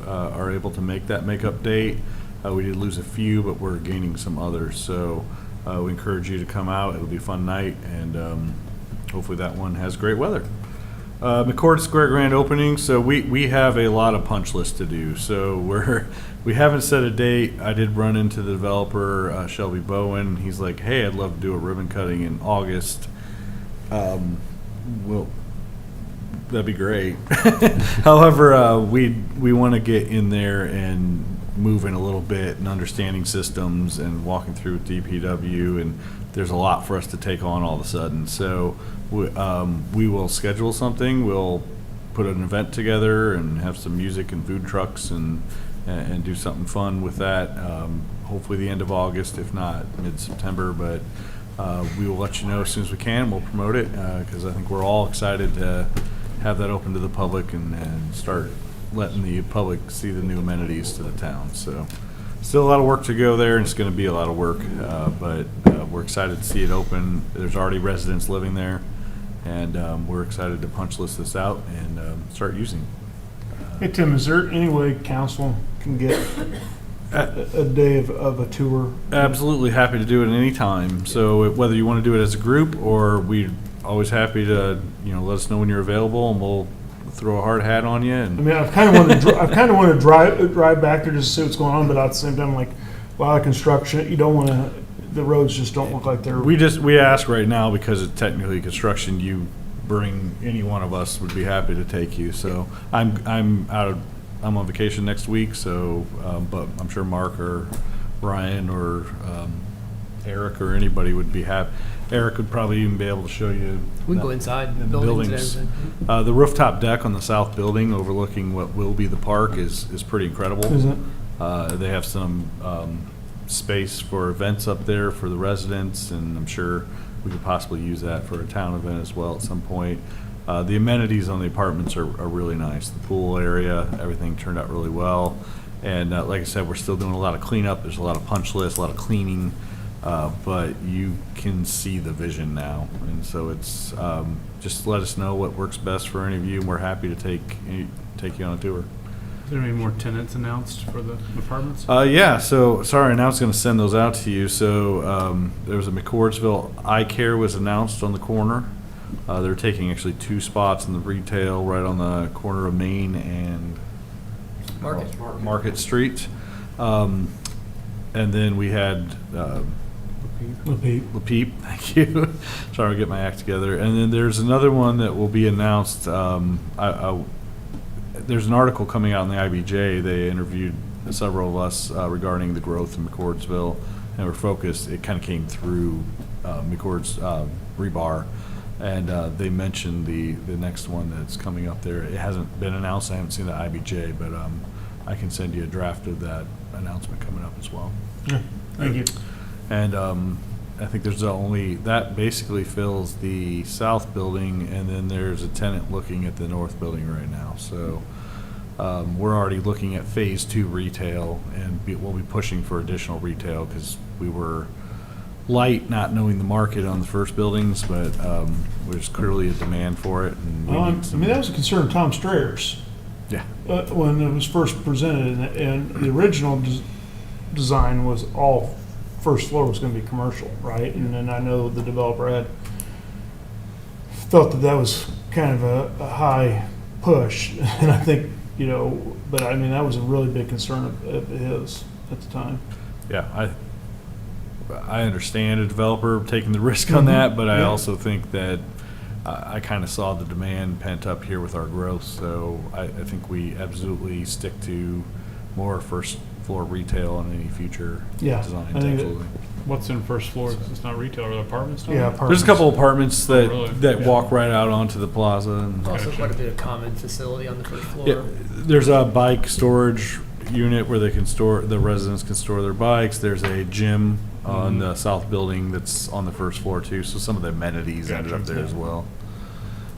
are able to make that makeup date. We did lose a few, but we're gaining some others. So we encourage you to come out. It'll be a fun night, and hopefully that one has great weather. McCord Square grand opening. So we have a lot of punch lists to do. So we haven't set a date. I did run into the developer, Shelby Bowen. He's like, hey, I'd love to do a ribbon cutting in August. Well, that'd be great. However, we want to get in there and moving a little bit and understanding systems and walking through with DPW, and there's a lot for us to take on all of a sudden. So we will schedule something. We'll put an event together and have some music and food trucks and do something fun with that. Hopefully the end of August, if not mid-September, but we will let you know as soon as we can. We'll promote it because I think we're all excited to have that open to the public and start letting the public see the new amenities to the town. So still a lot of work to go there, and it's going to be a lot of work, but we're excited to see it open. There's already residents living there, and we're excited to punch list this out and start using it. Hey, Tim, is there any way council can get a day of a tour? Absolutely happy to do it at any time. So whether you want to do it as a group, or we're always happy to, let us know when you're available, and we'll throw a hard hat on you. And I mean, I've kind of wanted to drive back there just to see what's going on, but at the same time, like a lot of construction, you don't want to. The roads just don't look like they're. We ask right now because it's technically construction. You bring any one of us, would be happy to take you. So I'm on vacation next week. So, but I'm sure Mark or Ryan or Eric or anybody would be happy. Eric would probably even be able to show you. We can go inside the buildings and everything. The rooftop deck on the south building overlooking what will be the park is pretty incredible. Is it? They have some space for events up there for the residents, and I'm sure we could possibly use that for a town event as well at some point. The amenities on the apartments are really nice. The pool area, everything turned out really well. And like I said, we're still doing a lot of cleanup. There's a lot of punch lists, a lot of cleaning. But you can see the vision now, and so it's just let us know what works best for any of you, and we're happy to take you on a tour. Is there any more tenants announced for the apartments? Yeah, so sorry, now I was going to send those out to you. So there was a McCordsville Eye Care was announced on the corner. They're taking actually 2 spots in the retail right on the corner of Main and Market Street. And then we had Lapeep, thank you. Sorry, I'll get my act together. And then there's another one that will be announced. There's an article coming out in the IBJ. They interviewed several of us regarding the growth in McCordsville, and we're focused. It kind of came through McCord's rebar, and they mentioned the next one that's coming up there. It hasn't been announced. I haven't seen the IBJ, but I can send you a draft of that announcement coming up as well. Yeah, thank you. And I think there's that basically fills the south building, and then there's a tenant looking at the north building right now. So we're already looking at phase 2 retail, and we'll be pushing for additional retail because we were light not knowing the market on the first buildings, but there's clearly a demand for it. And Well, that was a concern of Tom Strayer's. Yeah. When it was first presented, and the original design was all first floor was going to be commercial, right? And then I know the developer had felt that was kind of a high push, and I think, but I mean, that was a really big concern of his at the time. Yeah, I understand a developer taking the risk on that, but I also think that I kind of saw the demand pent up here with our growth, so I think we absolutely stick to more first floor retail on any future designs. I think absolutely. What's in first floor? It's not retail, or the apartments? Yeah, apartments. There's a couple apartments that really? walk right out onto the plaza. And Also quite a bit of common facility on the first floor. yeah, there's a bike storage unit where the residents can store their bikes. There's a gym on the south building that's on the first floor too, so some of the amenities ended up there as well.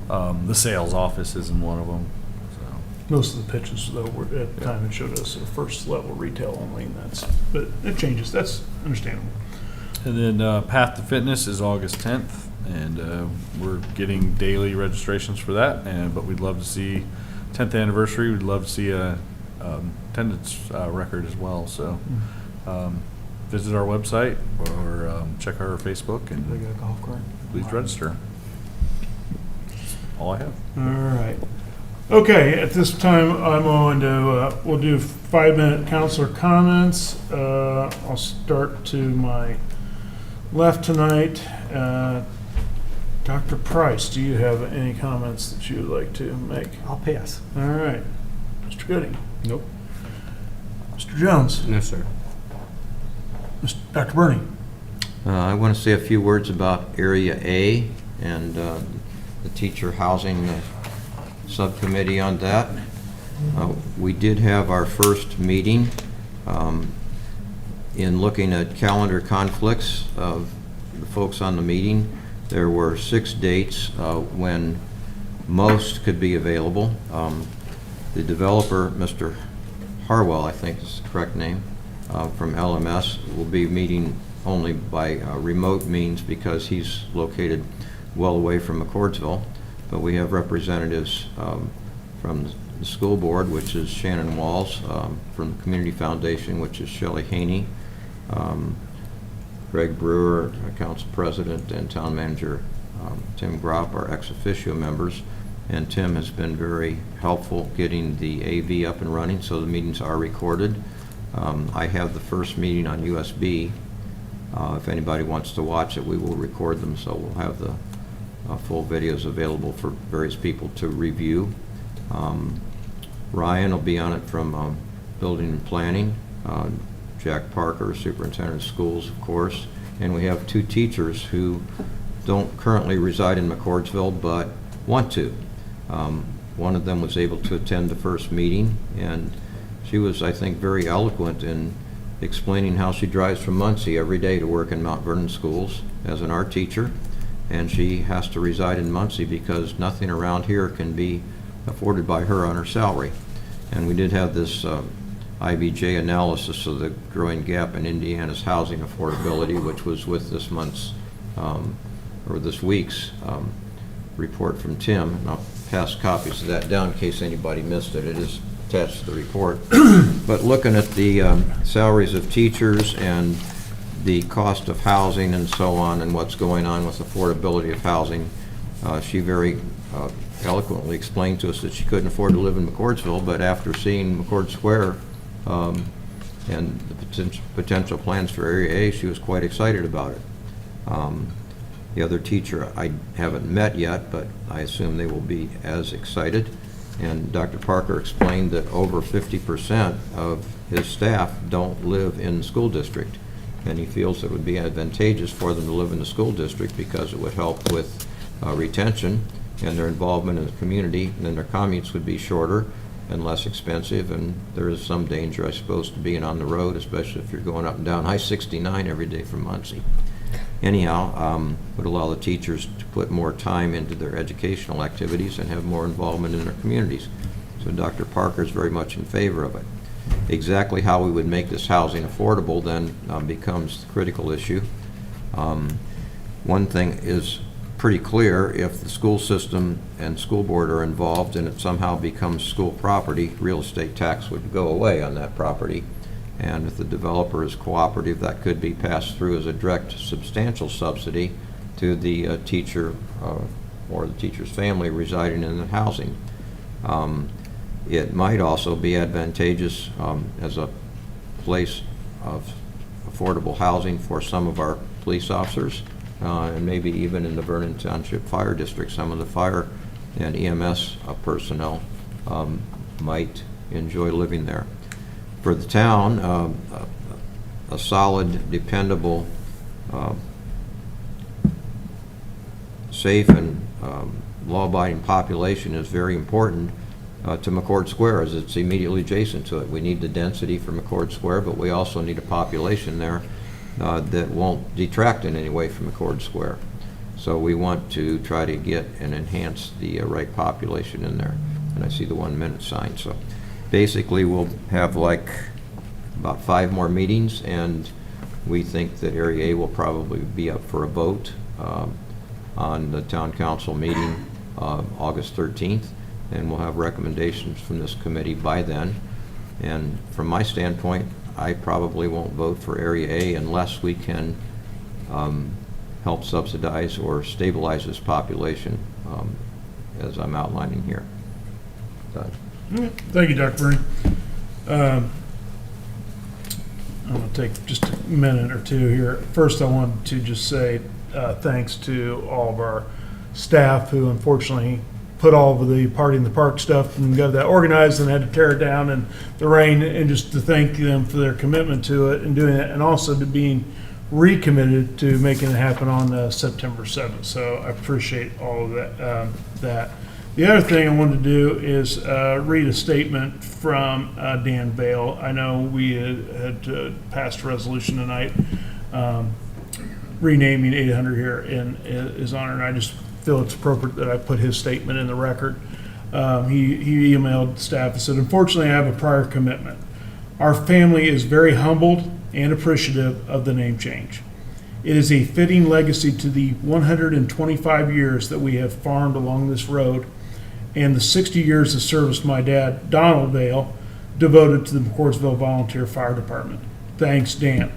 The sales office is in one of them, so. Most of the pitches, though, were at the time it showed us a first level retail only, and but it changes. That's understandable. And then Path to Fitness is August 10th, and we're getting daily registrations for that. But we'd love to see 10th anniversary. We'd love to see a attendance record as well. So visit our website or check our Facebook and They got a golf cart. please register. All I have. All right. Okay, at this time, I'm going to, we'll do 5-minute counselor comments. I'll start to my left tonight. Dr. Price, do you have any comments that you would like to make? I'll pass. All right. Mr. Gooding? Nope. Mr. Jones? No, sir. Dr. Burney? I want to say a few words about Area A and the teacher housing subcommittee on that. We did have our first meeting in looking at calendar conflicts of the folks on the meeting. There were 6 dates when most could be available. The developer, Mr. Harwell, I think is the correct name, from LMS, will be meeting only by remote means because he's located well away from McCordsville. But we have representatives from the school board, which is Shannon Walls, from the Community Foundation, which is Shelley Haney, Greg Brewer, council president, and town manager Tim Gropp are ex officio members. And Tim has been very helpful getting the AV up and running, so the meetings are recorded. I have the first meeting on USB. If anybody wants to watch it, we will record them, so we'll have the full videos available for various people to review. Ryan will be on it from Building and Planning. Jack Parker, Superintendent of Schools, of course. And we have 2 teachers who don't currently reside in McCordsville but want to. One of them was able to attend the first meeting, and she was, I think, very eloquent in explaining how she drives from Muncie every day to work in Mount Vernon schools as an art teacher. And she has to reside in Muncie because nothing around here can be afforded by her on her salary. And we did have this IBJ analysis of the growing gap in Indiana's housing affordability, which was with this month's, or this week's report from Tim. And I'll pass copies of that down in case anybody missed it. It is attached to the report. But looking at the salaries of teachers and the cost of housing and so on, and what's going on with affordability of housing, she very eloquently explained to us that she couldn't afford to live in McCordsville, but after seeing McCord Square and the potential plans for Area A, she was quite excited about it. The other teacher I haven't met yet, but I assume they will be as excited. And Dr. Parker explained that over 50% of his staff don't live in the school district. And he feels it would be advantageous for them to live in the school district because it would help with retention and their involvement in the community, and then their commutes would be shorter and less expensive, and there is some danger, I suppose, to being on the road, especially if you're going up and down I-69 every day from Muncie. Anyhow, would allow the teachers to put more time into their educational activities and have more involvement in their communities. So Dr. Parker is very much in favor of it. Exactly how we would make this housing affordable then becomes the critical issue. One thing is pretty clear: if the school system and school board are involved and it somehow becomes school property, real estate tax would go away on that property. And if the developer is cooperative, that could be passed through as a direct substantial subsidy to the teacher or the teacher's family residing in the housing. It might also be advantageous as a place of affordable housing for some of our police officers, and maybe even in the Vernon Township Fire District. Some of the fire and EMS personnel might enjoy living there. For the town, a solid, dependable, safe, and law-abiding population is very important to McCord Square, as it's immediately adjacent to it. We need the density for McCord Square, but we also need a population there that won't detract in any way from McCord Square. So we want to try to get and enhance the right population in there. And I see the 1 minute sign. So basically, we'll have like about 5 more meetings, and we think that Area A will probably be up for a vote on the town council meeting August 13th, and we'll have recommendations from this committee by then. And from my standpoint, I probably won't vote for Area A unless we can help subsidize or stabilize this population, as I'm outlining here. Done. Thank you, Dr. Bernie. I'm going to take just a minute or two here. First, I wanted to just say thanks to all of our staff who unfortunately put all of the Party in the Park stuff and got that organized and had to tear it down in the rain, and just to thank them for their commitment to it and doing it, and also to being recommitted to making it happen on September 7th. So I appreciate all of that. The other thing I wanted to do is read a statement from Dan Vale. I know we had passed a resolution tonight renaming 800 here in his honor, and I just feel it's appropriate that I put his statement in the record. He emailed staff and said, "Unfortunately, I have a prior commitment. Our family is very humbled and appreciative of the name change. It is a fitting legacy to the 125 years that we have farmed along this road and the 60 years of service my dad, Donald Vale, devoted to the McCordsville Volunteer Fire Department. Thanks, Dan."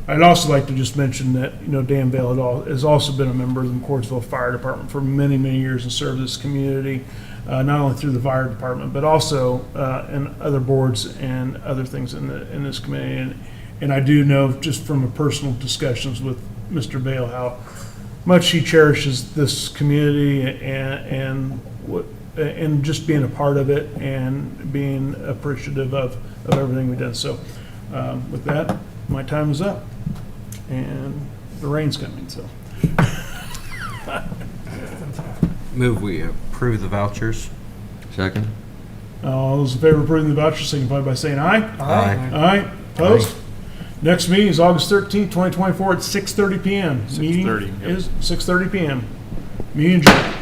I'd also like to just mention that, Dan Vale has also been a member of the McCordsville Fire Department for many, many years and served this community, not only through the fire department, but also in other boards and other things in this community. And I do know, just from personal discussions with Mr. Vale, how much he cherishes this community and just being a part of it and being appreciative of everything we've done. So with that, my time is up, and the rain's coming, so. Move we approve the vouchers. Second? All those in favor of approving the voucher signify by saying aye. Aye. Aye. Opposed? Next meeting is August 13th, 2024 at 6:30 PM. 6:30, Meeting yep. is 6:30 PM. Meeting adjourned.